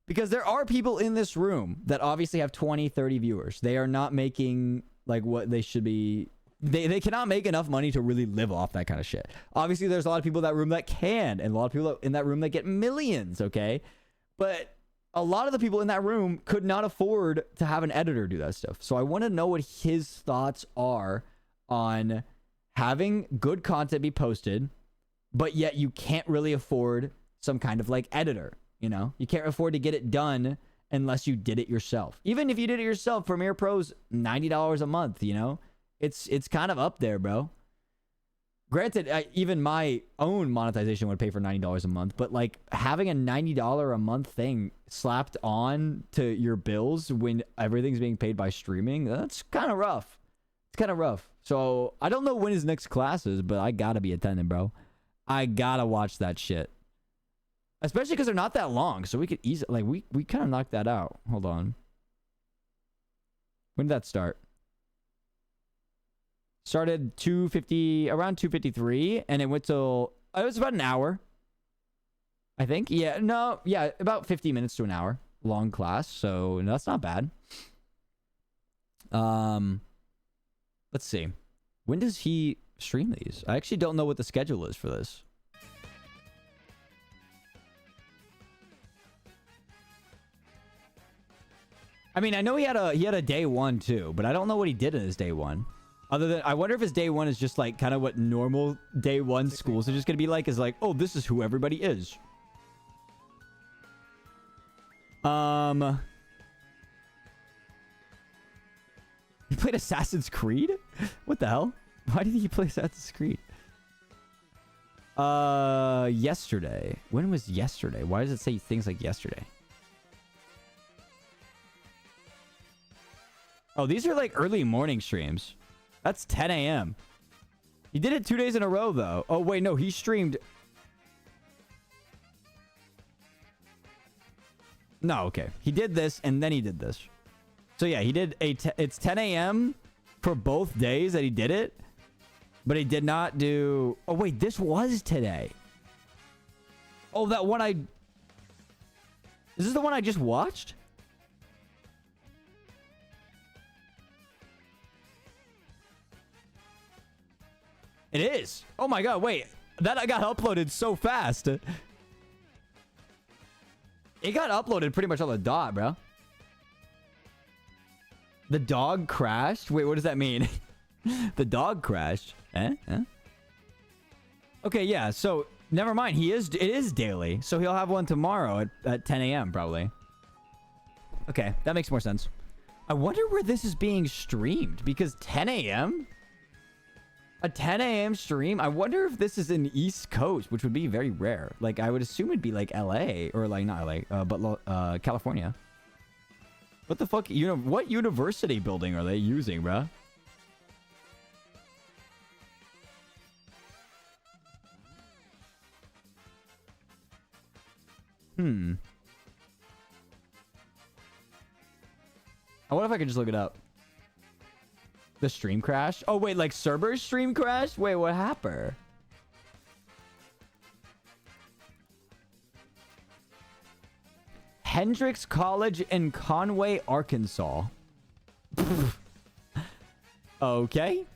Because there are people in this room that obviously have 20, 30 viewers. They are not making like what they should be. They cannot make enough money to really live off that kind of shit. Obviously, there's a lot of people in that room that can, and a lot of people in that room that get millions, okay? But a lot of the people in that room could not afford to have an editor do that stuff. So I want to know what his thoughts are on having good content be posted, but yet you can't really afford some kind of like editor. You know, you can't afford to get it done unless you did it yourself. Even if you did it yourself, Premiere Pro's $90 a month, you know? It's kind of up there, bro. Granted, even my own monetization would pay for $90 a month, but like having a $90 a month thing slapped on to your bills when everything's being paid by streaming, that's kind of rough. It's kind of rough. So I don't know when his next class is, but I gotta be attending, bro. I gotta watch that shit. Especially because they're not that long, so we could easily, like, we kind of knocked that out. Hold on. When did that start? Started around 2:53, and it went till, it was about an hour. I think. Yeah, no, yeah, about 50 minutes to an hour. Long class, so that's not bad. Let's see. When does he stream these? I actually don't know what the schedule is for this. I mean, I know he had a day one too, but I don't know what he did in his day one. Other than, I wonder if his day one is just like kind of what normal day one schools are just gonna be like, is like, oh, this is who everybody is. He played Assassin's Creed? What the hell? Why did he play Assassin's Creed? Yesterday. When was yesterday? Why does it say things like yesterday? Oh, these are like early morning streams. That's 10 a.m. He did it 2 days in a row, though. Oh, wait, no. He streamed... No, okay. He did this, and then he did this. So, yeah, he did it's 10 a.m. for both days that he did it. But he did not do... Oh, wait. This was today. Oh, that one I... Is this the one I just watched? It is. Oh my god, wait. That got uploaded so fast. It got uploaded pretty much on the dot, bro. The dog crashed? Wait, what does that mean? The dog crashed? Eh? Okay, yeah, so never mind. It is daily. So he'll have one tomorrow at 10 a.m. probably. Okay, that makes more sense. I wonder where this is being streamed because 10 a.m.? A 10 a.m. stream? I wonder if this is in East Coast, which would be very rare. Like, I would assume it'd be like LA or like not LA, but California. What the fuck? What university building are they using, bruh? I wonder if I could just look it up. The stream crashed? Oh, wait, like Cerber's stream crashed? Wait, what happened? Hendrix College in Conway, Arkansas. Okay.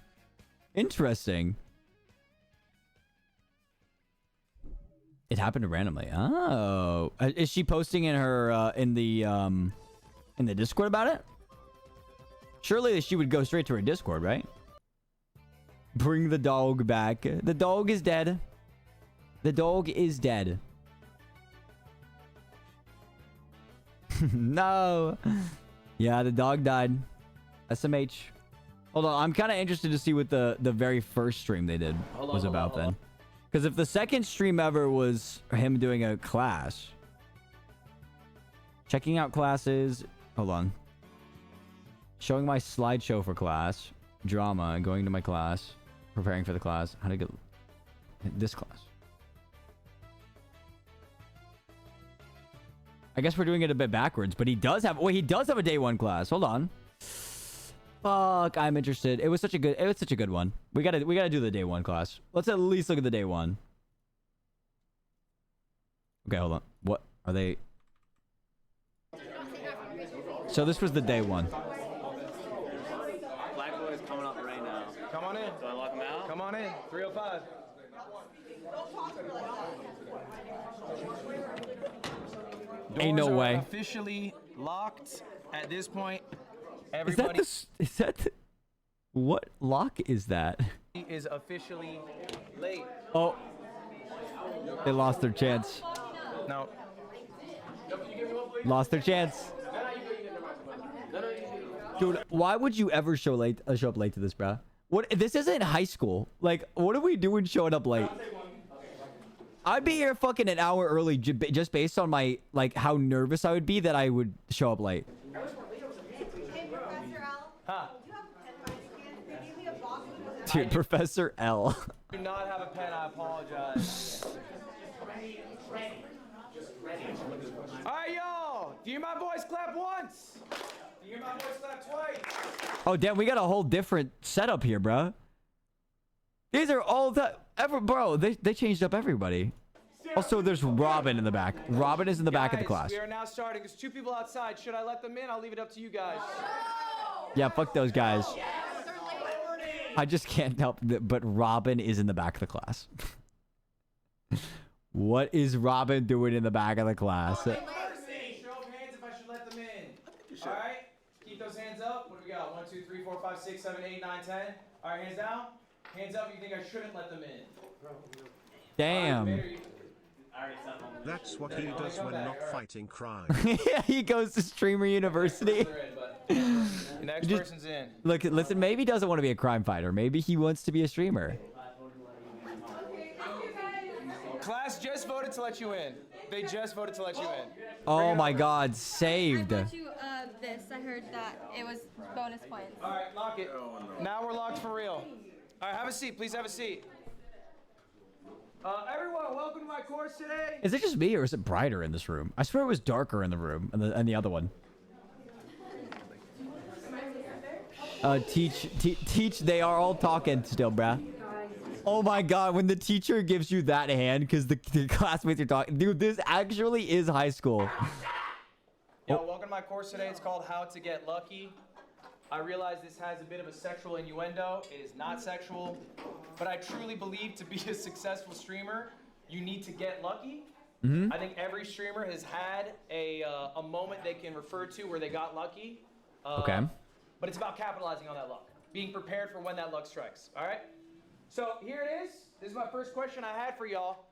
Interesting. It happened randomly. Oh. Is she posting in her, in the Discord about it? Surely she would go straight to her Discord, right? Bring the dog back. The dog is dead. The dog is dead. No. Yeah, the dog died. SMH. Hold on. I'm kind of interested to see what the very first stream they did was about then. Because if the second stream ever was him doing a class. Checking out classes. Hold on. Showing my slideshow for class. Drama. And going to my class. Preparing for the class. How to get this class. I guess we're doing it a bit backwards, but he does have... Wait, he does have a day one class. Hold on. Fuck, I'm interested. It was such a good one. We gotta do the day one class. Let's at least look at the day one. Okay, hold on. What are they? So this was the day one. Black boy's coming up right now. Come on in. Do I lock him out? Come on in. 305. Ain't no way. Officially locked at this point. Everybody Is that the, what lock is that? is officially late. Oh. They lost their chance. No. Lost their chance. Dude, why would you ever show up late to this, bro? What? This isn't high school. Like, what are we doing showing up late? I'd be here fucking an hour early just based on my, like, how nervous I would be that I would show up late. Dude, Professor L. Do not have a pen, I apologize. Alright, y'all. Do you hear my voice clap once? Do you hear my voice clap twice? Oh, damn, we got a whole different setup here, bro. These are all bro, they changed up everybody. Also, there's Robin in the back. Robin is in the back of the class. We are now starting. There's 2 people outside. Should I let them in? I'll leave it up to you guys. Yeah, fuck those guys. I just can't help it, but Robin is in the back of the class. What is Robin doing in the back of the class? Show of hands if I should let them in. All right, keep those hands up. What do we got? 1, 2, 3, 4, 5, 6, 7, 8, 9, 10. All right, hands down. Hands up if you think I shouldn't let them in. Damn. That's what he does when not fighting crime. Yeah, he goes to Streamer University. The next Just- person's in. Look, listen, maybe he doesn't want to be a crime fighter. Maybe he wants to be a streamer. Class just voted to let you in. They just voted to let you in. Oh my God, saved. I bought you this. I heard that it was bonus points. All right, lock it. Now we're locked for real. All right, have a seat. Please have a seat. Everyone, welcome to my course today. Is it just me or is it brighter in this room? I swear it was darker in the room and the other one. Teach. They are all talking still, bruh. Oh my God, when the teacher gives you that hand because the classmates are talking. Dude, this actually is high school. Yo, welcome to my course today. It's called How to Get Lucky. I realize this has a bit of a sexual innuendo. It is not sexual, but I truly believe to be a successful streamer, you need to get lucky. I think every streamer has had a moment they can refer to where they got lucky. Okay. But it's about capitalizing on that luck, being prepared for when that luck strikes. All right. So here it is. This is my first question I had for y'all.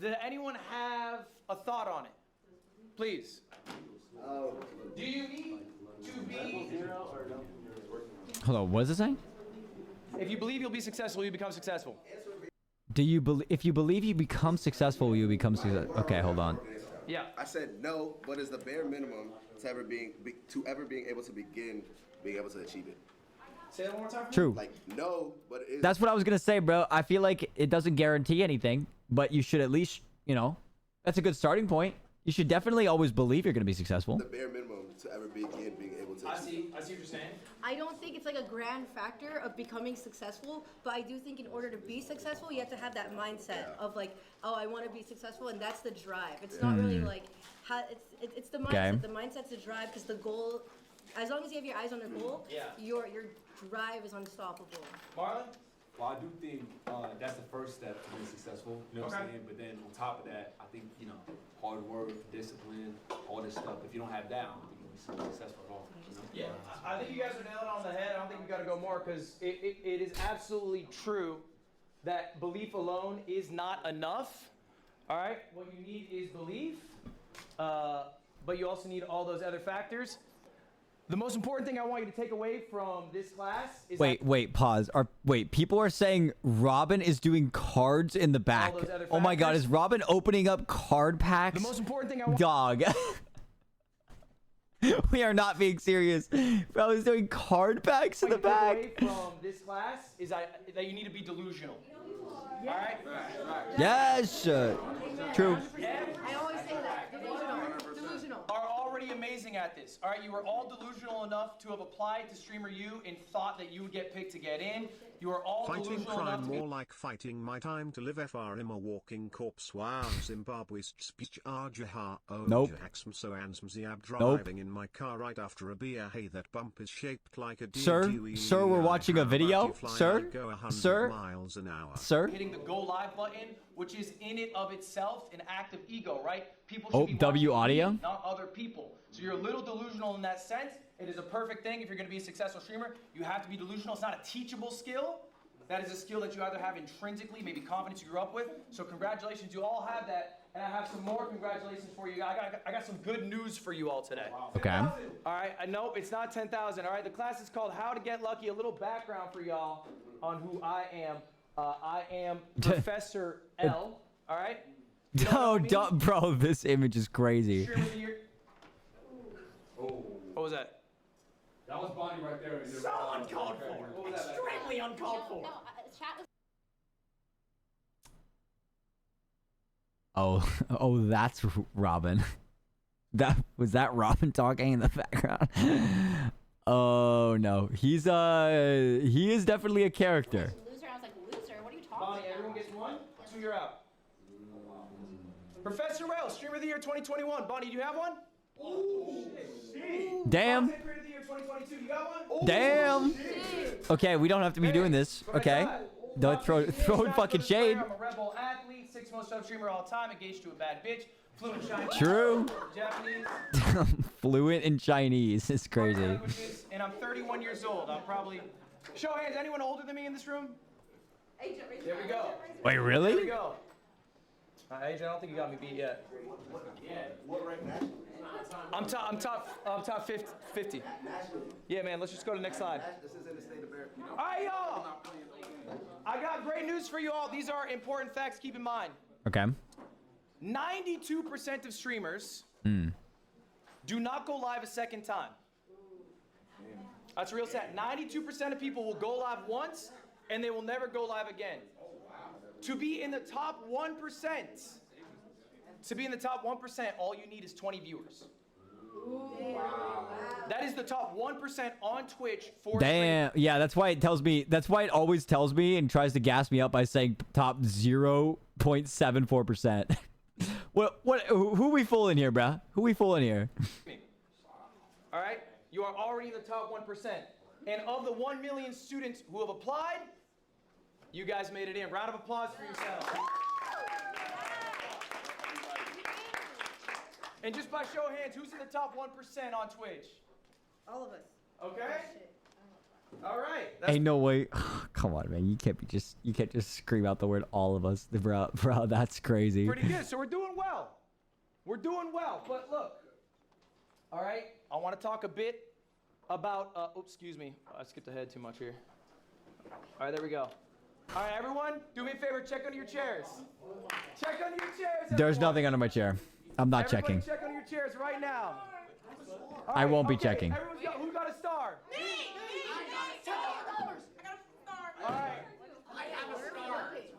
Did anyone have a thought on it? Please. Do you need to be? Hold on, what is it saying? If you believe you'll be successful, you become successful. Do you believe if you believe you become successful, you become successful? Okay, hold on. Yeah. I said no, but it's the bare minimum to ever being able to begin being able to achieve it. Say that one more time. True. Like no, but it is. That's what I was gonna say, bro. I feel like it doesn't guarantee anything, but you should at least, you know, that's a good starting point. You should definitely always believe you're gonna be successful. the bare minimum to ever begin being able to. I see what you're saying. I don't think it's like a grand factor of becoming successful, but I do think in order to be successful, you have to have that mindset of like, oh, I want to be successful, and that's the drive. It's not really like how it's the mindset. Okay. The mindset's the drive because the goal, as long as you have your eyes on the goal, your drive is unstoppable. Marlon? Well, I do think that's the first step to being successful. You know what I'm saying? But then on top of that, I think, you know, hard work, discipline, all this stuff. If you don't have that, I don't think you'll be successful at all. You know? Yeah, I think you guys are nailing it on the head. I don't think we got to go more because it is absolutely true that belief alone is not enough. All right, what you need is belief, but you also need all those other factors. The most important thing I want you to take away from this class is Wait, pause. People are saying Robin is doing cards in the back. those other Oh my God, factors. is Robin opening up card packs? The most important thing I want. Dog. We are not being serious. Bro is doing card packs in the back. Away from this class is that you need to be delusional. All right. Yes. True. I always say that. Delusional. Are already amazing at this. All right, you were all delusional enough to have applied to Streamer U and thought that you would get picked to get in. You are all Fighting delusional crime enough to more like fighting my time to live FRM a walking corpse while Zimbabwe's speech Arjaha Nope. driving in my car right after a beer. Hey, that bump is shaped like a Sir, we're watching a video. Sir, miles an hour. Sir. hitting the go live button, which is in it of itself an act of ego, right? People Oh, should be W watching audio? me, not other people. So you're a little delusional in that sense. It is a perfect thing if you're going to be a successful streamer. You have to be delusional. It's not a teachable skill. That is a skill that you either have intrinsically, maybe confidence you grew up with. So congratulations, you all have that. And I have some more congratulations for you. I got some good news for you all today. Okay. All right, no, it's not 10,000. All right, the class is called How to Get Lucky. A little background for y'all on who I am. I am Professor L. All right. No, don't, bro. This image is crazy. What was that? That was Bonnie right there. So uncalled for. What was that? Extremely uncalled for. Oh, that's Robin. Was that Robin talking in the background? Oh no, he is definitely a character. Loser, I was like, loser? What are you talking Bonnie, everyone gets one, so you're out. Professor L, Streamer of the Year 2021. Bonnie, do you have one? Damn. Content Creator of the Year 2022. You got one? Damn. Okay, we don't have to be doing this. Okay. Don't throw fucking shade. I'm a rebel athlete, 6th most sub streamer of all time, engaged to a bad bitch, fluent in Chinese. True. Japanese. Fluent in Chinese. It's crazy. Languages, and I'm 31 years old. I'm probably. Show of hands. Anyone older than me in this room? There we go. Wait, really? There we go. AJ, I don't think you got me beat yet. Yeah. What right now? I'm top 50. Yeah, man. Let's just go to the next slide. This is in the state of Bear. All right, y'all. I got great news for you all. These are important facts. Keep in mind. Okay. 92% of streamers do not go live a second time. That's real sad. 92% of people will go live once and they will never go live again. To be in the top 1%, all you need is 20 viewers. That is the top 1% on Twitch for Damn. Yeah, that's why it tells me. That's why it always tells me and tries to gas me up by saying top 0.74%. What? Who we fooling here, bruh? Who we fooling here? All right? You are already in the top 1%. And of the 1 million students who have applied, you guys made it in. Round of applause for yourselves. And just by show of hands, who's in the top 1% on Twitch? All of us. Okay? All right. Ain't no way. Come on, man. You can't just scream out the word "all of us," bro. That's crazy. Pretty good. So we're doing well. We're doing well. But look. All right. I want to talk a bit about. Oops, excuse me. I skipped ahead too much here. All right, there we go. All right, everyone, do me a favor. Check under your chairs. Check under your chairs. There's nothing under my chair. I'm not checking. Check under your chairs right now. All I right, won't be okay, checking. Who got a star? Me. All right.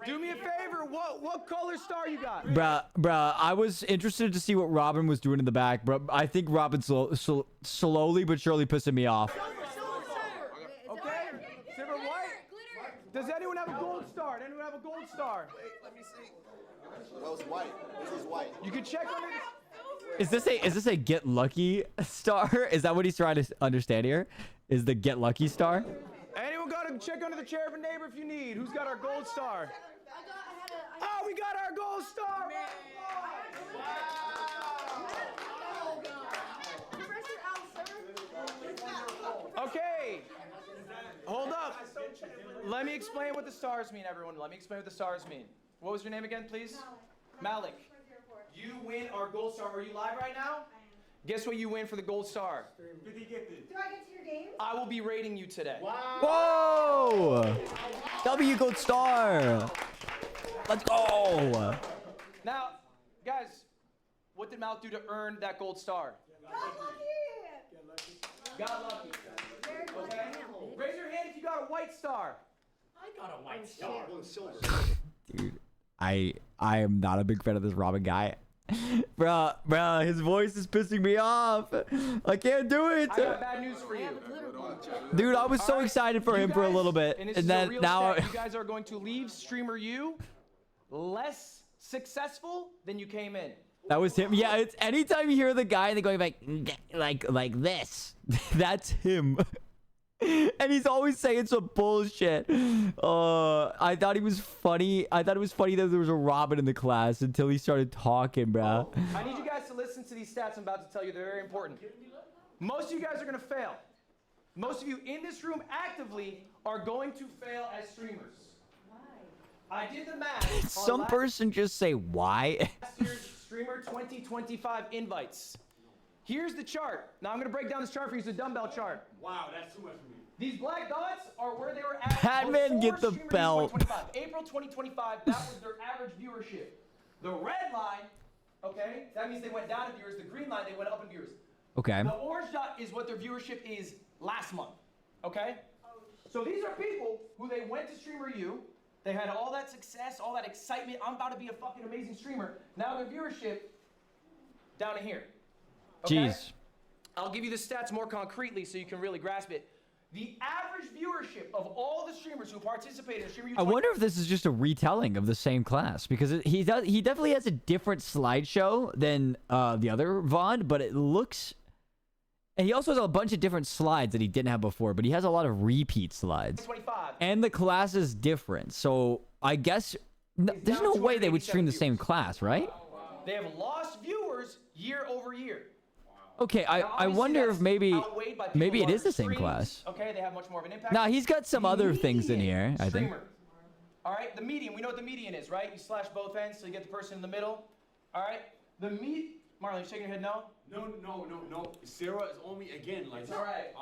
Do me a favor. What color star you got? Bruh, I was interested to see what Robin was doing in the back, but I think Robin's slowly but surely pissing me off. Okay. Silver, white. Does anyone have a gold star? Does anyone have a gold star? Wait, let me see. No, it's white. This is white. You can check under this. Is this a get lucky star? Is that what he's trying to understand here? Is the get lucky star? Anyone got to check under the chair of a neighbor if you need. Who's got our gold star? Oh, we got our gold star. Okay. Hold up. Let me explain what the stars mean, everyone. Let me explain what the stars mean. What was your name again, please? Malik. You win our gold star. Are you live right now? Guess what you win for the gold star? 50 gifted. Do I get to your game? I will be rating you today. Whoa! W gold star. Let's go. Now, guys, what did Malik do to earn that gold star? Got lucky. Okay. Raise your hand if you got a white star. I got a white star. Dude, I am not a big fan of this Robin guy. Bruh, his voice is pissing me off. I can't do it. I got bad news for you. Dude, I was so excited for him for a little bit. And then now you guys are going to leave Streamer U less successful than you came in. that was him. Yeah, it's anytime you hear the guy and they're going like this. That's him. And he's always saying some bullshit. I thought he was funny. I thought it was funny that there was a Robin in the class until he started talking, bro. I need you guys to listen to these stats I'm about to tell you. They're very important. Most of you guys are going to fail. Most of you in this room actively are going to fail as streamers. I did the math. Some person just say why? Last year's Streamer 2025 invites. Here's the chart. Now I'm going to break down this chart for you. It's a dumbbell chart. Wow, that's too much for me. These black dots are where they were at Batman, get the Streamer belt. 2025. April 2025, that was their average viewership. The red line, okay, that means they went down in viewers. The green line, they went up in viewers. Okay. The orange dot is what their viewership is last month, okay? So these are people who they went to Streamer U. They had all that success, all that excitement. I'm about to be a fucking amazing streamer. Now their viewership down in here. Okay? Jeez. I'll give you the stats more concretely so you can really grasp it. The average viewership of all the streamers who participated in Streamer U. I wonder if this is just a retelling of the same class because he definitely has a different slideshow than the other VOD, but it looks. And he also has a bunch of different slides that he didn't have before, but he has a lot of repeat slides. 25. And the class is different, so I guess there's no way they would stream the same class, right? They have lost viewers year over year. Okay, I wonder if maybe it is the same class. Okay, they have much more of an impact. Nah, he's got some other things in here, I think. Streamer. All right, the median. We know what the median is, right? You slash both ends so you get the person in the middle. All right, Marlon, you shaking your head no? No. Sarah is on me again. Like, It's all right.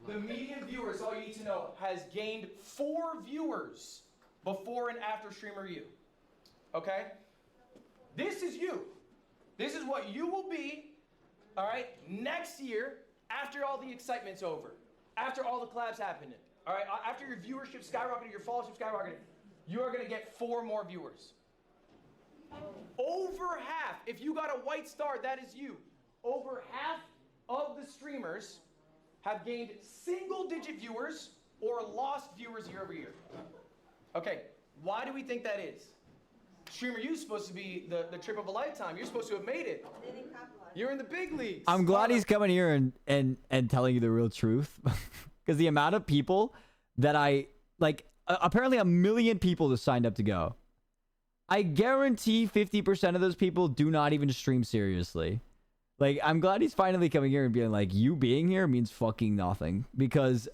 The median viewers, all you need to know, has gained 4 viewers before and after streamer you. Okay? This is you. This is what you will be, all right, next year after all the excitement's over, after all the collabs happening, all right, after your viewership skyrocketed, your followership skyrocketed, you are going to get 4 more viewers. Over half, if you got a white star, that is you. Over half of the streamers have gained single-digit viewers or lost viewers year over year. Okay, why do we think that is? Streamer U's supposed to be the trip of a lifetime. You're supposed to have made it. You're in the big leagues. I'm glad he's coming here and telling you the real truth. Because the amount of people that apparently 1 million people just signed up to go. I guarantee 50% of those people do not even stream seriously. Like, I'm glad he's finally coming here and being like, you being here means fucking nothing. Because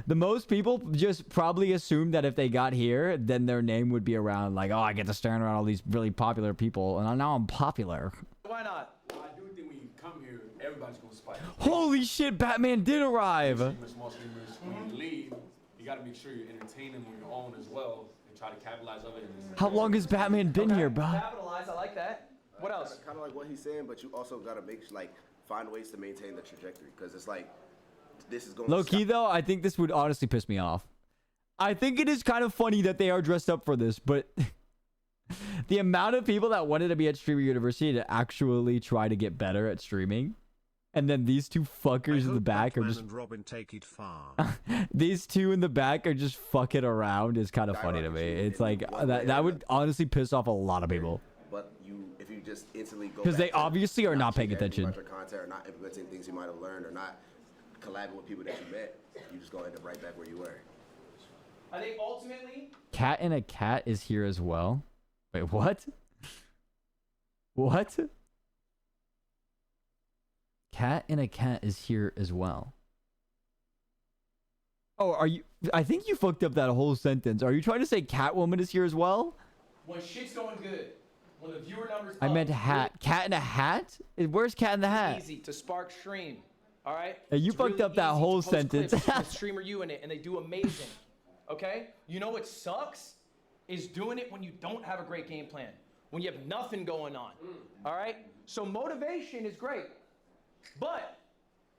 the most people just probably assumed that if they got here, then their name would be around like, oh, I get to stand around all these really popular people. And now I'm popular. Why not? Well, I do think when you come here, everybody's going to spike. Holy shit, Batman did arrive. Small streamers, when you leave, you got to make sure you entertain them on your own as well and try to capitalize of it. How long has Batman been here, bro? Capitalize, I like that. What else? Kind of like what he's saying, but you also gotta find ways to maintain the trajectory, because it's like this is going. Low key though, I think this would honestly piss me off. I think it is kind of funny that they are dressed up for this, but the amount of people that wanted to be at Streamer University to actually try to get better at streaming, and then these two fuckers in the back are just. And Robin take it far. These two in the back are just fucking around is kind of funny to me. It's like that would honestly piss off a lot of people. But if you just instantly go, because they obviously are not paying attention. Your content, or not implementing things you might have learned, or not collabing with people that you met, you just gonna end up right back where you were. I think ultimately, Cat in a Cat is here as well. Wait, what? What? Cat in a Cat is here as well. Oh, are you? I think you fucked up that whole sentence. Are you trying to say Catwoman is here as well? when shit's going good, when the viewer numbers I meant hat. Cat in a hat? Where's Cat in the Hat? Easy to spark stream. All right? Hey, you fucked up that whole sentence. With streamer you in it, and they do amazing. Okay? You know what sucks? Is doing it when you don't have a great game plan. When you have nothing going on. All right? So motivation is great. But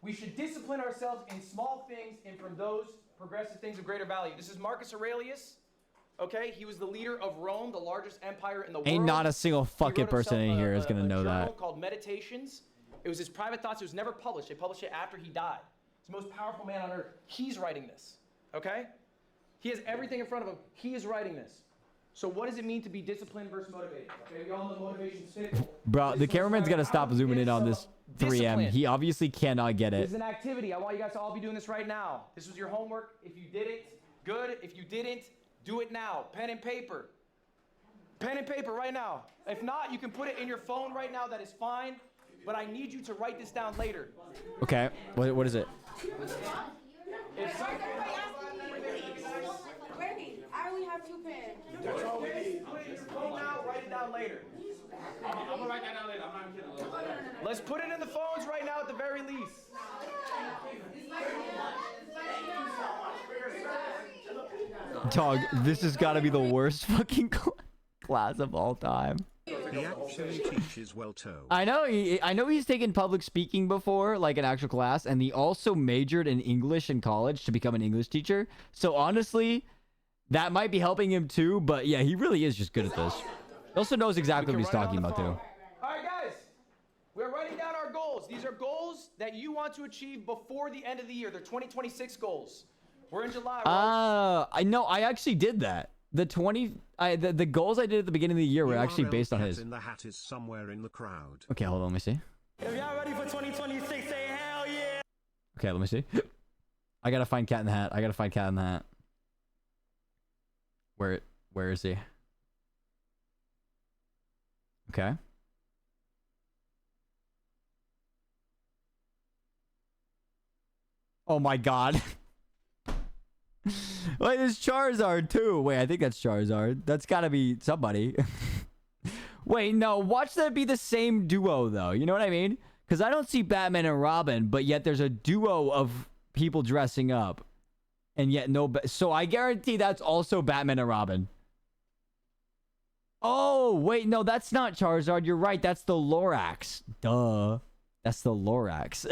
we should discipline ourselves in small things and from those progressive things of greater value. This is Marcus Aurelius. Okay? He was the leader of Rome, the largest empire in the world. Ain't not a single fucking person in here is gonna know that. Called Meditations. It was his private thoughts. It was never published. They published it after he died. He's the most powerful man on earth. He's writing this. Okay? He has everything in front of him. He is writing this. So what does it mean to be disciplined versus motivated? Okay, we all know motivation's fickle. Bro, the cameraman's gotta stop zooming in on this 3M. He obviously cannot get This it. is an activity. I want you guys to all be doing this right now. This was your homework. If you did it, good. If you didn't, do it now. Pen and paper. Pen and paper right now. If not, you can put it in your phone right now. That is fine. But I need you to write this down later. Okay, what is it? Wait, I only have 2 pens. That's all we need. Put it in your phone now, write it down later. I'm gonna write that down later. I'm not kidding. Let's put it in the phones right now at the very least. Dog, this has got to be the worst fucking class of all time. He actually teaches well too. I know he's taken public speaking before, like an actual class, and he also majored in English in college to become an English teacher. So honestly, that might be helping him too, but yeah, he really is just good at this. He also knows exactly what he's talking about too. All right, guys. We're writing down our goals. These are goals that you want to achieve before the end of the year. They're 2026 goals. We're in July. I know. I actually did that. The goals I did at the beginning of the year were actually based on his. In the hat is somewhere in the crowd. Okay, hold on. Let me see. If y'all ready for 2026, say hell yeah. Okay, let me see. I gotta find Cat in the Hat. I gotta find Cat in the Hat. Where is he? Okay. Oh my god. Wait, there's Charizard too. Wait, I think that's Charizard. That's gotta be somebody. Wait, no. Watch that be the same duo, though. You know what I mean? Because I don't see Batman and Robin, but yet there's a duo of people dressing up. And yet no... So I guarantee that's also Batman and Robin. Oh, wait. No, that's not Charizard. You're right. That's the Lorax. Duh. That's the Lorax.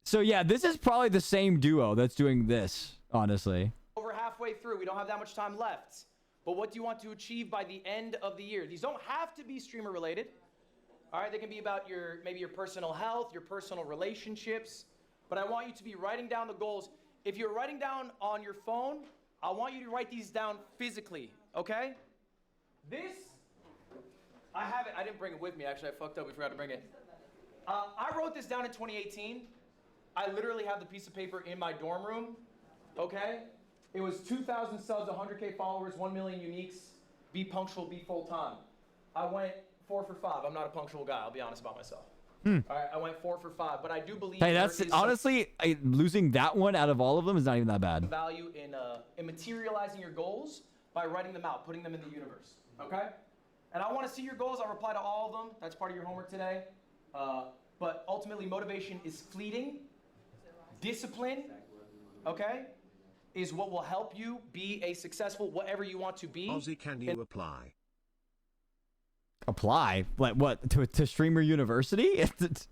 So yeah, this is probably the same duo that's doing this, honestly. Over halfway through, we don't have that much time left. But what do you want to achieve by the end of the year? These don't have to be streamer related. All right, they can be about maybe your personal health, your personal relationships. But I want you to be writing down the goals. If you're writing down on your phone, I want you to write these down physically, okay? This, I have it. I didn't bring it with me, actually. I fucked up. We forgot to bring it. I wrote this down in 2018. I literally have the piece of paper in my dorm room, okay? It was 2,000 subs, 100K followers, 1 million uniques, be punctual, be full time. I went 4 for 5. I'm not a punctual guy, I'll be honest about myself. All right, I went 4 for 5, but I do believe Hey, that's honestly, losing that one out of all of them is not even that bad. Value in materializing your goals by writing them out, putting them in the universe, okay? And I want to see your goals. I'll reply to all of them. That's part of your homework today. But ultimately, motivation is fleeting. Discipline, okay, is what will help you be a successful whatever you want to be. Ozzy, can you apply? Apply? Like what? To Streamer University?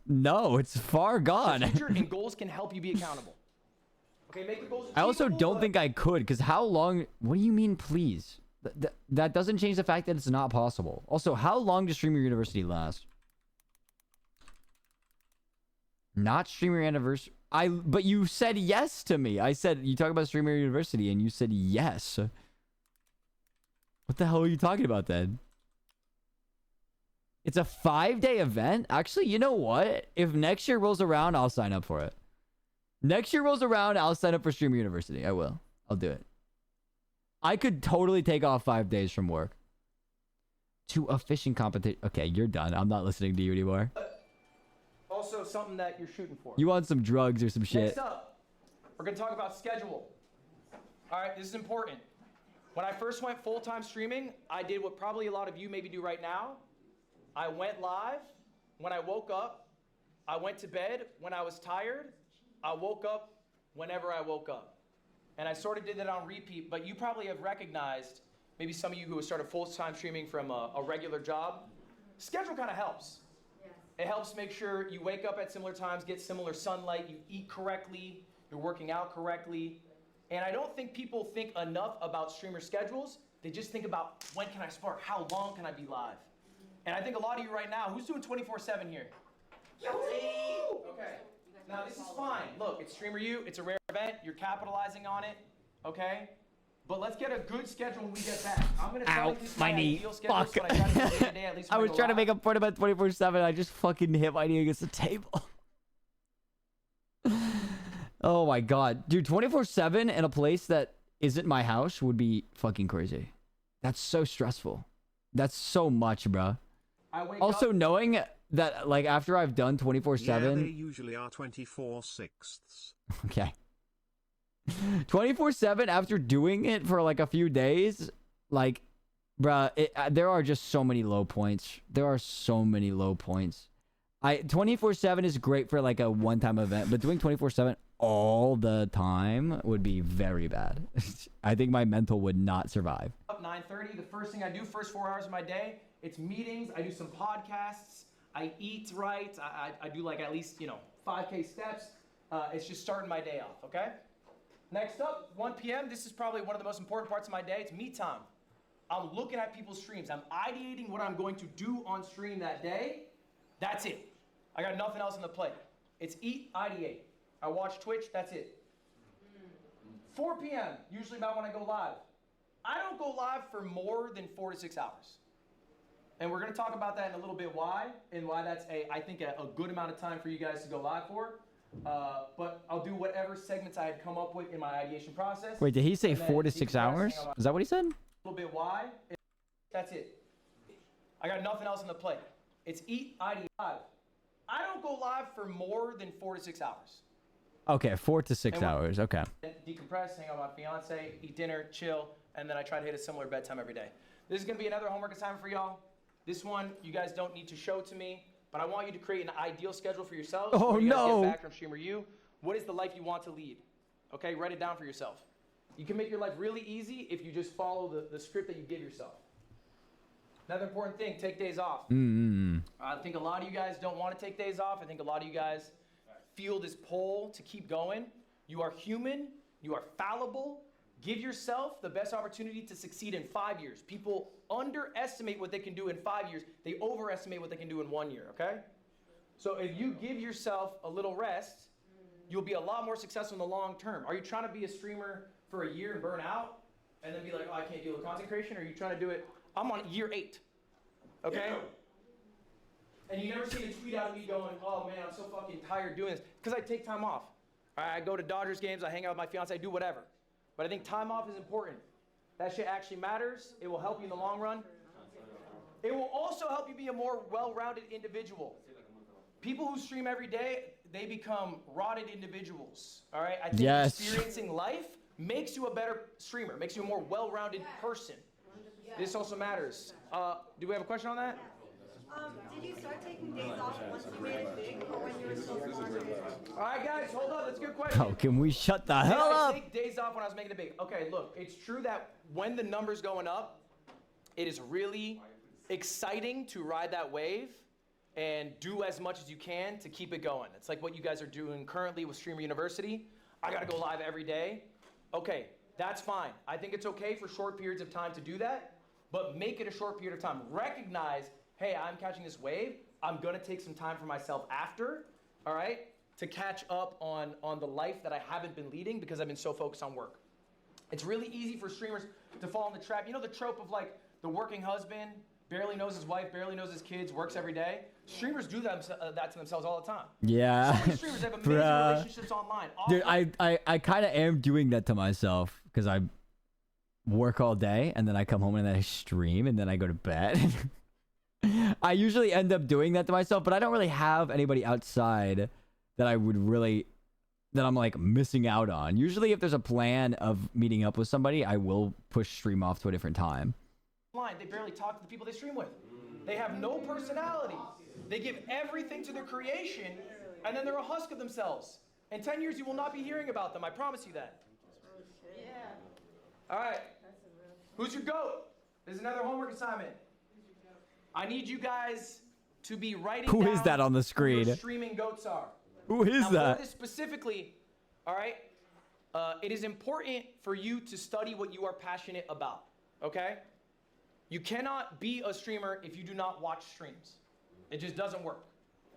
No, it's far gone. Future and goals can help you be accountable. Okay, make the goals I also don't think I could, because how long... What do you mean, please? That doesn't change the fact that it's not possible. Also, how long does Streamer University last? Not Streamer Anniversary... But you said yes to me. I said, you talk about Streamer University, and you said yes. What the hell are you talking about then? It's a 5-day event? Actually, you know what? If next year rolls around, I'll sign up for it. Next year rolls around, I'll sign up for Streamer University. I will. I'll do it. I could totally take off 5 days from work. To a fishing competition. Okay, you're done. I'm not listening to you anymore. Also, something that you're shooting for. You want some drugs or some shit. Next up, we're going to talk about schedule. All right, this is important. When I first went full-time streaming, I did what probably a lot of you maybe do right now. I went live. When I woke up, I went to bed. When I was tired, I woke up whenever I woke up. And I sort of did that on repeat, but you probably have recognized, maybe some of you who have started full-time streaming from a regular job, schedule kind of helps. It helps make sure you wake up at similar times, get similar sunlight, you eat correctly, you're working out correctly. And I don't think people think enough about streamer schedules. They just think about, when can I spark? How long can I be live? And I think a lot of you right now, who's doing 24/7 here? Okay. Now this is fine. Look, it's Streamer U, it's a rare event, you're capitalizing on it, okay? But let's get a good schedule when we get back. I'm gonna tell you this is my ideal schedule. Fuck. So I try to do every day, at least I when was go trying to live. make a point about 24/7. I just fucking hit my knee against the table. Oh my god. Dude, 24/7 in a place that isn't my house would be fucking crazy. That's so stressful. That's so much, bro. Also, knowing that, like, after I've done 24/7... Yeah, they usually are 24/6. Okay. 24/7 after doing it for like a few days, like, bruh, there are just so many low points. There are so many low points. 24/7 is great for like a one-time event, but doing 24/7 all the time would be very bad. I think my mental would not survive. Up 9:30, the first thing I do, first 4 hours of my day, it's meetings, I do some podcasts, I eat right, I do like at least, 5K steps. It's just starting my day off, okay? Next up, 1 p.m., this is probably one of the most important parts of my day, it's me time. I'm looking at people's streams, I'm ideating what I'm going to do on stream that day. That's it. I got nothing else on the plate. It's eat, ideate. I watch Twitch, that's it. 4 p.m., usually about when I go live. I don't go live for more than 4 to 6 hours. And we're gonna talk about that in a little bit why that's I think a good amount of time for you guys to go live for. But I'll do whatever segments I had come up with in my ideation process. Wait, did he say 4 to 6 hours? Is that what he said? A little bit why, that's it. I got nothing else on the plate. It's eat, ideate, live. I don't go live for more than 4 to 6 hours. Okay, 4 to 6 hours. Okay. Decompress, hang out with my fiance, eat dinner, chill, and then I try to hit a similar bedtime every day. This is gonna be another homework assignment for y'all. This one, you guys don't need to show to me, but I want you to create an ideal schedule for yourselves. Oh, when you guys no. Get back from Streamer U. What is the life you want to lead? Okay, write it down for yourself. You can make your life really easy if you just follow the script that you give yourself. Another important thing, take days off. I think a lot of you guys don't want to take days off. I think a lot of you guys feel this pull to keep going. You are human. You are fallible. Give yourself the best opportunity to succeed in 5 years. People underestimate what they can do in 5 years. They overestimate what they can do in 1 year, okay? So if you give yourself a little rest, you'll be a lot more successful in the long term. Are you trying to be a streamer for a year and burn out and then be like, oh, I can't deal with content creation? Or are you trying to do it, I'm on year 8, okay? Yeah. And you never see a tweet out of me going, oh man, I'm so fucking tired doing this. Because I take time off. I go to Dodgers games, I hang out with my fiance, I do whatever. But I think time off is important. That shit actually matters. It will help you in the long run. It will also help you be a more well-rounded individual. People who stream every day, they become rotted individuals. All right? I think experiencing life makes you a better streamer, makes you a more well-rounded person. This also matters. Do we have a question on that? Did you start taking days off once you made it big, or when you were still marketing? All right, guys, hold up. That's a good question. How can we shut the hell I up? take days off when I was making it big. Okay, look, it's true that when the number's going up, it is really exciting to ride that wave and do as much as you can to keep it going. It's like what you guys are doing currently with Streamer University. I gotta go live every day. Okay, that's fine. I think it's okay for short periods of time to do that, but make it a short period of time. Recognize, hey, I'm catching this wave. I'm gonna take some time for myself after, all right, to catch up on the life that I haven't been leading because I've been so focused on work. It's really easy for streamers to fall in the trap. You know the trope of like the working husband, barely knows his wife, barely knows his kids, works every day? Streamers do that to themselves all the time. Yeah. So many streamers have amazing relationships online. Dude, I kind of am doing that to myself because I work all day and then I come home and then I stream and then I go to bed. I usually end up doing that to myself, but I don't really have anybody outside that I would really, that I'm like missing out on. Usually if there's a plan of meeting up with somebody, I will push stream off to a different time. They barely talk to the people they stream with. They have no personality. They give everything to their creation, and then they're a husk of themselves. In 10 years, you will not be hearing about them. I promise you that. Yeah. All right. Who's your GOAT? There's another homework assignment. I need you guys to be writing down Who is that on the screen? who your streaming GOATs are. Who is now, that? For this specifically, all right, it is important for you to study what you are passionate about, okay? You cannot be a streamer if you do not watch streams. It just doesn't work.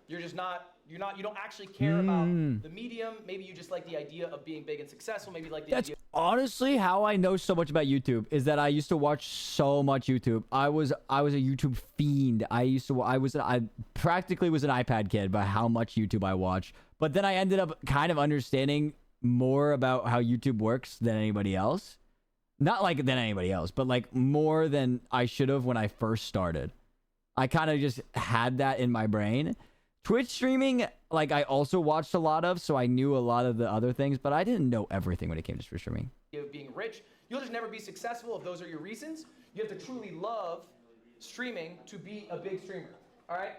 You're just not, you don't actually care about the medium. Maybe you just like the idea of being big and successful. Maybe you like the That's idea. honestly how I know so much about YouTube is that I used to watch so much YouTube. I was a YouTube fiend. I practically was an iPad kid by how much YouTube I watched. But then I ended up kind of understanding more about how YouTube works than anybody else. Not like than anybody else, but like more than I should have when I first started. I kind of just had that in my brain. Twitch streaming, like I also watched a lot of, so I knew a lot of the other things, but I didn't know everything when it came to Twitch streaming. Of being rich, you'll just never be successful if those are your reasons. You have to truly love streaming to be a big streamer. All right.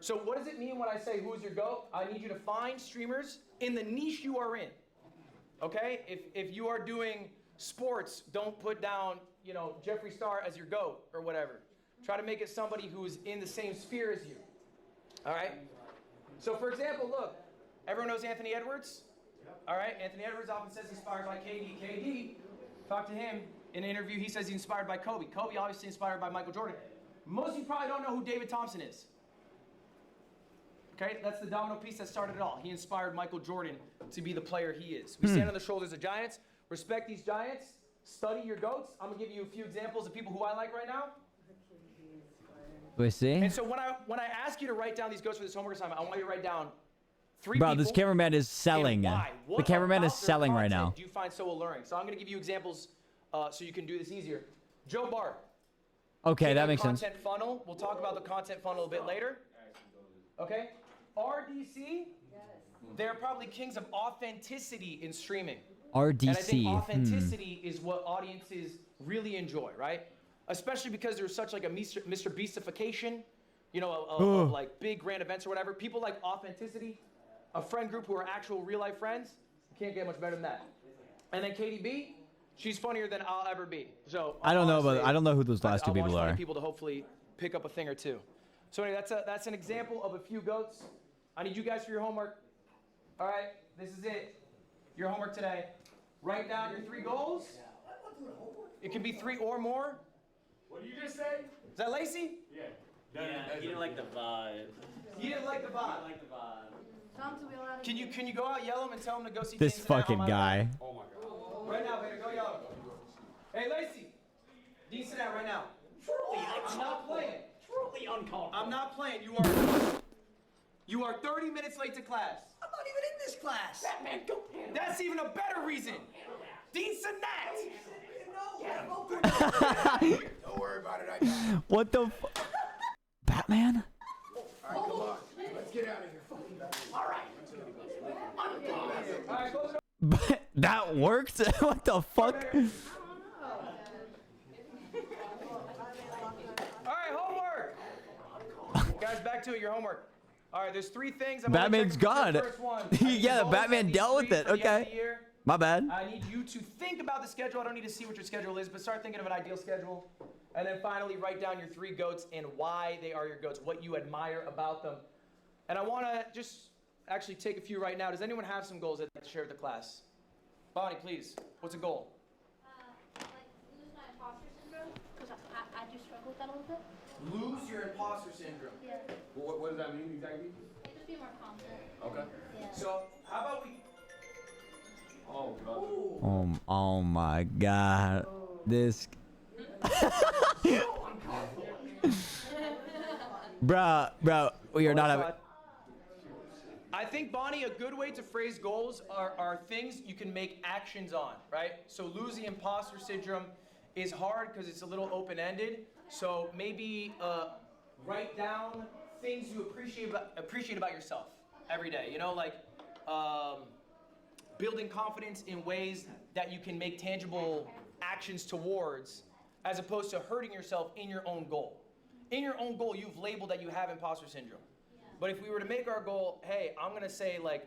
So what does it mean when I say who's your GOAT? I need you to find streamers in the niche you are in. Okay. If you are doing sports, don't put down, you know, Jeffree Star as your GOAT or whatever. Try to make it somebody who's in the same sphere as you. All right? So, for example, look, everyone knows Anthony Edwards? All right? Anthony Edwards often says he's inspired by KD. KD, talk to him in an interview, he says he's inspired by Kobe. Kobe obviously inspired by Michael Jordan. Most of you probably don't know who David Thompson is. Okay? That's the domino piece that started it all. He inspired Michael Jordan to be the player he is. We stand on the shoulders of giants. Respect these giants. Study your GOATs. I'm going to give you a few examples of people who I like right now. We see. And so when I ask you to write down these GOATs for this homework assignment, I want you to write down 3 Bro, people. this cameraman is selling. The cameraman is selling right now. Do you find so alluring? So I'm going to give you examples so you can do this easier. Joe Bart. Okay, that makes sense. Content funnel. We'll talk about the content funnel a bit later. Okay. RDC. They're probably kings of authenticity in streaming. RDC. And I think authenticity is what audiences really enjoy, right? especially because there's such like a Mr. Beastification, you know, of like big grand events or whatever. People like authenticity, a friend group who are actual real life friends. You can't get much better than that. And then KDB, she's funnier than I'll ever be. So I don't know, but honestly, I don't know who those last two I people want funny are. people to hopefully pick up a thing or two. So anyway, that's an example of a few goats. I need you guys for your homework. All right, this is it. Your homework today. Write down your 3 goals. It can be 3 or more. What did you just say? Is that Lacey? Yeah. Yeah, he didn't like the vibe. He didn't like the vibe. Tom, to be allowed Can you go out, yell him, and tell him to go see This James tonight on fucking my guy. lap? Oh my God. Right now, baby, go yell him. Hey, Lacey. Dean, sit down right now. I'm not playing. Truly uncomfortable. I'm not playing. You are 30 minutes late to class. I'm not even in this class. Batman, go handle That's even a better reason. Dean Sinat. Don't worry about it, I got it. What the Batman? All right, come on. Let's get out of here. All right. All right, close it up. That worked? What the fuck? All right, homework. Guys, back to it. Your homework. All right, there's 3 things. I'm gonna Batman's check the gone. first one. Yeah, Goals Batman that need dealt to with be it. for the end of Okay. the year. My bad. I need you to think about the schedule. I don't need to see what your schedule is, but start thinking of an ideal schedule. And then finally, write down your 3 goats and why they are your goats, what you admire about them. And I want to just actually take a few right now. Does anyone have some goals they'd like to share with the class? Bonnie, please. What's a goal? Like lose my imposter syndrome, because I do struggle with that a little bit. Lose your imposter syndrome. Yeah. What does that mean exactly? Like just be more confident. Okay. Yeah. So how about we... Oh, God. Oh my God. This. Bruh, we are not having. I think, Bonnie, a good way to phrase goals are things you can make actions on, right? So lose the imposter syndrome is hard because it's a little open-ended. So maybe write down things you appreciate about yourself every day. You know, like building confidence in ways that you can make tangible actions towards, as opposed to hurting yourself in your own goal. In your own goal, you've labeled that you have imposter syndrome. But if we were to make our goal, hey, I'm gonna say like,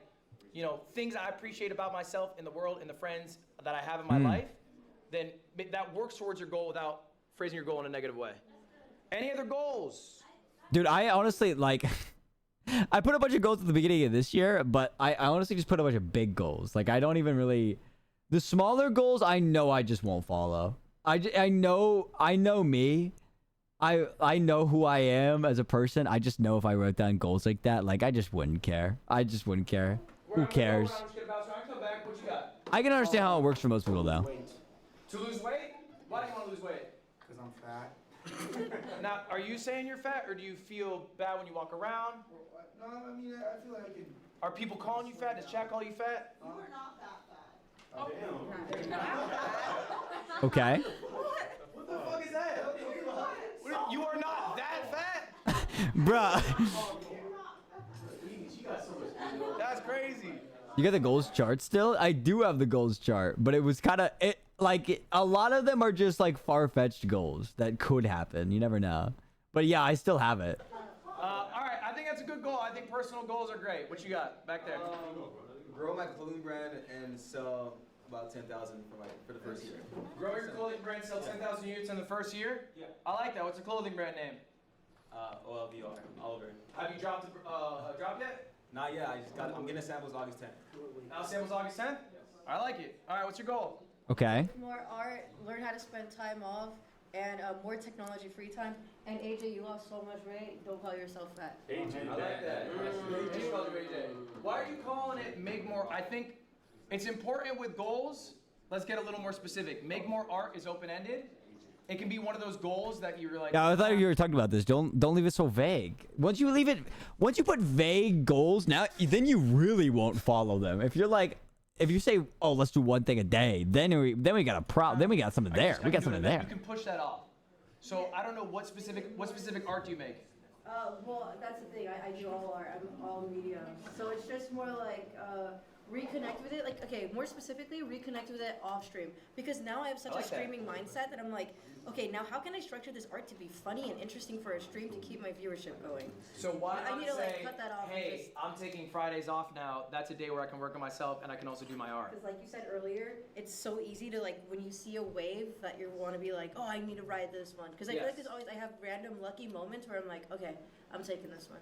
you know, things I appreciate about myself in the world and the friends that I have in my life, then that works towards your goal without phrasing your goal in a negative way. Any other goals? Dude, I honestly like. I put a bunch of goals at the beginning of this year, but I honestly just put a bunch of big goals. Like I don't even really. The smaller goals, I know I just won't follow. I know me. I know who I am as a person. I just know if I wrote down goals like that, like I just wouldn't care. I just wouldn't care. Who cares? I can understand how it works for most people though. To lose weight? Why do you want to lose weight? Because I'm fat. Now, are you saying you're fat, or do you feel bad when you walk around? No, I mean, I feel like I can. Are people calling you fat? Does chat call you fat? You are not that fat. Oh, Okay. What the fuck is that? You are not that fat? Bruh. That's crazy. You got the goals chart still? I do have the goals chart, but it was kind of a lot of them are just like far-fetched goals that could happen. You never know. But yeah, I still have it. All right, I think that's a good goal. I think personal goals are great. What you got back there? Grow my clothing brand and sell about 10,000 for the first year. Grow your clothing brand, sell 10,000 units in the first year? Yeah. I like that. What's the clothing brand name? OLVR, Oliver. Have you dropped yet? Not yet. I'm getting samples August 10th. Now samples August 10th? I like it. All right, what's your goal? Okay. More art, learn how to spend time off, and more technology free time. And AJ, you lost so much weight. Don't call yourself fat. AJ, I like that. AJ called you AJ. Why are you calling it make more? I think it's important with goals. Let's get a little more specific. Make more art is open-ended. It can be one of those goals that you're like. Yeah, I thought you were talking about this. Don't leave it so vague. Once you put vague goals, then you really won't follow them. If you say, oh, let's do one thing a day, then we got a problem. Then we got something there. We got something there. You can push that off. So I don't know what specific art do you make? Well, that's the thing. I do all art. I'm all media. So it's just more like reconnect with it. Like, okay, more specifically, reconnect with it off stream. Because now I have such I like a that. streaming mindset that I'm like, okay, now how can I structure this art to be funny and interesting for a stream to keep my viewership going? So why I not need to say, like cut that off. hey, I'm taking Fridays off now. That's a day where I can work on myself and I can also do my art. Because like you said earlier, it's so easy to like when you see a wave that you want to be like, oh, I need to ride this one. Because I feel like there's always I have random lucky moments where I'm like, okay, I'm taking this one.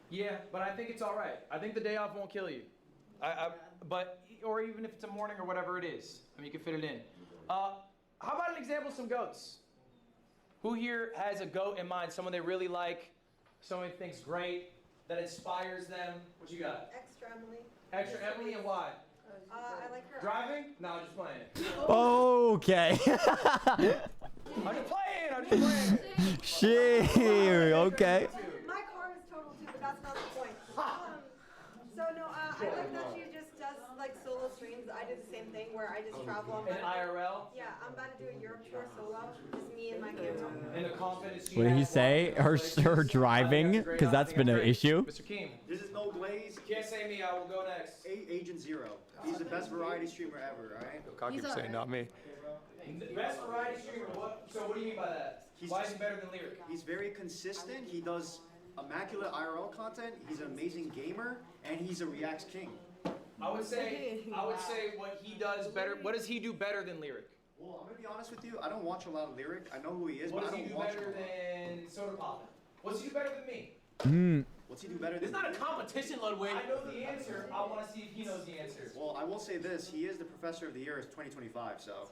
Yeah, but I think it's all right. I think the day off won't kill you. Or even if it's a morning or whatever it is. I mean, you can fit it in. How about an example of some goats? Who here has a goat in mind? Someone they really like, someone they think's great, that inspires them? What you got? Extra Emily. Extra Emily, and why? I like her. Driving? No, I'm just playing. Okay. I'm just playing. Shit. Okay. My car is total too, but that's not the point. So no, I like that she just does like solo streams. I do the same thing where I just travel. In IRL? Yeah, I'm about to do a Europe tour solo. Just me and my camera. And the confidence she What did he has say? Her driving? Because that's been an issue. Mr. Keem. This is no glaze. Can't say me, I will go next. Agent Zero. He's the best variety streamer ever, alright? Cocky He's saying, not me. Best variety streamer, so what do you mean by that? Why is he better than Lyric? He's very consistent. He does immaculate IRL content. He's an amazing gamer, and he's a reacts king. I would say what he does better. What does he do better than Lyric? Well, I'm gonna be honest with you. I don't watch a lot of Lyric. I know who he is, What but I does he don't do watch better him. than Soda Poppin'? What's he do better than me? What's he do better It's than? not a competition, Ludwig. I know the answer. I want to see if he knows the answer. Well, I will say this. He is the professor of the year. It's 2025, so.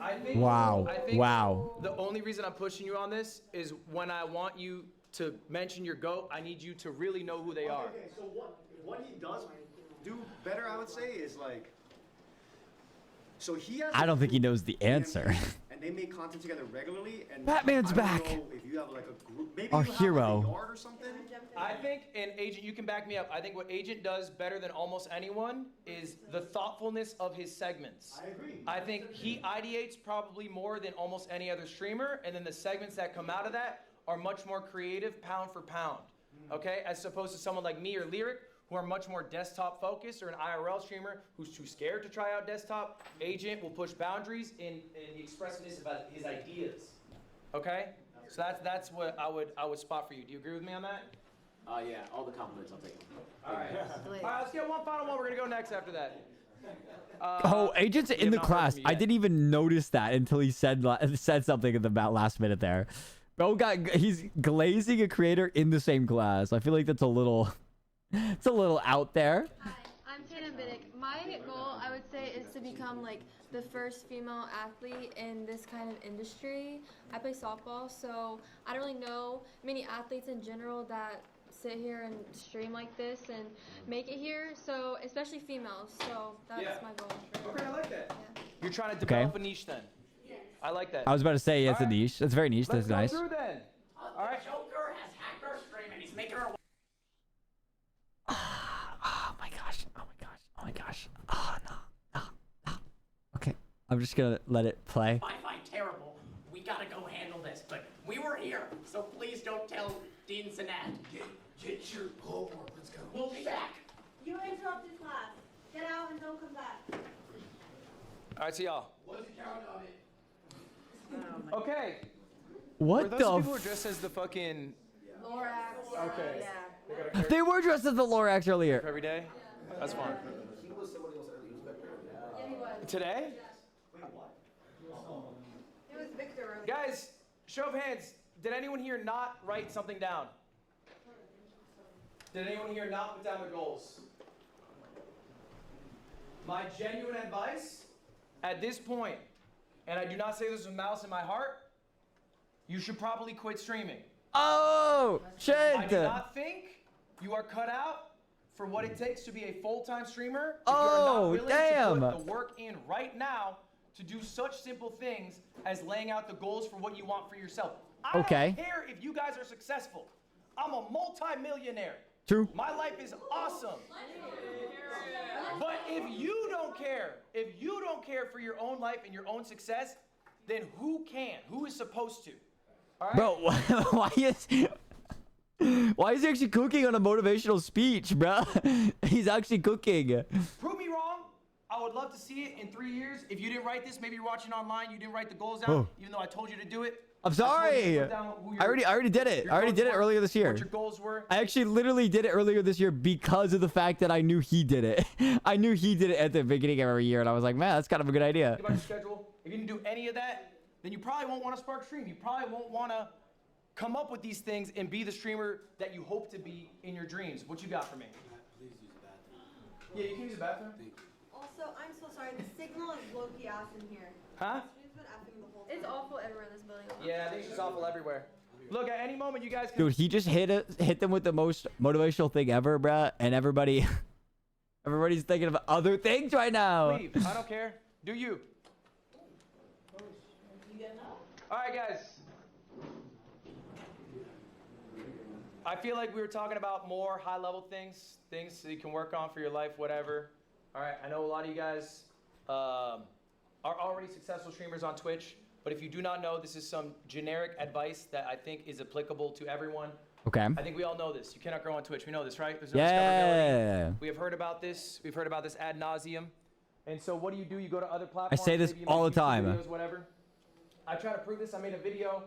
I think, Wow. I think Wow. The only reason I'm pushing you on this is when I want you to mention your GOAT, I need you to really know who they are. Okay, so what he does do better, I would say, is like. So he has. I don't think he knows the answer. And they make content together regularly. And Batman's I don't back. know if you have like a group, maybe Our you have hero. like a yard or something. I think, and Agent, you can back me up. I think what Agent does better than almost anyone is the thoughtfulness of his segments. I agree. I think he ideates probably more than almost any other streamer, and then the segments that come out of that are much more creative, pound for pound. Okay, as opposed to someone like me or Lyric, who are much more desktop focused, or an IRL streamer who's too scared to try out desktop. Agent will push boundaries in the expressiveness about his ideas. Okay, so that's what I would spot for you. Do you agree with me on that? Yeah, all the compliments I'll take. All right. All right, let's get one final one. We're gonna go next after that. Oh, Agent's we in have the not heard class. from you I yet. didn't even notice that until he said something at the last minute there. Bro, he's glazing a creator in the same class. I feel like that's a little, it's a little out there. Hi, I'm Tatum Biddick. My goal, I would say, is to become like the first female athlete in this kind of industry. I play softball, so I don't really know many athletes in general that sit here and stream like this and make it here. So especially females. So that's my goal. Okay, I like that. Yeah. You're trying to Okay. develop a niche then. I like that. I was about to say, it's a All right. niche. That's very niche. Let's That's go nice. through then. All right. Joker has hacked our stream and he's making her. Oh my gosh. Oh my gosh. Oh my gosh. Oh no. No. Okay. I'm just gonna let it play. Wi-Fi terrible. We gotta go handle this, but we were here, so please don't tell Dean Sinat. Get your homework. Let's go. We'll be back. You interrupted class. Get out and don't come back. All right, see y'all. What's the count of it? Okay. What Were those the people who are dressed as the fucking? Lorax. Okay. Yeah. They were dressed as the Lorax earlier. Every day. That's fine. Today? It was Victor. Guys, show of hands. Did anyone here not write something down? Did anyone here not put down their goals? My genuine advice at this point, and I do not say this with malice in my heart, you should probably quit streaming. Oh, shit. I do not think you are cut out for what it takes to be a full-time streamer. If Oh, you are not willing damn. to put the work in right now to do such simple things as laying out the goals for what you want for yourself. I Okay. don't care if you guys are successful. I'm a multi-millionaire. True. My life is awesome. But if you don't care for your own life and your own success, then who can? Who is supposed to? All right? Bro, why is he actually cooking on a motivational speech, bro? He's actually cooking. Prove me would love to see it in 3 years. If you didn't write this, maybe you're watching online, you didn't write the goals out, Oh. even though I told you to do it. I'm I told you to sorry. put down who I already did it. I already did it earlier this year. What your goals were. I actually literally did it earlier this year because of the fact that I knew he did it. I knew he did it at the beginning of every year, and I was like, man, that's kind of a good idea. Think about your schedule. If you didn't do any of that, then you probably won't want to spark stream. You probably won't want to come up with these things and be the streamer that you hope to be in your dreams. What you got for me? Please use the bathroom. Yeah, you can use the bathroom. Also, I'm so sorry. The signal is low-key ass in here. Huh? Stream's been effing the whole time. It's awful everywhere in this building. Yeah, I think it's just awful everywhere. Look, at any moment you guys can. Dude, he just hit them with the most motivational thing ever, bruh, and everybody's thinking of other things right now. Leave. I don't care. Do you? All right, guys. I feel like we were talking about more high-level things that you can work on for your life, whatever. All right, I know a lot of you guys are already successful streamers on Twitch, but if you do not know, this is some generic advice that I think is applicable to everyone. Okay. I think we all know this. You cannot grow on Twitch. We know this, right? There's Yeah. discoverability. We have heard about this. We've heard about this ad nauseum. And so what do? You go to other platforms. say this maybe you all make the YouTube time. Videos, whatever. I try to prove this. I made a video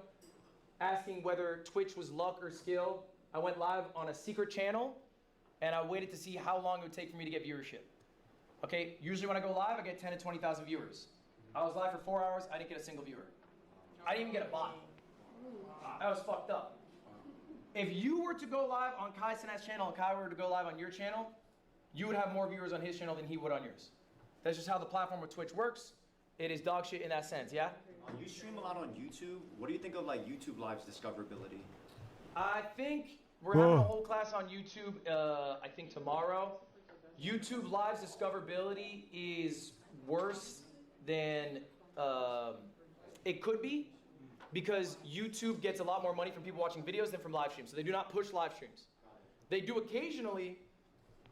asking whether Twitch was luck or skill. I went live on a secret channel, and I waited to see how long it would take for me to get viewership. Okay, usually when I go live, I get 10 to 20,000 viewers. I was live for 4 hours. I didn't get a single viewer. I didn't even get a bot. I was fucked up. If you were to go live on Kai Sinat's channel and Kai were to go live on your channel, you would have more viewers on his channel than he would on yours. That's just how the platform of Twitch works. It is dog shit in that sense, yeah? You stream a lot on YouTube. What do you think of like YouTube Live's discoverability? I think we're having a whole class on YouTube, I think tomorrow. YouTube Live's discoverability is worse than it could be because YouTube gets a lot more money from people watching videos than from live streams. So they do not push live streams. They do occasionally,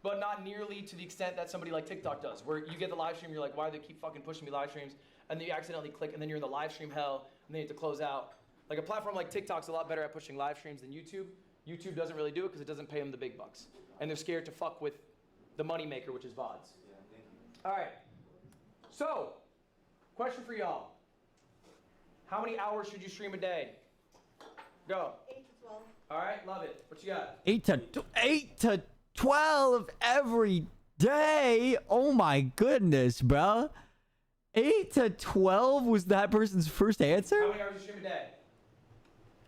but not nearly to the extent that somebody like TikTok does, where you get the live stream, you're like, why do they keep fucking pushing me live streams? And then you accidentally click, and then you're in the live stream hell, and then you have to close out. Like a platform like TikTok's a lot better at pushing live streams than YouTube. YouTube doesn't really do it because it doesn't pay them the big bucks. And they're scared to fuck with the money maker, which is VODs. All right. So, question for y'all. How many hours should you stream a day? Go. 8 to 12. All right, love it. What you got? 8 to 12 every day. Oh my goodness, bro. 8 to 12 was that person's first answer? How many hours do you stream a day?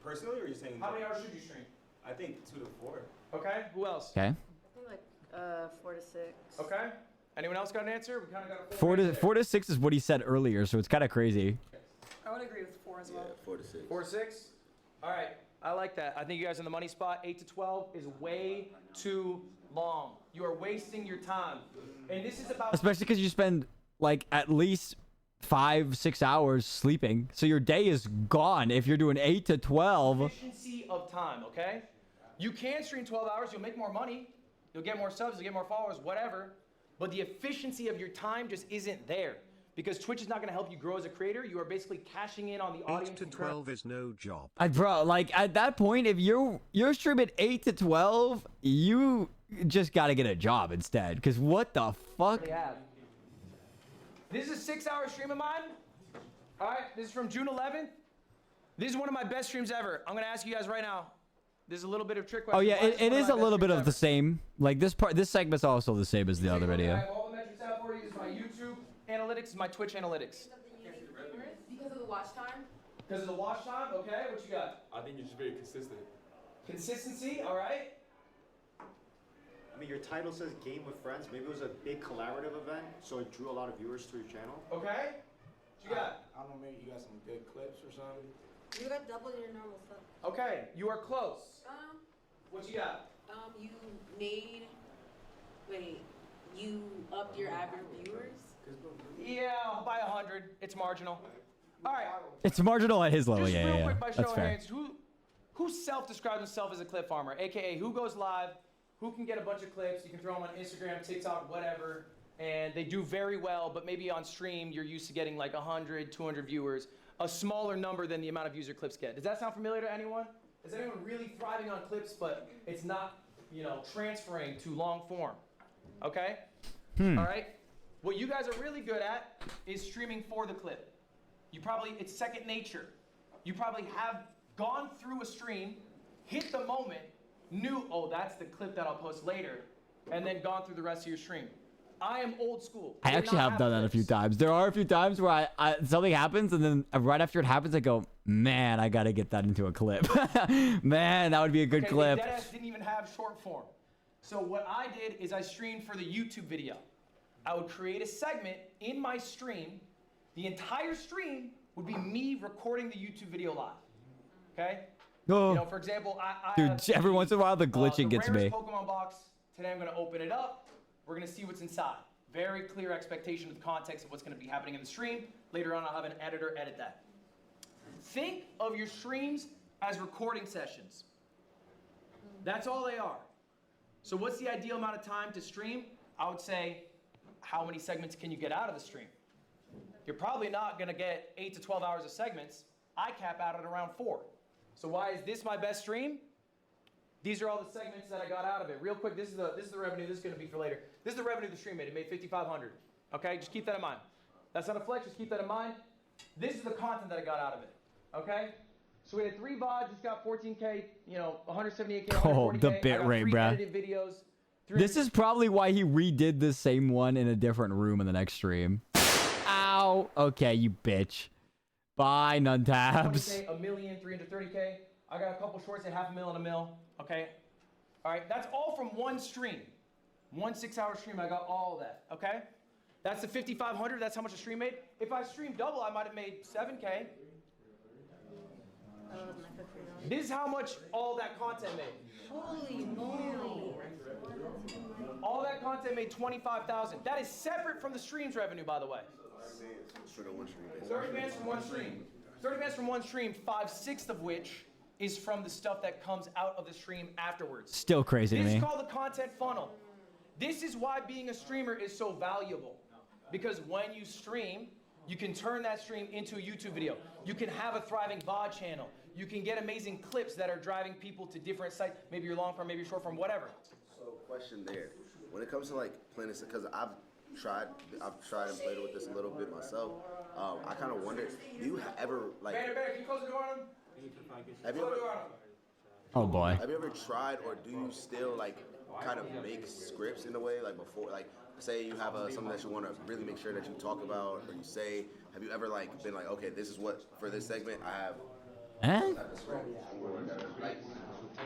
Personally, or are you saying? How many hours should you stream? I think 2 to 4. Okay, who else? Okay. I think like 4 to 6. Okay. Anyone else got an answer? We kind of got a 4 to 6 is what he said earlier, so it's kind of crazy. I would agree with 4 as well. 4 to 6. 4 to 6? All right. I like that. I think you guys are in the money spot. 8 to 12 is way too long. You are wasting your time. And this is about... Especially because you spend like at least 5-6 hours sleeping. So your day is gone if you're doing 8 to 12. Efficiency of time, okay? You can stream 12 hours. You'll make more money. You'll get more subs. You'll get more followers, whatever. But the efficiency of your time just isn't there. Because Twitch is not going to help you grow as a creator. You are basically cashing in on the audience. 8 to 12 is no job. Bro, like at that point, if you're streaming 8 to 12, you just got to get a job instead. Because what the fuck? They have. This is a 6-hour stream of mine. All right, this is from June 11th. This is one of my best streams ever. I'm going to ask you guys right now. There's a little bit of trick question. Oh yeah, Why is it one of is my a best little bit streams of the ever? same. Like this segment's also the same as the other I video. have all the metrics out for you. This is my YouTube analytics, my Twitch analytics. Because of the watch time? Because of the watch time, okay? What you got? I think you're just very consistent. Consistency, all right? I mean, your title says Game with Friends. Maybe it was a big collaborative event, so it drew a lot of viewers to your channel. Okay. What you got? I don't know, maybe you got some good clips or something. You got double your normal stuff. Okay, you are close. What you got? You made, you upped your average viewers? Yeah, by 100. It's marginal. All right. It's marginal at his level. Just real Yeah. quick by show That's of fair. hands, who self-describes himself as a clip farmer? AKA, who goes live, who can get a bunch of clips, you can throw them on Instagram, TikTok, whatever, and they do very well, but maybe on stream you're used to getting like 100, 200 viewers, a smaller number than the amount of views your clips get. Does that sound familiar to anyone? Is anyone really thriving on clips, but it's not, transferring to long form? Okay? All right? What you guys are really good at is streaming for the clip. It's second nature. You probably have gone through a stream, hit the moment, knew, oh, that's the clip that I'll post later, and then gone through the rest of your stream. I am old school. I actually have done that a few times. There are a few times where something happens, and then right after it happens, I go, man, I gotta get that into a clip. Man, that would be a good clip. Deadass didn't even have short form. So what I did is I streamed for the YouTube video. I would create a segment in my stream. The entire stream would be me recording the YouTube video live. Okay? Oh. You know, for example, Dude, every once in a while the glitching gets me. Pokemon box. Today I'm going to open it up. We're going to see what's inside. Very clear expectation of the context of what's going to be happening in the stream. Later on, I'll have an editor edit that. Think of your streams as recording sessions. That's all they are. So what's the ideal amount of time to stream? I would say, how many segments can you get out of the stream? You're probably not going to get 8 to 12 hours of segments. I cap out at around 4. So why is this my best stream? These are all the segments that I got out of it. Real quick, this is the revenue. This is going to be for later. This is the revenue the stream made. It made $5,500. Okay, just keep that in mind. That's not a flex. Just keep that in mind. This is the content that I got out of it. Okay. So we had 3 VODs. Just got 14K. You know, 178K. 140K. Oh, the bit rate, bruh. Videos. This is probably why he redid the same one in a different room in the next stream. Ow. Okay, you bitch. Bye, Nuntabs. 20K, $1 million, 330K. I got a couple shorts at $500,000 and $1 million. Okay. All right. That's all from one stream. 1 6-hour stream. I got all of that. Okay. That's the 5,500. That's how much a stream made. If I streamed double, I might have made 7K. This is how much all that content made. Holy moly. All that content made $25,000. That is separate from the stream's revenue, by the way. 30 bands from one stream. 30 bands from one stream, 5/6 of which is from the stuff that comes out of the stream afterwards. Still crazy to me. This is called the content funnel. This is why being a streamer is so valuable. Because when you stream, you can turn that stream into a YouTube video. You can have a thriving VOD channel. You can get amazing clips that are driving people to different sites. Maybe your long form, maybe your short form, whatever. So, question there. When it comes to like playing this, because I've tried and played with this a little bit myself. I kind of wonder, do you ever like? Banner, can you close the door on him? Have you ever? Oh boy. Have you ever tried, or do you still like kind of make scripts in a way, like before, like say you have something that you want to really make sure that you talk about or you say? Have you ever like been like, okay, this is what for this segment I have. Like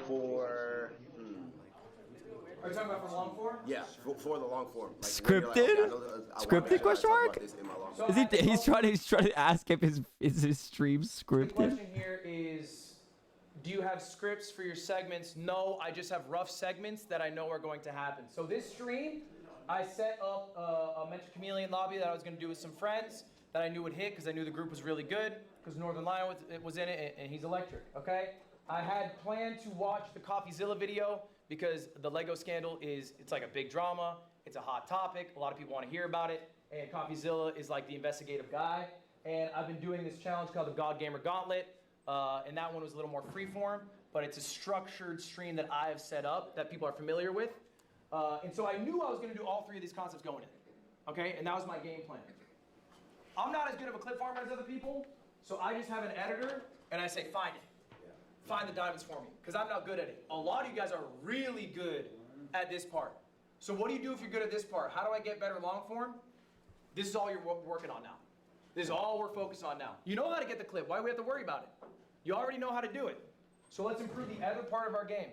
for. Are you talking about for long form? Yeah, for the long form. Like, Scripted? Scripted question mark? He's trying to ask if his stream The scripted. question here is, do you have scripts for your segments? No, I just have rough segments that I know are going to happen. So this stream, I set up a Mentor Chameleon lobby that I was going to do with some friends that I knew would hit because I knew the group was really good because Northern Lion was in it and he's electric, okay? I had planned to watch the CoffeeZilla video because the Lego scandal it's like a big drama. It's a hot topic. A lot of people want to hear about it. And CoffeeZilla is like the investigative guy. And I've been doing this challenge called the God Gamer Gauntlet. And that one was a little more freeform, but it's a structured stream that I have set up that people are familiar with. And so I knew I was going to do all 3 of these concepts going in. Okay? And that was my game plan. I'm not as good of a clip farmer as other people, so I just have an editor and I say, find it. Find the diamonds for me, because I'm not good at it. A lot of you guys are really good at this part. So what do you do if you're good at this part? How do I get better long form? This is all you're working on now. This is all we're focused on now. You know how to get the clip. Why do we have to worry about it? You already know how to do it. So let's improve the other part of our game.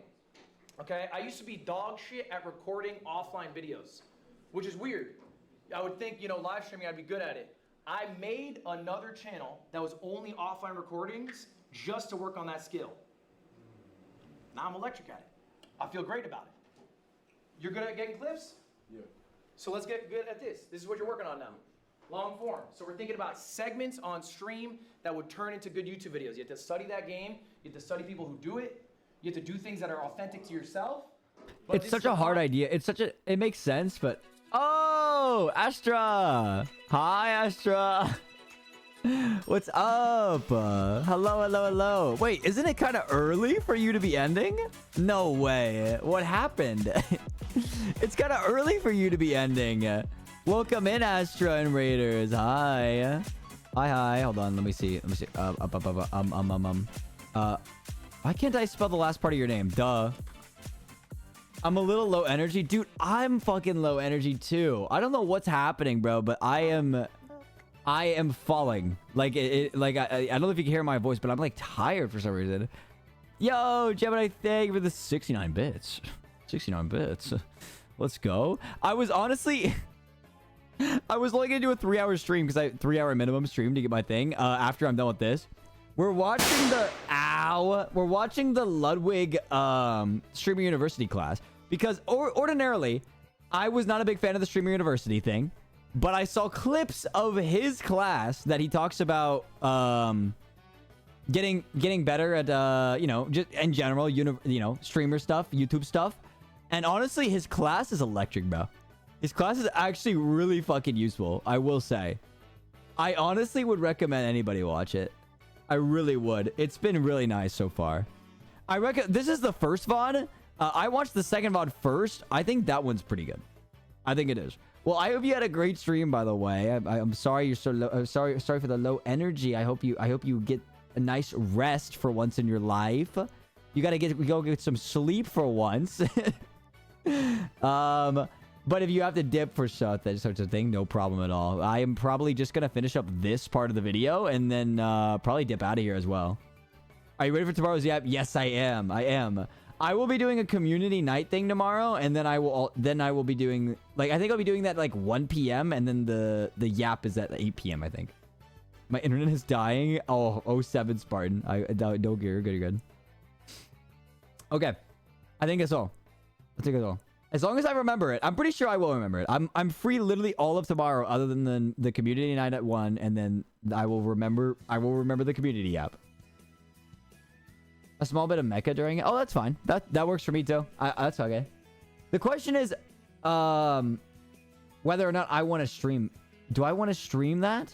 Okay? I used to be dog shit at recording offline videos, which is weird. I would think, live streaming, I'd be good at it. I made another channel that was only offline recordings just to work on that skill. Now I'm electric at it. I feel great about it. You're good at getting clips? Yeah. So let's get good at this. This is what you're working on now. Long form. So we're thinking about segments on stream that would turn into good YouTube videos. You have to study that game. You have to study people who do it. You have to do things that are authentic to yourself. But It's such a hard idea. It makes sense, but oh, Astra. Hi, Astra. What's up? Hello. Wait, isn't it kind of early for you to be ending? No way. What happened? It's kind of early for you to be ending. Welcome in, Astra and Raiders. Hi. Hi. Hold on. Let me see. Why can't I spell the last part of your name? Duh. I'm a little low energy. Dude, I'm fucking low energy too. I don't know what's happening, bro, but I am falling. Like, I don't know if you can hear my voice, but I'm like tired for some reason. Yo, Gemini, thank you for the 69 bits. 69 bits. Let's go. I was honestly... I was only gonna do a 3-hour stream because I 3-hour minimum stream to get my thing. After I'm done with this, we're watching the We're watching the Ludwig Streamer University class because ordinarily I was not a big fan of the Streamer University thing, but I saw clips of his class that he talks about getting better at you know, just in general, you know, streamer stuff, YouTube stuff, and honestly, his class is electric, bro. His class is actually really fucking useful, I will say. I honestly would recommend anybody watch it. I really would. It's been really nice so far. This is the first VOD. I watched the second VOD first. I think that one's pretty good. I think it is. Well, I hope you had a great stream, by the way. I'm sorry you're so low. Sorry for the low energy. I hope you get a nice rest for once in your life. You gotta go get some sleep for once. But if you have to dip for such a thing, no problem at all. I am probably just going to finish up this part of the video and then probably dip out of here as well. Are you ready for tomorrow's yap? Yes, I am. I am. I will be doing a community night thing tomorrow, and then I will be doing, like, I think I'll be doing that like 1 p.m. and then the yap is at 8 p.m. I think. My internet is dying. Oh, 07 Spartan. Don't you're good. Okay. I think that's all. As long as I remember it. I'm pretty sure I will remember it. I'm free literally all of tomorrow other than the community night at 1, and then I will remember the community app. A small bit of mecha during it. Oh, that's fine. That works for me too. That's okay. The question is whether or not I want to stream. Do I want to stream that?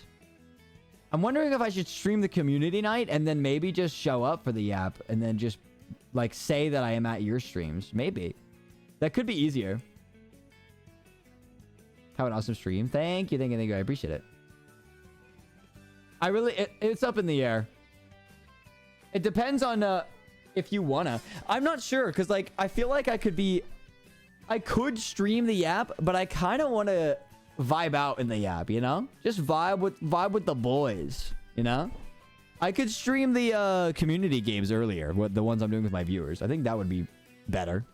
I'm wondering if I should stream the community night and then maybe just show up for the app and then just like say that I am at your streams. Maybe. That could be easier. Have an awesome stream. Thank you. I appreciate it. It's up in the air. It depends on if you wanna. I'm not sure because like I feel like I could stream the app, but I kind of want to vibe out in the app, you know? Just vibe with the boys, you know? I could stream the community games earlier, the ones I'm doing with my viewers. I think that would be better.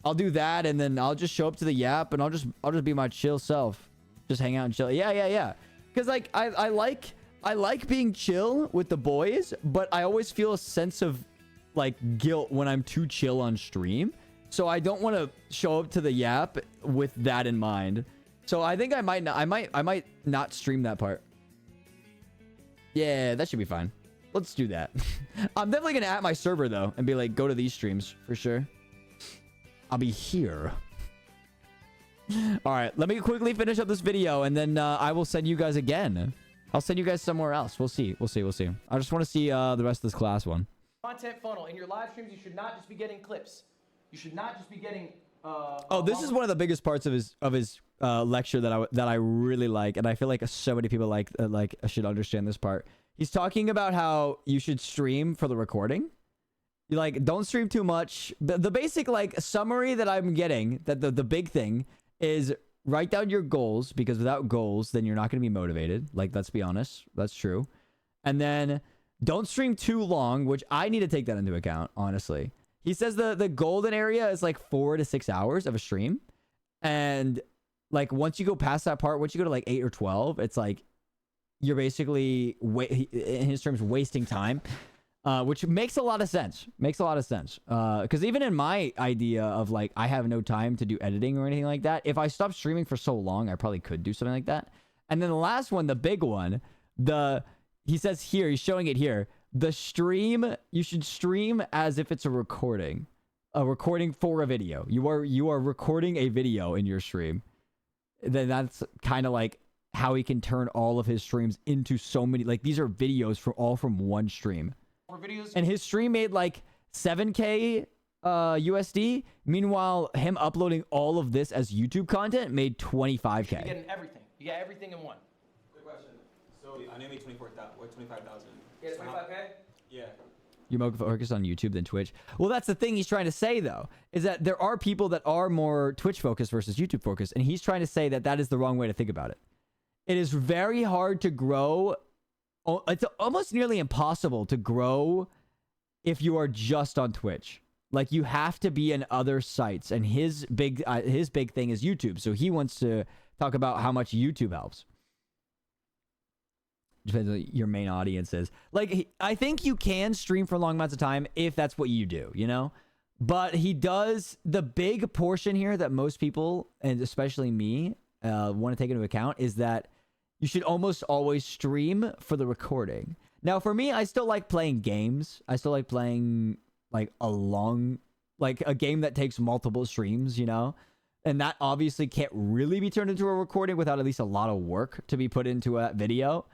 I'll do that, and then I'll just show up to the yap, and I'll just be my chill self, just hang out and chill. Yeah. Because like I like being chill with the boys, but I always feel a sense of like guilt when I'm too chill on stream. So I don't want to show up to the yap with that in mind. So I think I might not stream that part. Yeah, that should be fine. Let's do that. I'm definitely gonna at my server though and be like, go to these streams for sure. I'll be here. All right, let me quickly finish up this video and then I will send you guys again. I'll send you guys somewhere else. We'll see. I just want to see the rest of this class one. Content funnel. In your live streams, you should not just be getting clips. You should not just be getting... oh, this is one of the biggest parts of his lecture that I really like, and I feel like so many people like should understand this part. He's talking about how you should stream for the recording. You like don't stream too much. The basic like summary that I'm getting, that the big thing is write down your goals, because without goals then you're not going to be motivated. Like, let's be honest, that's true. And then don't stream too long, which I need to take that into account, honestly. He says the golden area is like 4 to 6 hours of a stream, and like once you go past that part, once you go to like 8 or 12, it's like you're basically in his terms wasting time. Which makes a lot of sense. Because even in my idea of like, I have no time to do editing or anything like that, if I stopped streaming for so long, I probably could do something like that. And then the last one, the big one, he says here, he's showing it here, the stream, you should stream as if it's a recording for a video. You are recording a video in your stream. Then that's kind of like how he can turn all of his streams into so many, like these are videos all from one stream. For videos. And his stream made like 7K USD. Meanwhile, him uploading all of this as YouTube content made 25K. You're getting everything. You got everything in one. Good question. So I know you made 24,000 or 25,000. You get 25K? Yeah. You're more focused on YouTube than Twitch. Well, that's the thing he's trying to say, though, is that there are people that are more Twitch focused versus YouTube focused, and he's trying to say that that is the wrong way to think about it. It is very hard to grow. It's almost nearly impossible to grow if you are just on Twitch. Like, you have to be in other sites, and his big thing is YouTube. So he wants to talk about how much YouTube helps. Depends on your main audience is. Like, I think you can stream for long amounts of time if that's what you do, you know? But he does, the big portion here that most people, and especially me, want to take into account is that you should almost always stream for the recording. Now, for me, I still like playing games. I still like playing, like, a game that takes multiple streams, you know? And that obviously can't really be turned into a recording without at least a lot of work to be put into a video.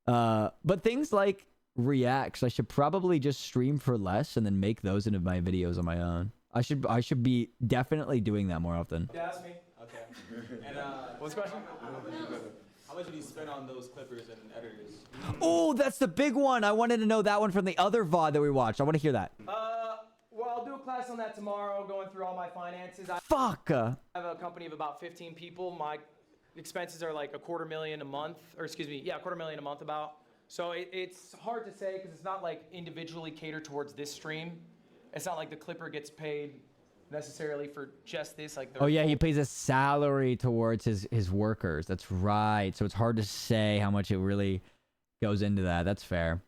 But things like reacts, I should probably just stream for less and then make those into my videos on my own. I should be definitely doing that more often. Yeah, that's me. Okay. And what's the question? How much do you spend on those clippers and editors? Oh, that's the big one. I wanted to know that one from the other VOD that we watched. I want to hear that. Well, I'll do a class on that tomorrow, going through all my finances. Fuck. I have a company of about 15 people. My expenses are like $250,000 a month, or excuse me, yeah, $250,000 a month about. So it's hard to say because it's not like individually catered towards this stream. It's not like the clipper gets paid necessarily for just this. Like, Oh yeah, he pays a salary towards his workers. That's right. So it's hard to say how much it really goes into that. That's fair.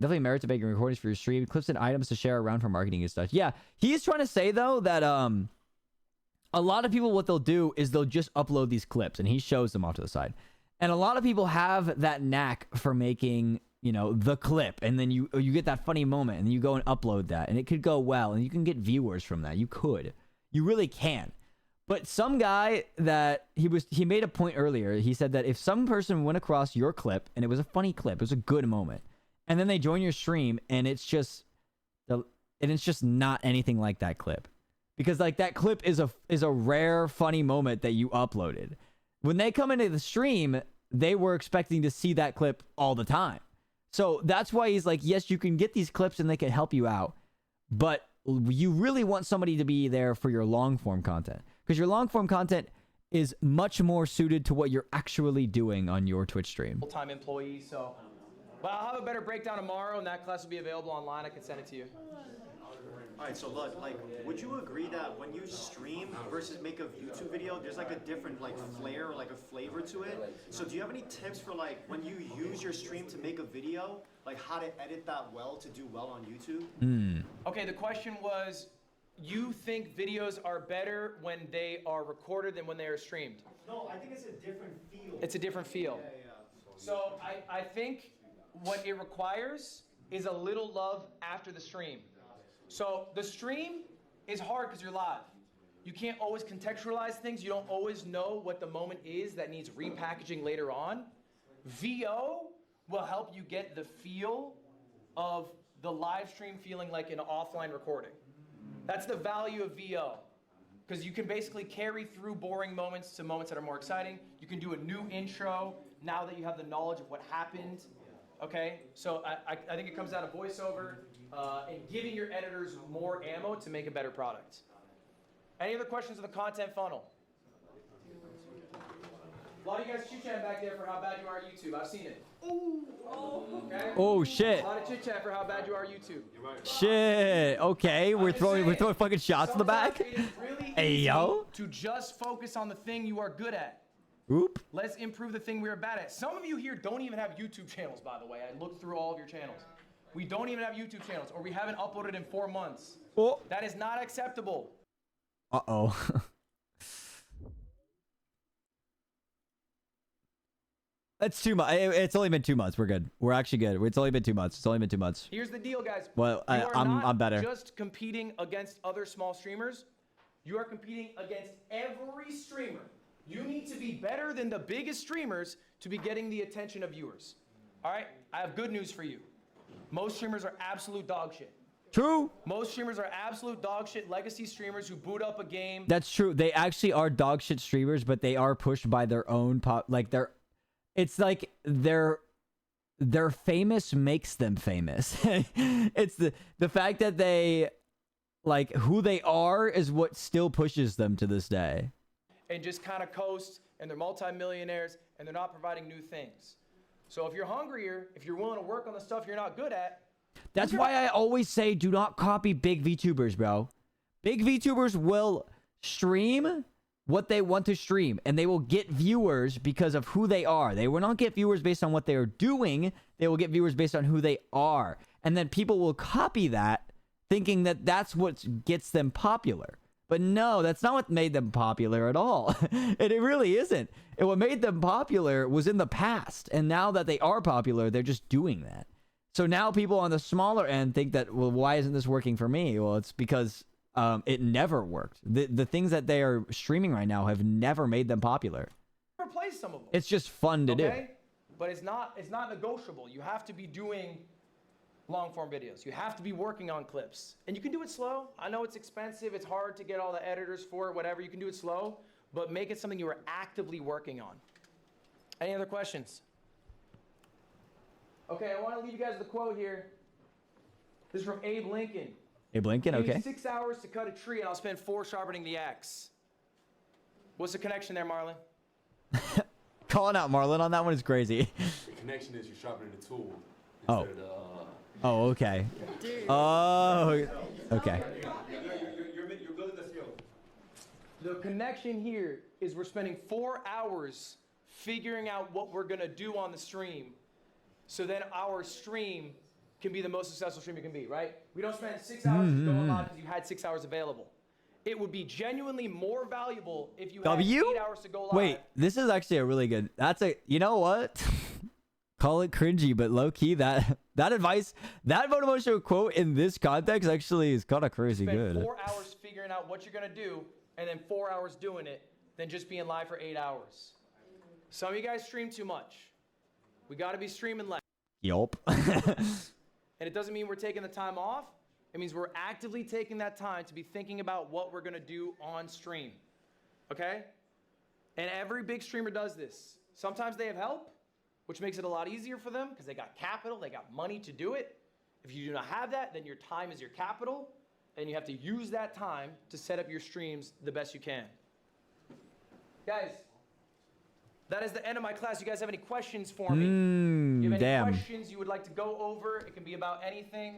Definitely merit to making recordings for your stream, clips and items to share around for marketing and stuff. Yeah, he's trying to say though that a lot of people, what they'll do is they'll just upload these clips and he shows them off to the side. And a lot of people have that knack for making, you know, the clip, and then you get that funny moment and you go and upload that and it could go well and you can get viewers from that. You really can. But some guy that he made a point earlier. He said that if some person went across your clip and it was a funny clip, it was a good moment, and then they join your stream and it's just not anything like that clip. Because like that clip is a rare funny moment that you uploaded. When they come into the stream, they were expecting to see that clip all the time. So that's why he's like, yes, you can get these clips and they can help you out, but you really want somebody to be there for your long form content, because your long form content is much more suited to what you're actually doing on your Twitch stream. Full-time employee, so. But I'll have a better breakdown tomorrow, and that class will be available online. I can send it to you. All right, so like, would you agree that when you stream versus make a YouTube video, there's like a different like flair or like a flavor to it? So do you have any tips for like when you use your stream to make a video, like how to edit that well to do well on YouTube? Okay, the question was, you think videos are better when they are recorded than when they are streamed? No, I think it's a different feel. It's a different feel. Yeah. So I think what it requires is a little love after the stream. So the stream is hard because you're live. You can't always contextualize things. You don't always know what the moment is that needs repackaging later on. VO will help you get the feel of the live stream feeling like an offline recording. That's the value of VO. Because you can basically carry through boring moments to moments that are more exciting. You can do a new intro now that you have the knowledge of what happened. Okay, so I think it comes down to voiceover and giving your editors more ammo to make a better product. Any other questions on the content funnel? A lot of you guys chit-chatting back there for how bad you are at YouTube. I've seen it. Okay? Oh shit. A lot of chit-chat for how bad you are at YouTube. Shit. Okay, we're throwing fucking shots in the back. It is really Hey easy yo. to just focus on the thing you are good at. Oop. Let's improve the thing we are bad at. Some of you here don't even have YouTube channels, by the way. I looked through all of your channels. We don't even have YouTube channels, or we haven't uploaded in 4 months. Oh. That is not acceptable. Uh-oh. That's 2 months. It's only been 2 months. We're good. We're actually good. It's only been 2 months. It's only been 2 months. Here's the deal, guys. Well, You are I'm not better. just competing against other small streamers. You are competing against every streamer. You need to be better than the biggest streamers to be getting the attention of viewers. All right? I have good news for you. Most streamers are absolute dog shit. True. Most streamers are absolute dog shit legacy streamers who boot up a game. That's true. They actually are dog shit streamers, but they are pushed by their own pop. Like it's like their famous makes them famous. It's the fact that they like who they are is what still pushes them to this day. And just kind of coast, and they're multimillionaires, and they're not providing new things. So if you're hungrier, if you're willing to work on the stuff you're not good at. That's why I always say do not copy big VTubers, bro. Big VTubers will stream what they want to stream, and they will get viewers because of who they are. They will not get viewers based on what they are doing. They will get viewers based on who they are. And then people will copy that, thinking that that's what gets them popular. But no, that's not what made them popular at all. And it really isn't. And what made them popular was in the past. And now that they are popular, they're just doing that. So now people on the smaller end think that, well, why isn't this working for me? Well, it's because it never worked. The things that they are streaming right now have never made them popular. Replace some of them. It's just fun to do. But it's not negotiable. You have to be doing long form videos. You have to be working on clips. And you can do it slow. I know it's expensive. It's hard to get all the editors for it, whatever. You can do it slow, but make it something you are actively working on. Any other questions? Okay, I want to leave you guys with a quote here. This is from Abe Lincoln. Abe Lincoln, Give me okay. 6 hours to cut a tree, and I'll spend 4 sharpening the axe. What's the connection there, Marlon? Calling out Marlon on that one is crazy. The connection is you're sharpening the tool. Oh. Instead of Oh, okay. Oh, okay. You're building the skill. The connection here is we're spending 4 hours figuring out what we're going to do on the stream, so then our stream can be the most successful stream it can be, right? We don't spend 6 hours going live because you had 6 hours available. It would be genuinely more valuable if you had 8 hours to go live. Wait, this is actually a really good. That's a. You know what? Call it cringy, but low key that advice, that motivational quote in this context actually is kind of crazy Spend good. 4 hours figuring out what you're gonna do, and then 4 hours doing it, than just being live for 8 hours. Some of you guys stream too much. We got to be streaming less. Yup. And it doesn't mean we're taking the time off. It means we're actively taking that time to be thinking about what we're gonna do on stream. Okay? And every big streamer does this. Sometimes they have help, which makes it a lot easier for them because they got capital, they got money to do it. If you do not have that, then your time is your capital, and you have to use that time to set up your streams the best you can. Guys, that is the end of my class. You guys have any questions for me? You have any questions you would like to go over? It can be about anything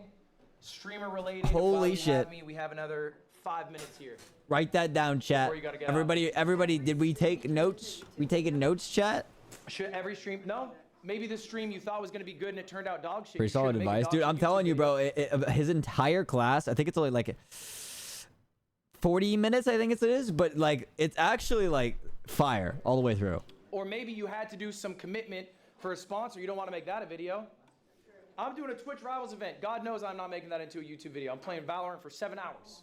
streamer related. Holy While you shit. have me, we have another 5 minutes here. Write that down, chat. Before you gotta get Everybody, did we take notes? We taking notes, chat? Should every stream? No. Maybe the stream you thought was going to be good and it turned out dog shit. Pretty solid advice, dude. I'm telling you, bro. His entire class, I think it's only like 40 minutes. I think it is, but like it's actually like fire all the way through. Or maybe you had to do some commitment for a sponsor. You don't want to make that a video. I'm doing a Twitch Rivals event. God knows I'm not making that into a YouTube video. I'm playing Valorant for 7 hours.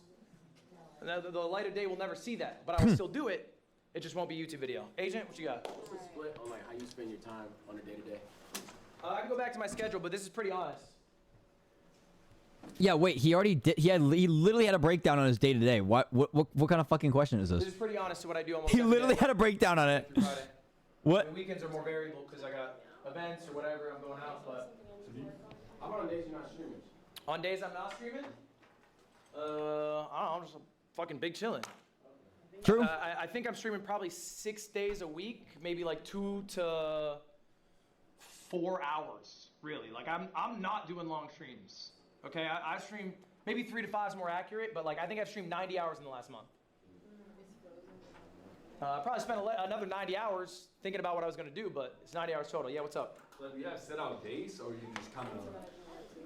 And the light of day will never see that, but I will still do it. It just won't be a YouTube video. Agent, what you got? What's the split on like how you spend your time on a day-to-day? I can go back to my schedule, but this is pretty honest. Yeah, wait. He already did. He literally had a breakdown on his day to day. What kind of fucking question is this? This is pretty honest to what I do almost He every literally day. had a breakdown on it. What? The weekends are more variable because I got events or whatever. I'm going out, but. How about on days you're not streaming? On days I'm not streaming? I don't know. I'm just fucking big chilling. True. I think I'm streaming probably 6 days a week, maybe like 2 to 4 hours, really. Like I'm not doing long streams. Okay, I stream maybe 3 to 5 is more accurate, but like I think I've streamed 90 hours in the last month. I probably spent another 90 hours thinking about what I was gonna do, but it's 90 hours total. Yeah, what's up? Like, do you have set out days, or you just kind of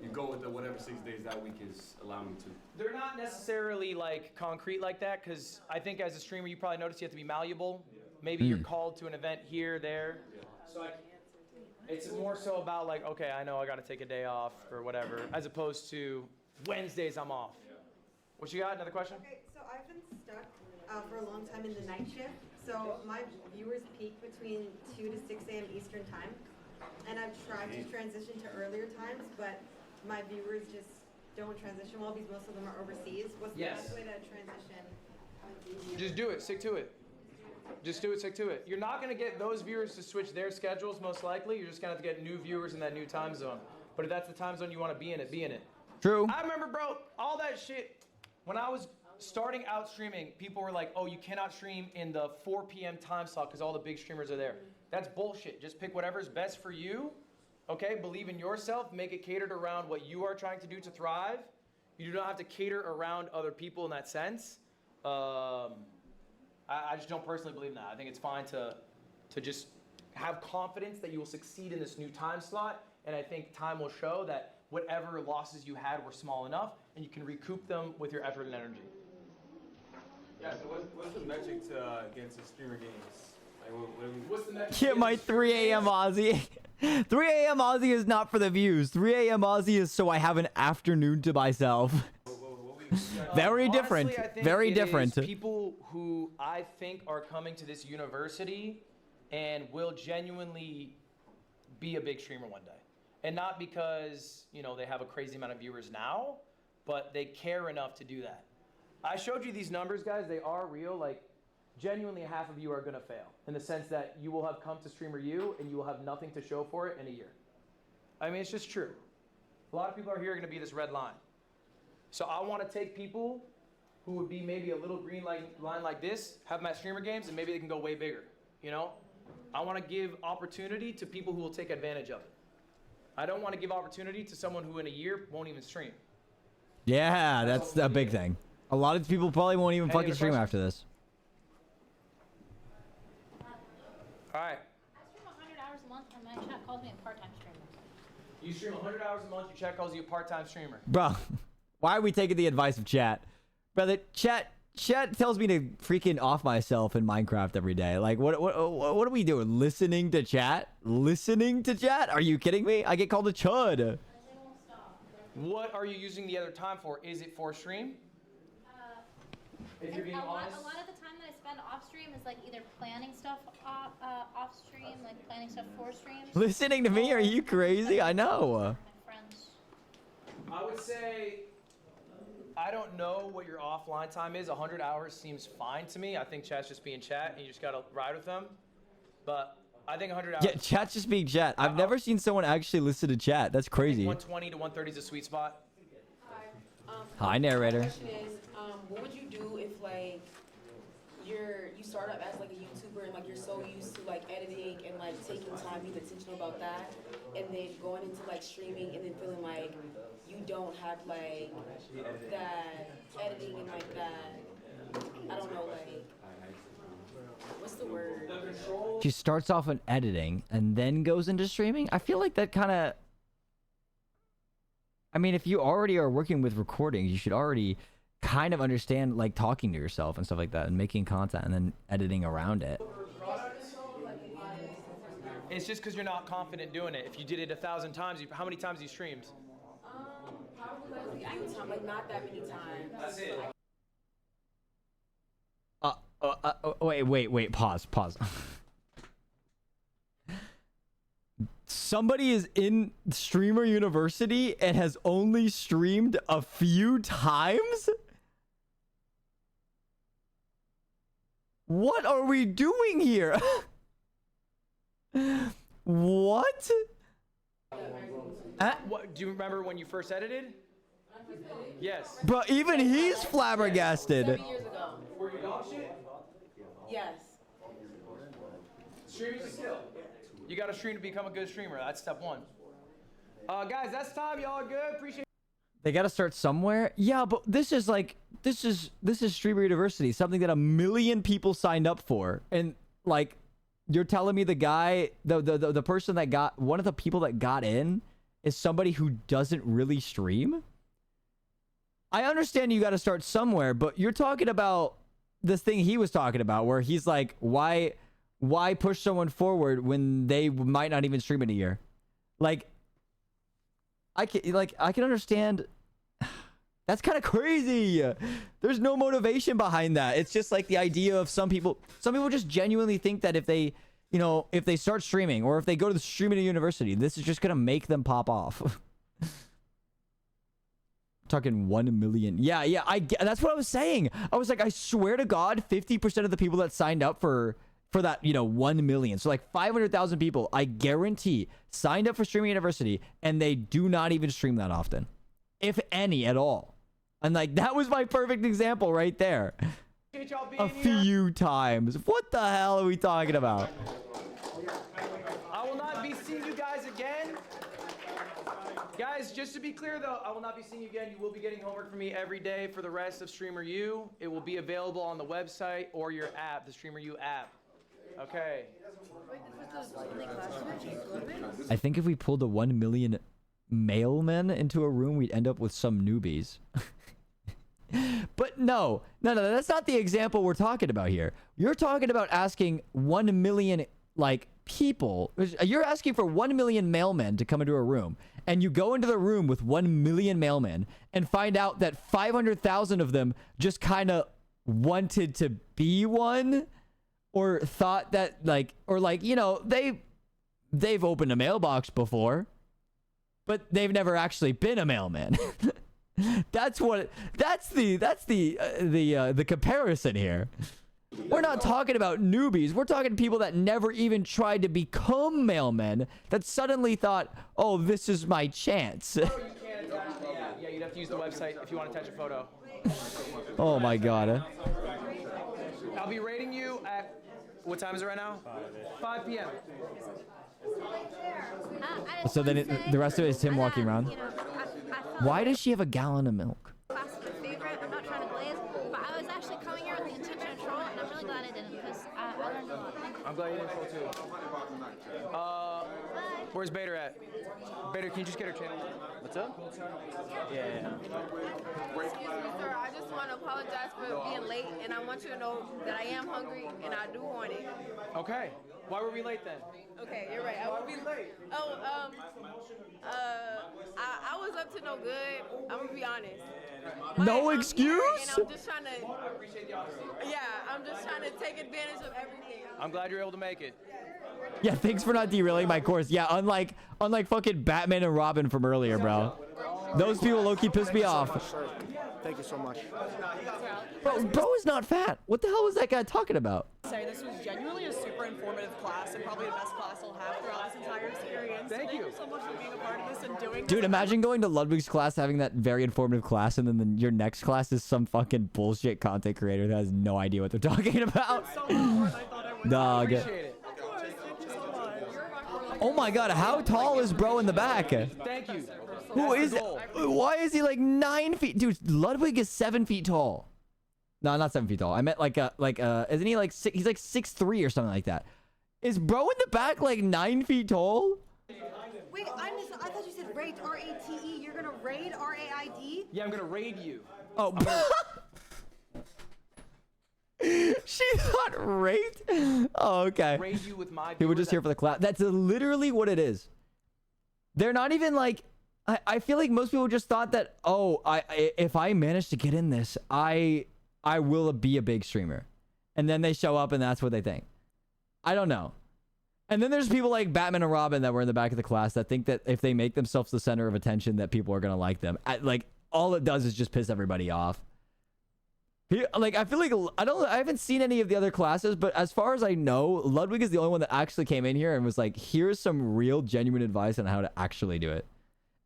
you go with the whatever 6 days that week is allowing you to? They're not necessarily like concrete like that, because I think as a streamer you probably notice you have to be malleable. Maybe you're called to an event here, there. So it's more so about like, okay, I know I got to take a day off or whatever, as opposed to Wednesdays I'm off. What you got? Another question? Okay, so I've been stuck for a long time in the night shift. So my viewers peak between 2 to 6 a.m. Eastern time. And I've tried to transition to earlier times, but my viewers just don't transition well because most of them are overseas. What's the Yes. best way to transition? Just do it. Stick to it. Just do it. Stick to it. You're not going to get those viewers to switch their schedules, most likely. You're just going to have to get new viewers in that new time zone. But if that's the time zone you want to be in it, be in it. True. I remember, bro, all that shit. When I was starting out streaming, people were like, oh, you cannot stream in the 4 p.m. time slot because all the big streamers are there. That's bullshit. Just pick whatever's best for you. Okay? Believe in yourself. Make it catered around what you are trying to do to thrive. You do not have to cater around other people in that sense. I just don't personally believe in that. I think it's fine to just have confidence that you will succeed in this new time slot. And I think time will show that whatever losses you had were small enough and you can recoup them with your effort and energy. Yeah, so what's the metric to against the streamer games? Like, what's the metric? Get my 3 a.m. Aussie. 3 a.m. Aussie is not for the views. 3 a.m. Aussie is so I have an afternoon to myself. Very different. Honestly, I think Very it different. is people who I think are coming to this university and will genuinely be a big streamer one day. And not because, you know, they have a crazy amount of viewers now, but they care enough to do that. I showed you these numbers, guys. They are real. Like, genuinely half of you are going to fail in the sense that you will have come to Streamer U and you will have nothing to show for it in a year. I mean, it's just true. A lot of people are here going to be this red line. So I want to take people who would be maybe a little green line like this, have them at streamer games, and maybe they can go way bigger, you know? I want to give opportunity to people who will take advantage of it. I don't want to give opportunity to someone who in a year won't even stream. Yeah, that's a big thing. A lot of people probably won't even fucking stream after this. All right. I stream 100 hours a month and my chat calls me a part-time streamer. You stream 100 hours a month, your chat calls you a part-time streamer. Bro, why are we taking the advice of chat? Brother, chat tells me to freaking off myself in Minecraft every day. Like, what are we doing? Listening to chat? Listening to chat? Are you kidding me? I get called a chud. What are you using the other time for? Is it for stream? If you're being honest. A lot of the time that I spend off stream is like either planning stuff off stream, like planning stuff for streams. Listening to me? Are you crazy? I know. My friends. I would say, I don't know what your offline time is. 100 hours seems fine to me. I think chat's just being chat, and you just gotta ride with them. But I think 100 hours. Yeah, chat's just being chat. I've never seen someone actually listen to chat. That's crazy. 120 to 130 is a sweet spot. Hi, narrator. My question is, what would you do if like you start up as like a YouTuber and like you're so used to like editing and like taking time, being intentional about that, and then going into like streaming and then feeling like you don't have like that editing and like that, I don't know, like what's the word? She starts off in editing and then goes into streaming. I feel like that kind of... I mean, if you already are working with recordings, you should already kind of understand like talking to yourself and stuff like that and making content and then editing around it. It's just because you're not confident doing it. If you did it 1,000 times, how many times you streamed? Probably like a few times, like not that many times. That's it. Wait, pause. Somebody is in Streamer University and has only streamed a few times? What are we doing here? What? What? Do you remember when you first edited? Yes. Bro, even he's flabbergasted. 7 years ago. Were you dog shit? Yes. Streaming's a skill. You got to stream to become a good streamer. That's step one. Guys, that's time. Y'all good? Appreciate. They got to start somewhere. Yeah, but this is Streamer University, something that 1 million people signed up for, and like, you're telling me the guy, the person that got, one of the people that got in, is somebody who doesn't really stream? I understand you got to start somewhere, but you're talking about this thing he was talking about, where he's like, why push someone forward when they might not even stream in a year? Like, I can understand. That's kind of crazy. There's no motivation behind that. It's just like the idea of some people just genuinely think that if they start streaming or if they go to the streaming university, this is just going to make them pop off. talking 1 million. Yeah, that's what I was saying. I was like, I swear to God, 50% of the people that signed up for that, 1 million. So like 500,000 people, I guarantee, signed up for Streaming University, and they do not even stream that often, if any at all. And like, that was my perfect example right there. A few times. What the hell are we talking about? I will not be seeing you guys again. Guys, just to be clear though, I will not be seeing you again. You will be getting homework from me every day for the rest of Streamer U. It will be available on the website or your app, the Streamer U app. Okay. I think if we pulled a 1 million mailmen into a room, we'd end up with some newbies. But no, that's not the example we're talking about here. You're talking about asking 1 million, like, people. You're asking for 1 million mailmen to come into a room, and you go into the room with 1 million mailmen and find out that 500,000 of them just kind of wanted to be one, or thought that, like, or like, they've opened a mailbox before, but they've never actually been a mailman. That's the comparison here. We're not talking about newbies. We're talking people that never even tried to become mailmen, that suddenly thought, oh, this is my chance. Yeah, you'd have to use the website if you want to attach a photo. Oh my God. I'll be rating you at, what time is it right now? 5 p.m. So then the rest of it is him walking around. Why does she have a gallon of milk? Class is my favorite. I'm not trying to glaze, but I was actually coming here with the intention of troll, and I'm really glad I didn't, because I learned a lot. I'm glad you didn't troll too. Where's Bader at? Bader, can you just get her channel? What's up? Yeah. Excuse me, sir. I just want to apologize for being late, and I want you to know that I am hungry and I do want it. Okay. Why were we late then? Okay, you're right. I will be late. Oh, I was up to no good. I'm gonna be honest. No excuse? And I'm just trying to. I appreciate the honesty. Yeah, I'm just trying to take advantage of everything. I'm glad you're able to make it. Yeah, thanks for not derailing my course. Yeah, unlike fucking Batman and Robin from earlier, bro. Those people low-key pissed me off. Thank you so much. Bro is not fat. What the hell was that guy talking about? Say this was genuinely a super informative class and probably the best class I'll have throughout this entire experience. Thank you so much for being a part of this and doing Dude, this. imagine going to Ludwig's class, having that very informative class, and then your next class is some fucking bullshit content creator that has no idea what they're talking about. Dog. Oh my God, how tall is bro in the back? Thank you. Who is it? Why is he like 9 feet? Dude, Ludwig is 7 feet tall. No, not 7 feet tall. I meant isn't he like he's like 6'3" or something like that. Is bro in the back like 9 feet tall? Wait, I thought you said raid, R-A-T-E. You're gonna raid, R-A-I-D? Yeah, I'm gonna raid you. Oh. She thought raid? Oh, okay. Raid you with my People just here for the class. That's literally what it is. They're not even like... I feel like most people just thought that, oh, if I manage to get in this, I will be a big streamer. And then they show up and that's what they think. I don't know. And then there's people like Batman and Robin that were in the back of the class that think that if they make themselves the center of attention, that people are going to like them. Like, all it does is just piss everybody off. Like, I feel like I haven't seen any of the other classes, but as far as I know, Ludwig is the only one that actually came in here and was like, here's some real genuine advice on how to actually do it.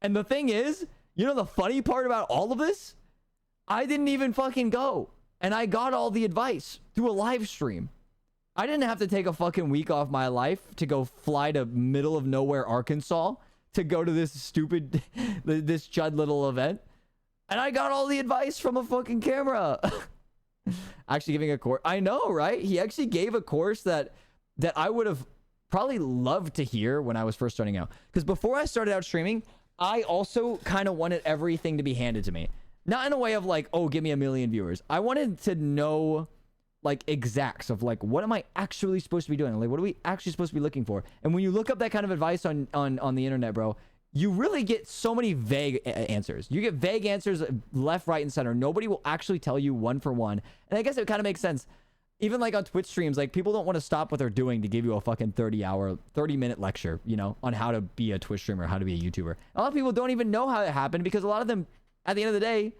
And the thing is, you know the funny part about all of this? I didn't even fucking go. And I got all the advice through a live stream. I didn't have to take a fucking week off my life to go fly to middle of nowhere, Arkansas to go to this stupid, this chud little event. And I got all the advice from a fucking camera. Actually giving a course. I know, right? He actually gave a course that I would have probably loved to hear when I was first starting out. Because before I started out streaming, I also kind of wanted everything to be handed to me. Not in a way of like, oh, give me 1 million viewers. I wanted to know like exacts of like, what am I actually supposed to be doing? Like, what are we actually supposed to be looking for? And when you look up that kind of advice on the internet, bro, you really get so many vague answers. You get vague answers left, right, and center. Nobody will actually tell you one for one. And I guess it kind of makes sense. Even like on Twitch streams, like people don't want to stop what they're doing to give you a fucking 30-minute lecture, you know, on how to be a Twitch streamer, how to be a YouTuber. A lot of people don't even know how it happened because a lot of them at the end of the day,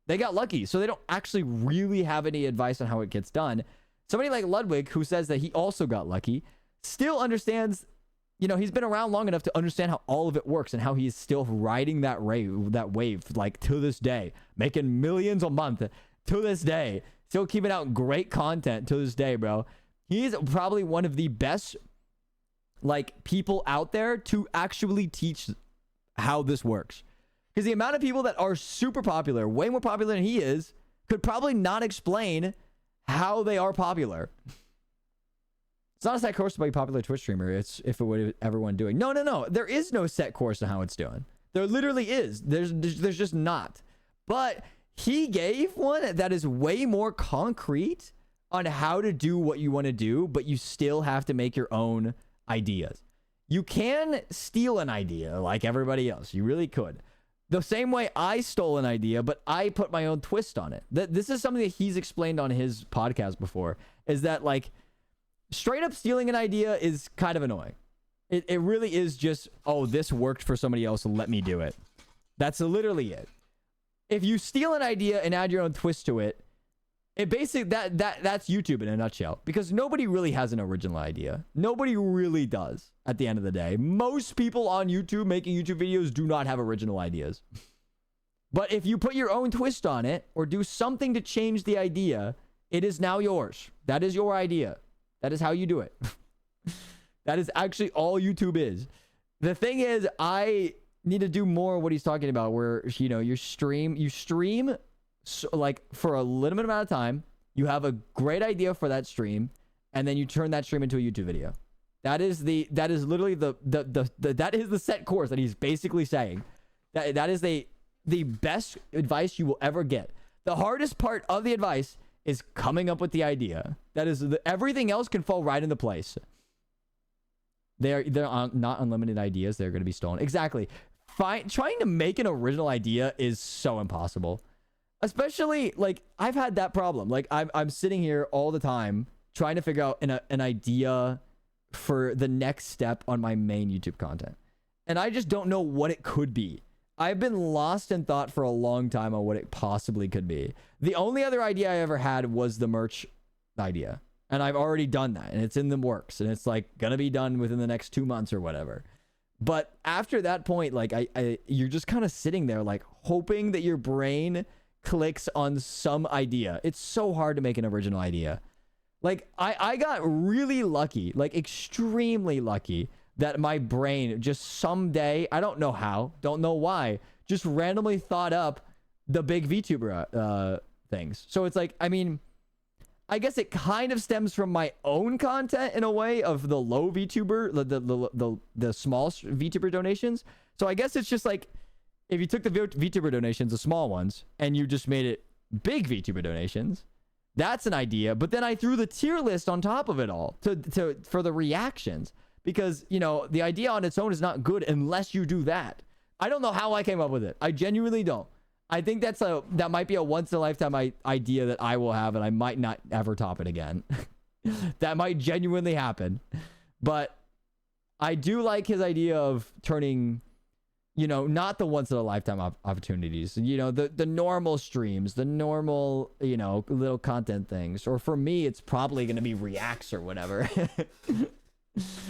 they got lucky. So they don't actually really have any advice on how it gets done. Somebody like Ludwig, who says that he also got lucky, still understands, you know, he's been around long enough to understand how all of it works and how he's still riding that wave, like to this day, making millions a month to this day, still keeping out great content to this day, bro. He's probably one of the best, like, people out there to actually teach how this works. Because the amount of people that are super popular, way more popular than he is, could probably not explain how they are popular. It's not a set course to be a popular Twitch streamer. It's if it would everyone doing. No. There is no set course on how it's doing. There literally is. There's just not. But he gave one that is way more concrete on how to do what you want to do, but you still have to make your own ideas. You can steal an idea like everybody else. You really could. The same way I stole an idea, but I put my own twist on it. This is something that he's explained on his podcast before, is that, like, straight up stealing an idea is kind of annoying. It really is just, oh, this worked for somebody else, so let me do it. That's literally it. If you steal an idea and add your own twist to it, it basically that's YouTube in a nutshell, because nobody really has an original idea. Nobody really does at the end of the day. Most people on YouTube making YouTube videos do not have original ideas. But if you put your own twist on it or do something to change the idea, it is now yours. That is your idea. That is how you do it. That is actually all YouTube is. The thing is, I need to do more of what he's talking about, where, you know, you stream so, like, for a limited amount of time, you have a great idea for that stream, and then you turn that stream into a YouTube video. That is literally that is the set course that he's basically saying. That is the best advice you will ever get. The hardest part of the advice is coming up with the idea. That is everything else can fall right into place. They're not unlimited ideas. They're going to be stolen. Exactly. Trying to make an original idea is so impossible. Especially, like, I've had that problem. Like, I'm sitting here all the time trying to figure out an idea for the next step on my main YouTube content. And I just don't know what it could be. I've been lost in thought for a long time on what it possibly could be. The only other idea I ever had was the merch idea. And I've already done that. And it's in the works. And it's, like, going to be done within the next 2 months or whatever. But after that point, like, you're just kind of sitting there, like, hoping that your brain clicks on some idea. It's so hard to make an original idea. Like, I got really lucky, like extremely lucky, that my brain just someday, I don't know how, don't know why, just randomly thought up the big VTuber things. So it's like, I mean, I guess it kind of stems from my own content in a way of the low VTuber, the small VTuber donations. So I guess it's just like, if you took the VTuber donations, the small ones, and you just made it big VTuber donations, that's an idea. But then I threw the tier list on top of it all for the reactions, because, you know, the idea on its own is not good unless you do that. I don't know how I came up with it. I genuinely don't. I think that might be a once in a lifetime idea that I will have, and I might not ever top it again. That might genuinely happen. But I do like his idea of turning, you know, not the once in a lifetime opportunities, you know, the normal streams, the normal, you know, little content things. Or for me, it's probably going to be reacts or whatever.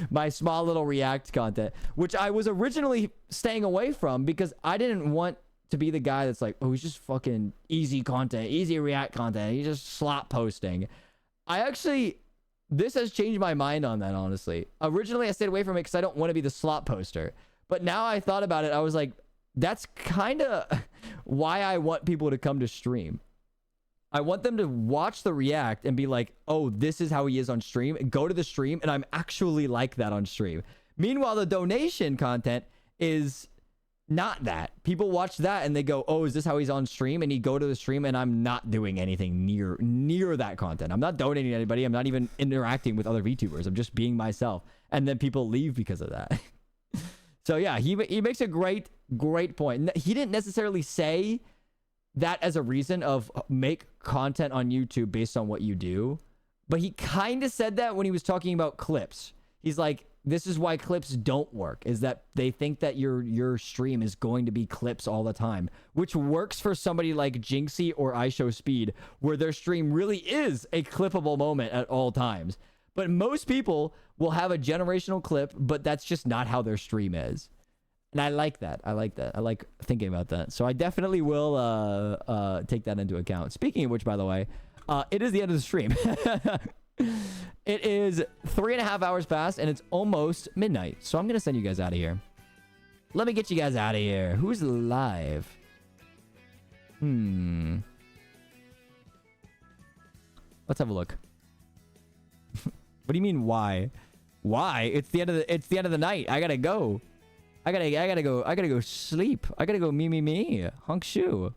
My small little react content, which I was originally staying away from because I didn't want to be the guy that's like, oh, he's just fucking easy content, easy react content. He's just slop posting. This has changed my mind on that, honestly. Originally, I stayed away from it because I don't want to be the slop poster. But now I thought about it, I was like, that's kind of why I want people to come to stream. I want them to watch the react and be like, oh, this is how he is on stream. And go to the stream, and I'm actually like that on stream. Meanwhile, the donation content is not that. People watch that and they go, oh, is this how he's on stream? And he go to the stream, and I'm not doing anything near that content. I'm not donating to anybody. I'm not even interacting with other VTubers. I'm just being myself. And then people leave because of that. So yeah, he makes a great point. He didn't necessarily say that as a reason of make content on YouTube based on what you do, but he kind of said that when he was talking about clips. He's like, this is why clips don't work, is that they think that your stream is going to be clips all the time, which works for somebody like Jinxie or iShowSpeed, where their stream really is a clippable moment at all times. But most people will have a generational clip, but that's just not how their stream is. And I like that. I like that. I like thinking about that. So I definitely will take that into account. Speaking of which, by the way, it is the end of the stream. It is 3.5 hours past, and it's almost midnight. So I'm going to send you guys out of here. Let me get you guys out of here. Who's live? Let's have a look. What do you mean, why? Why? It's the end of the night. I gotta go. I gotta go sleep. I gotta go me. Hunk shoe.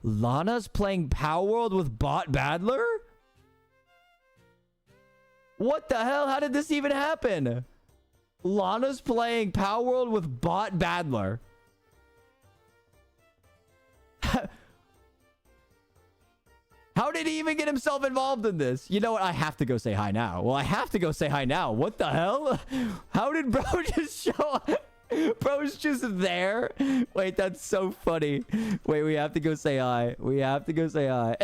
Lana's playing Power World with Bot Badler? What the hell? How did this even happen? Lana's playing Power World with Bot Badler. How did he even get himself involved in this? You know what? I have to go say hi now. Well, I have to go say hi now. What the hell? How did bro just show up? Bro's just there. Wait, that's so funny. Wait, we have to go say hi. We have to go say hi.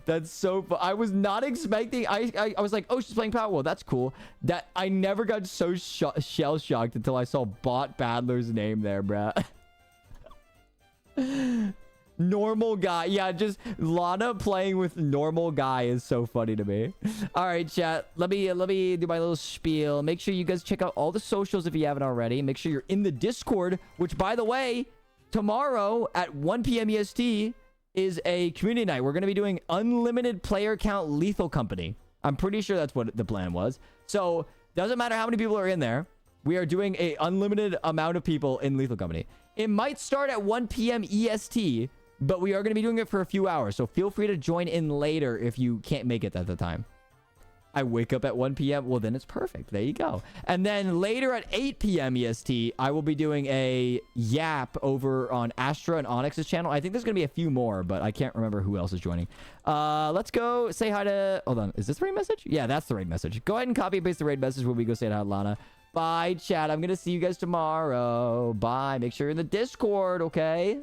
That's so fun. I was not expecting. I was like, oh, she's playing Power World. That's cool. That I never got so shell shocked until I saw Bot Badler's name there, bruh. Normal guy. Yeah, just Lana playing with normal guy is so funny to me. All right, chat. Let me do my little spiel. Make sure you guys check out all the socials if you haven't already. Make sure you're in the Discord, which, by the way, tomorrow at 1 p.m. EST is a community night. We're going to be doing unlimited player count Lethal Company. I'm pretty sure that's what the plan was. So doesn't matter how many people are in there. We are doing a unlimited amount of people in Lethal Company. It might start at 1 p.m. EST, but we are going to be doing it for a few hours. So feel free to join in later if you can't make it at the time. I wake up at 1 p.m. Well, then it's perfect. There you go. And then later at 8 p.m. EST, I will be doing a yap over on Astra and Onyx's channel. I think there's going to be a few more, but I can't remember who else is joining. Let's go say hi to... Hold on. Is this the raid message? Yeah, that's the raid message. Go ahead and copy and paste the raid message when we go say hi to Lana. Bye, chat. I'm going to see you guys tomorrow. Bye. Make sure you're in the Discord, okay?